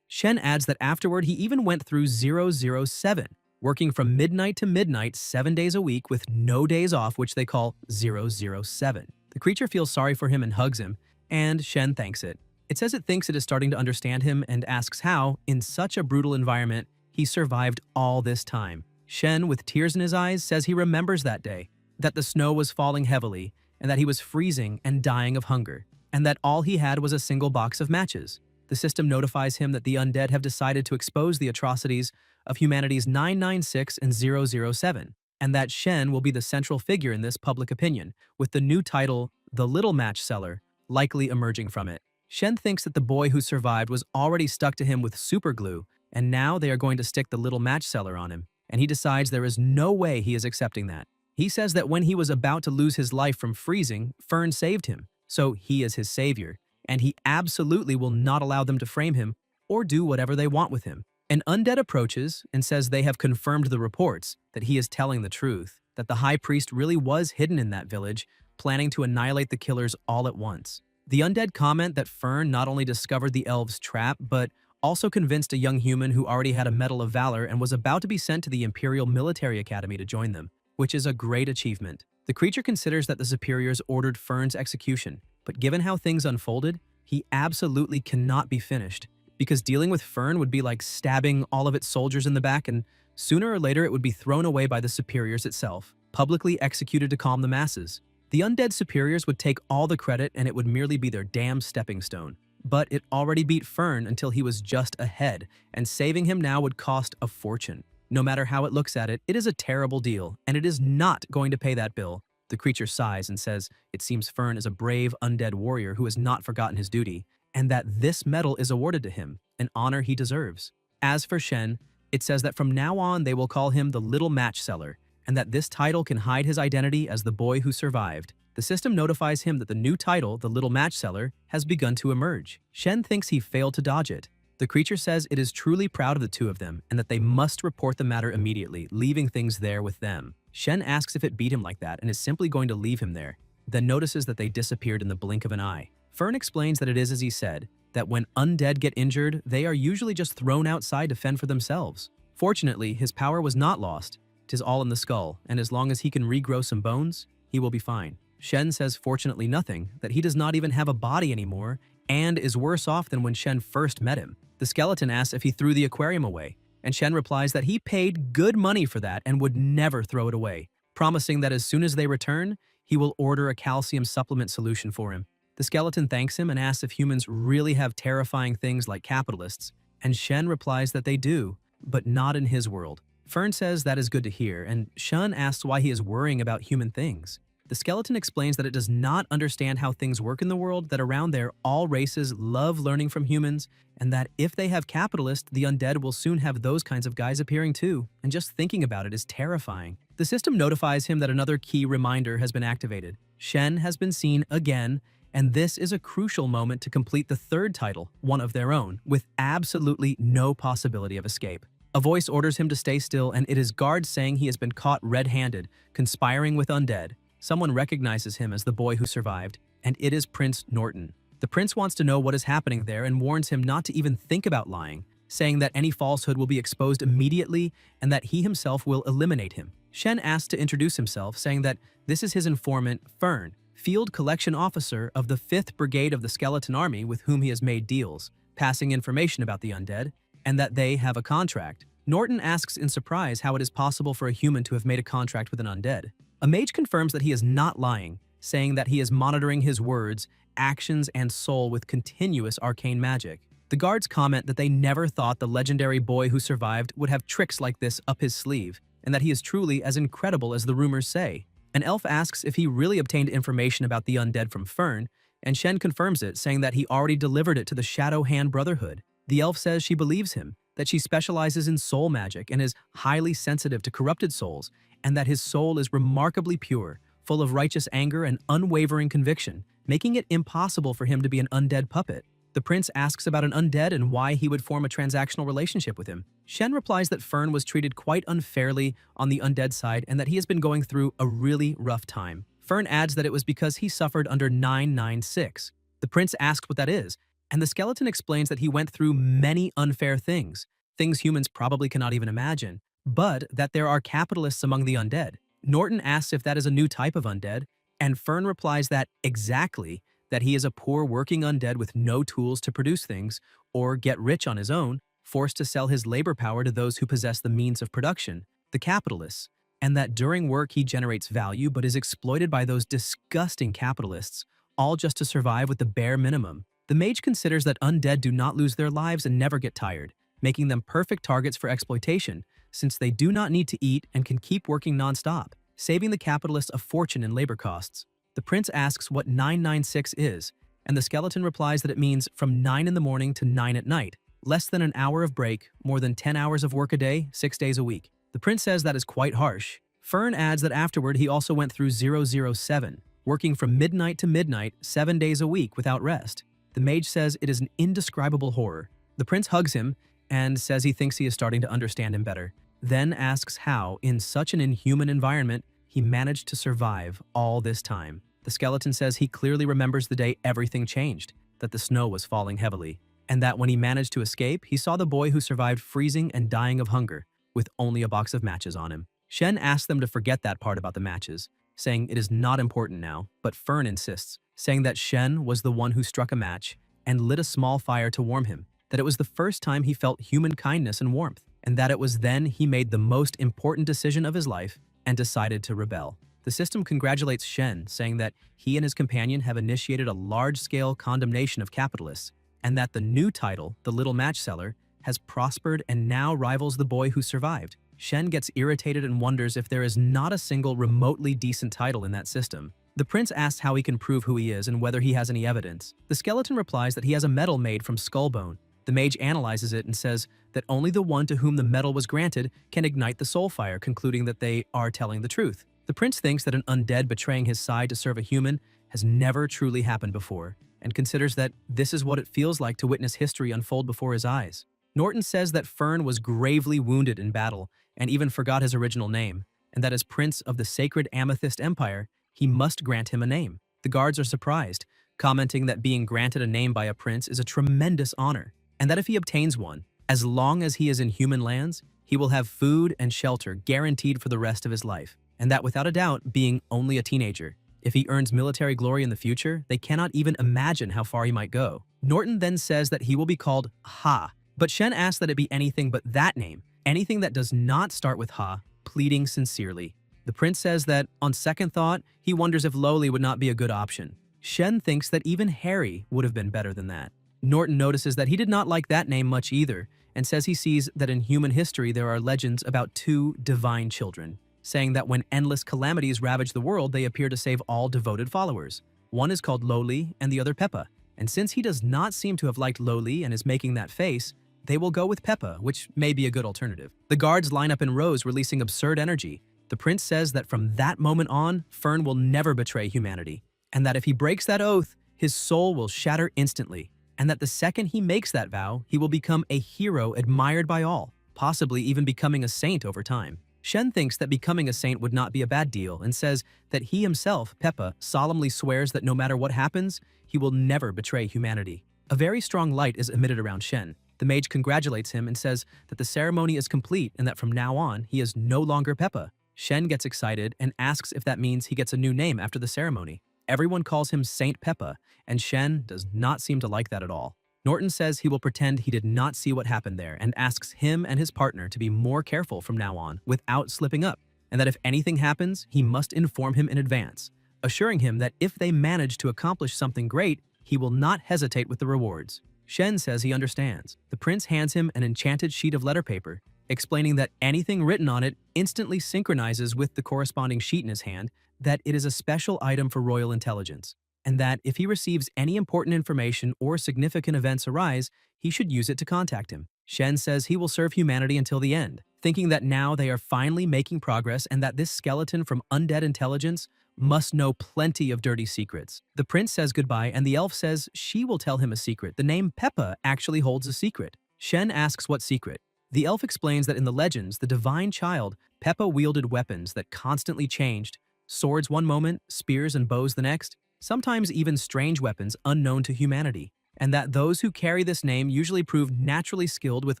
Shen adds that afterward he even went through 007, working from midnight to midnight 7 days a week with no days off, which they call 007. The creature feels sorry for him and hugs him, and Shen thanks it. It says it thinks it is starting to understand him and asks how, in such a brutal environment, he survived all this time. Shen, with tears in his eyes, says he remembers that day, that the snow was falling heavily, and that he was freezing and dying of hunger, and that all he had was a single box of matches. The system notifies him that the undead have decided to expose the atrocities of humanity's 996 and 007, and that Shen will be the central figure in this public opinion, with the new title, The Little Match Seller, likely emerging from it. Shen thinks that the boy who survived was already stuck to him with super glue, and now they are going to stick the little match seller on him, and he decides there is no way he is accepting that. He says that when he was about to lose his life from freezing, Fern saved him, so he is his savior, and he absolutely will not allow them to frame him or do whatever they want with him. An undead approaches and says they have confirmed the reports, that he is telling the truth, that the high priest really was hidden in that village, planning to annihilate the killers all at once. The undead comment that Fern not only discovered the elves' trap, but also convinced a young human who already had a Medal of Valor and was about to be sent to the Imperial Military Academy to join them, which is a great achievement. The creature considers that the superiors ordered Fern's execution, but given how things unfolded, he absolutely cannot be finished, because dealing with Fern would be like stabbing all of its soldiers in the back, and sooner or later it would be thrown away by the superiors itself, publicly executed to calm the masses. The undead superiors would take all the credit and it would merely be their damn stepping stone. But it already beat Fern until he was just ahead, and saving him now would cost a fortune. No matter how it looks at it, it is a terrible deal, and it is not going to pay that bill. The creature sighs and says it seems Fern is a brave undead warrior who has not forgotten his duty, and that this medal is awarded to him, an honor he deserves. As for Shen, it says that from now on they will call him the Little Match Seller, and that this title can hide his identity as the boy who survived. The system notifies him that the new title, the Little Match Seller, has begun to emerge. Shen thinks he failed to dodge it. The creature says it is truly proud of the two of them and that they must report the matter immediately, leaving things there with them. Shen asks if it beat him like that and is simply going to leave him there, then notices that they disappeared in the blink of an eye. Fern explains that it is as he said, that when undead get injured, they are usually just thrown outside to fend for themselves. Fortunately, his power was not lost. 'Tis all in the skull, and as long as he can regrow some bones, he will be fine. Shen says fortunately nothing, that he does not even have a body anymore, and is worse off than when Shen first met him. The skeleton asks if he threw the aquarium away, and Shen replies that he paid good money for that and would never throw it away, promising that as soon as they return, he will order a calcium supplement solution for him. The skeleton thanks him and asks if humans really have terrifying things like capitalists, and Shen replies that they do, but not in his world. Fern says that is good to hear, and Shen asks why he is worrying about human things. The skeleton explains that it does not understand how things work in the world, that around there all races love learning from humans, and that if they have capitalists, the undead will soon have those kinds of guys appearing too, and just thinking about it is terrifying. The system notifies him that another key reminder has been activated. Shen has been seen again, and this is a crucial moment to complete the third title, one of their own, with absolutely no possibility of escape. A voice orders him to stay still, and it is guards saying he has been caught red-handed, conspiring with undead. Someone recognizes him as the boy who survived, and it is Prince Norton. The prince wants to know what is happening there and warns him not to even think about lying, saying that any falsehood will be exposed immediately and that he himself will eliminate him. Shen asks to introduce himself, saying that this is his informant, Fern, field collection officer of the 5th Brigade of the Skeleton Army with whom he has made deals, passing information about the undead, and that they have a contract. Norton asks in surprise how it is possible for a human to have made a contract with an undead. A mage confirms that he is not lying, saying that he is monitoring his words actions and soul with continuous arcane magic. The guards comment that they never thought the legendary boy who survived would have tricks like this up his sleeve, and that he is truly as incredible as the rumors say. An elf asks if he really obtained information about the undead from Fern, and Shen confirms it, saying that he already delivered it to the Shadow Hand Brotherhood. The elf says she believes him, that she specializes in soul magic and is highly sensitive to corrupted souls, and that his soul is remarkably pure, full of righteous anger and unwavering conviction, making it impossible for him to be an undead puppet. The prince asks about an undead and why he would form a transactional relationship with him. Shen replies that Fern was treated quite unfairly on the undead side and that he has been going through a really rough time. Fern adds that it was because he suffered under 996. The prince asks what that is, and the skeleton explains that he went through many unfair things humans probably cannot even imagine, but that there are capitalists among the undead. Norton asks if that is a new type of undead, and Fern replies that exactly, that he is a poor working undead with no tools to produce things or get rich on his own, forced to sell his labor power to those who possess the means of production, the capitalists, and that during work he generates value but is exploited by those disgusting capitalists, all just to survive with the bare minimum. The mage considers that undead do not lose their lives and never get tired, making them perfect targets for exploitation, since they do not need to eat and can keep working non-stop, saving the capitalists a fortune in labor costs. The prince asks what 996 is, and the skeleton replies that it means from 9 in the morning to 9 at night, less than an hour of break, more than 10 hours of work a day, 6 days a week. The prince says that is quite harsh. Fern adds that afterward he also went through 007, working from midnight to midnight, 7 days a week without rest. The mage says it is an indescribable horror. The prince hugs him and says he thinks he is starting to understand him better, then asks how, in such an inhuman environment, he managed to survive all this time. The skeleton says he clearly remembers the day everything changed, that the snow was falling heavily, and that when he managed to escape, he saw the boy who survived freezing and dying of hunger, with only a box of matches on him. Shen asks them to forget that part about the matches, saying it is not important now, but Fern insists, saying that Shen was the one who struck a match and lit a small fire to warm him, that it was the first time he felt human kindness and warmth, and that it was then he made the most important decision of his life and decided to rebel. The system congratulates Shen, saying that he and his companion have initiated a large-scale condemnation of capitalists, and that the new title, the Little Match Seller, has prospered and now rivals the boy who survived. Shen gets irritated and wonders if there is not a single remotely decent title in that system. The prince asks how he can prove who he is and whether he has any evidence. The skeleton replies that he has a medal made from skull bone. The mage analyzes it and says that only the one to whom the medal was granted can ignite the soul fire, concluding that they are telling the truth. The prince thinks that an undead betraying his side to serve a human has never truly happened before, and considers that this is what it feels like to witness history unfold before his eyes. Norton says that Fern was gravely wounded in battle and even forgot his original name, and that as prince of the sacred Amethyst Empire, he must grant him a name. The guards are surprised, commenting that being granted a name by a prince is a tremendous honor, and that if he obtains one, as long as he is in human lands, he will have food and shelter guaranteed for the rest of his life, and that without a doubt, being only a teenager, if he earns military glory in the future, they cannot even imagine how far he might go. Norton then says that he will be called Ha, but Shen asks that it be anything but that name, anything that does not start with Ha, pleading sincerely. The prince says that, on second thought, he wonders if Lowly would not be a good option. Shen thinks that even Harry would have been better than that. Norton notices that he did not like that name much either, and says he sees that in human history there are legends about two divine children, saying that when endless calamities ravage the world, they appear to save all devoted followers. One is called Lowly and the other Peppa, and since he does not seem to have liked Lowly and is making that face, they will go with Peppa, which may be a good alternative. The guards line up in rows, releasing absurd energy. The prince says that from that moment on, Fern will never betray humanity, and that if he breaks that oath, his soul will shatter instantly, and that the second he makes that vow, he will become a hero admired by all, possibly even becoming a saint over time. Shen thinks that becoming a saint would not be a bad deal and says that he himself, Peppa, solemnly swears that no matter what happens, he will never betray humanity. A very strong light is emitted around Shen. The mage congratulates him and says that the ceremony is complete and that from now on, he is no longer Peppa. Shen gets excited and asks if that means he gets a new name after the ceremony. Everyone calls him Saint Peppa, and Shen does not seem to like that at all. Norton says he will pretend he did not see what happened there and asks him and his partner to be more careful from now on without slipping up, and that if anything happens, he must inform him in advance. assuring him that if they manage to accomplish something great, he will not hesitate with the rewards. Shen says he understands. The prince hands him an enchanted sheet of letter paper, explaining that anything written on it instantly synchronizes with the corresponding sheet in his hand, that it is a special item for royal intelligence, and that if he receives any important information or significant events arise, he should use it to contact him. Shen says he will serve humanity until the end, thinking that now they are finally making progress and that this skeleton from undead intelligence must know plenty of dirty secrets. The prince says goodbye and the elf says she will tell him a secret. The name Peppa actually holds a secret. Shen asks what secret. The elf explains that in the legends, the divine child, Peppa wielded weapons that constantly changed, swords one moment, spears and bows the next, sometimes even strange weapons unknown to humanity, and that those who carry this name usually prove naturally skilled with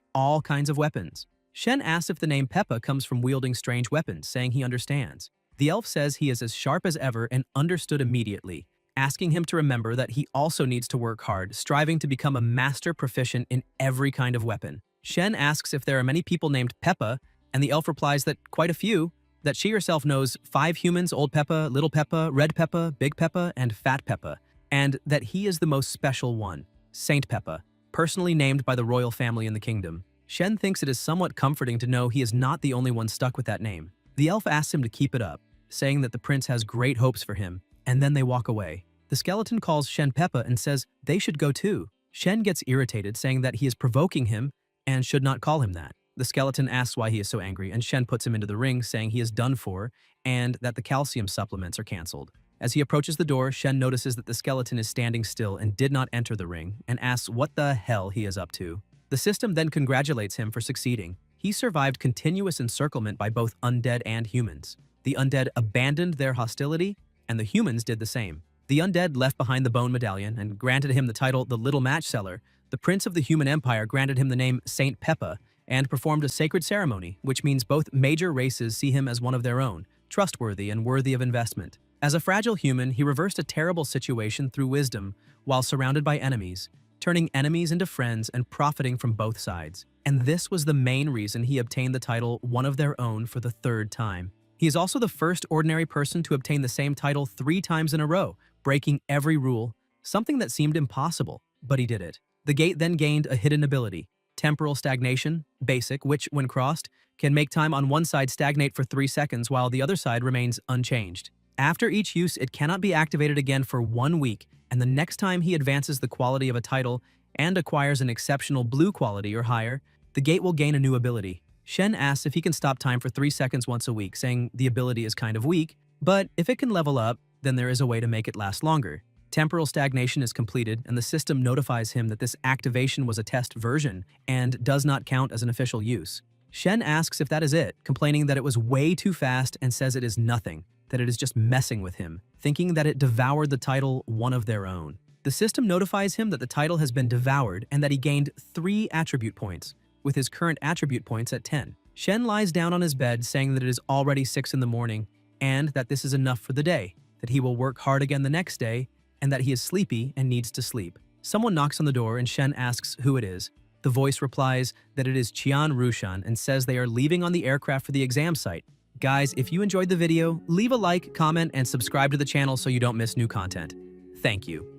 all kinds of weapons. Shen asks if the name Peppa comes from wielding strange weapons, saying he understands. The elf says he is as sharp as ever and understood immediately, asking him to remember that he also needs to work hard, striving to become a master proficient in every kind of weapon. Shen asks if there are many people named Peppa, and the elf replies that quite a few, that she herself knows 5 humans, Old Peppa, Little Peppa, Red Peppa, Big Peppa, and Fat Peppa, and that he is the most special one, Saint Peppa, personally named by the royal family in the kingdom. Shen thinks it is somewhat comforting to know he is not the only one stuck with that name. The elf asks him to keep it up, saying that the prince has great hopes for him, and then they walk away. The skeleton calls Shen Peppa and says they should go too. Shen gets irritated, saying that he is provoking him and should not call him that. The skeleton asks why he is so angry, and Shen puts him into the ring, saying he is done for and that the calcium supplements are cancelled. As he approaches the door, Shen notices that the skeleton is standing still and did not enter the ring, and asks what the hell he is up to. The system then congratulates him for succeeding. He survived continuous encirclement by both undead and humans. The undead abandoned their hostility, and the humans did the same. The undead left behind the bone medallion and granted him the title the Little Match Seller. The prince of the human empire granted him the name Saint Peppa and performed a sacred ceremony, which means both major races see him as one of their own, trustworthy and worthy of investment. As a fragile human, he reversed a terrible situation through wisdom while surrounded by enemies, turning enemies into friends and profiting from both sides. And this was the main reason he obtained the title One of Their Own for the 3rd time. He is also the first ordinary person to obtain the same title 3 times in a row, breaking every rule, something that seemed impossible, but he did it. The gate then gained a hidden ability, temporal stagnation, basic, which, when crossed, can make time on one side stagnate for 3 seconds while the other side remains unchanged. After each use, it cannot be activated again for 1 week, and the next time he advances the quality of a title and acquires an exceptional blue quality or higher, the gate will gain a new ability. Shen asks if he can stop time for 3 seconds once a week, saying the ability is kind of weak, but if it can level up, then there is a way to make it last longer. Temporal stagnation is completed, and the system notifies him that this activation was a test version and does not count as an official use. Shen asks if that is it, complaining that it was way too fast and says it is nothing, that it is just messing with him, thinking that it devoured the title One of Their Own. The system notifies him that the title has been devoured and that he gained 3 attribute points, with his current attribute points at 10. Shen lies down on his bed, saying that it is already 6 in the morning and that this is enough for the day, that he will work hard again the next day, and that he is sleepy and needs to sleep. Someone knocks on the door and Shen asks who it is. The voice replies that it is Qian Rushan and says they are leaving on the aircraft for the exam site. Guys, if you enjoyed the video, leave a like, comment, and subscribe to the channel so you don't miss new content. Thank you.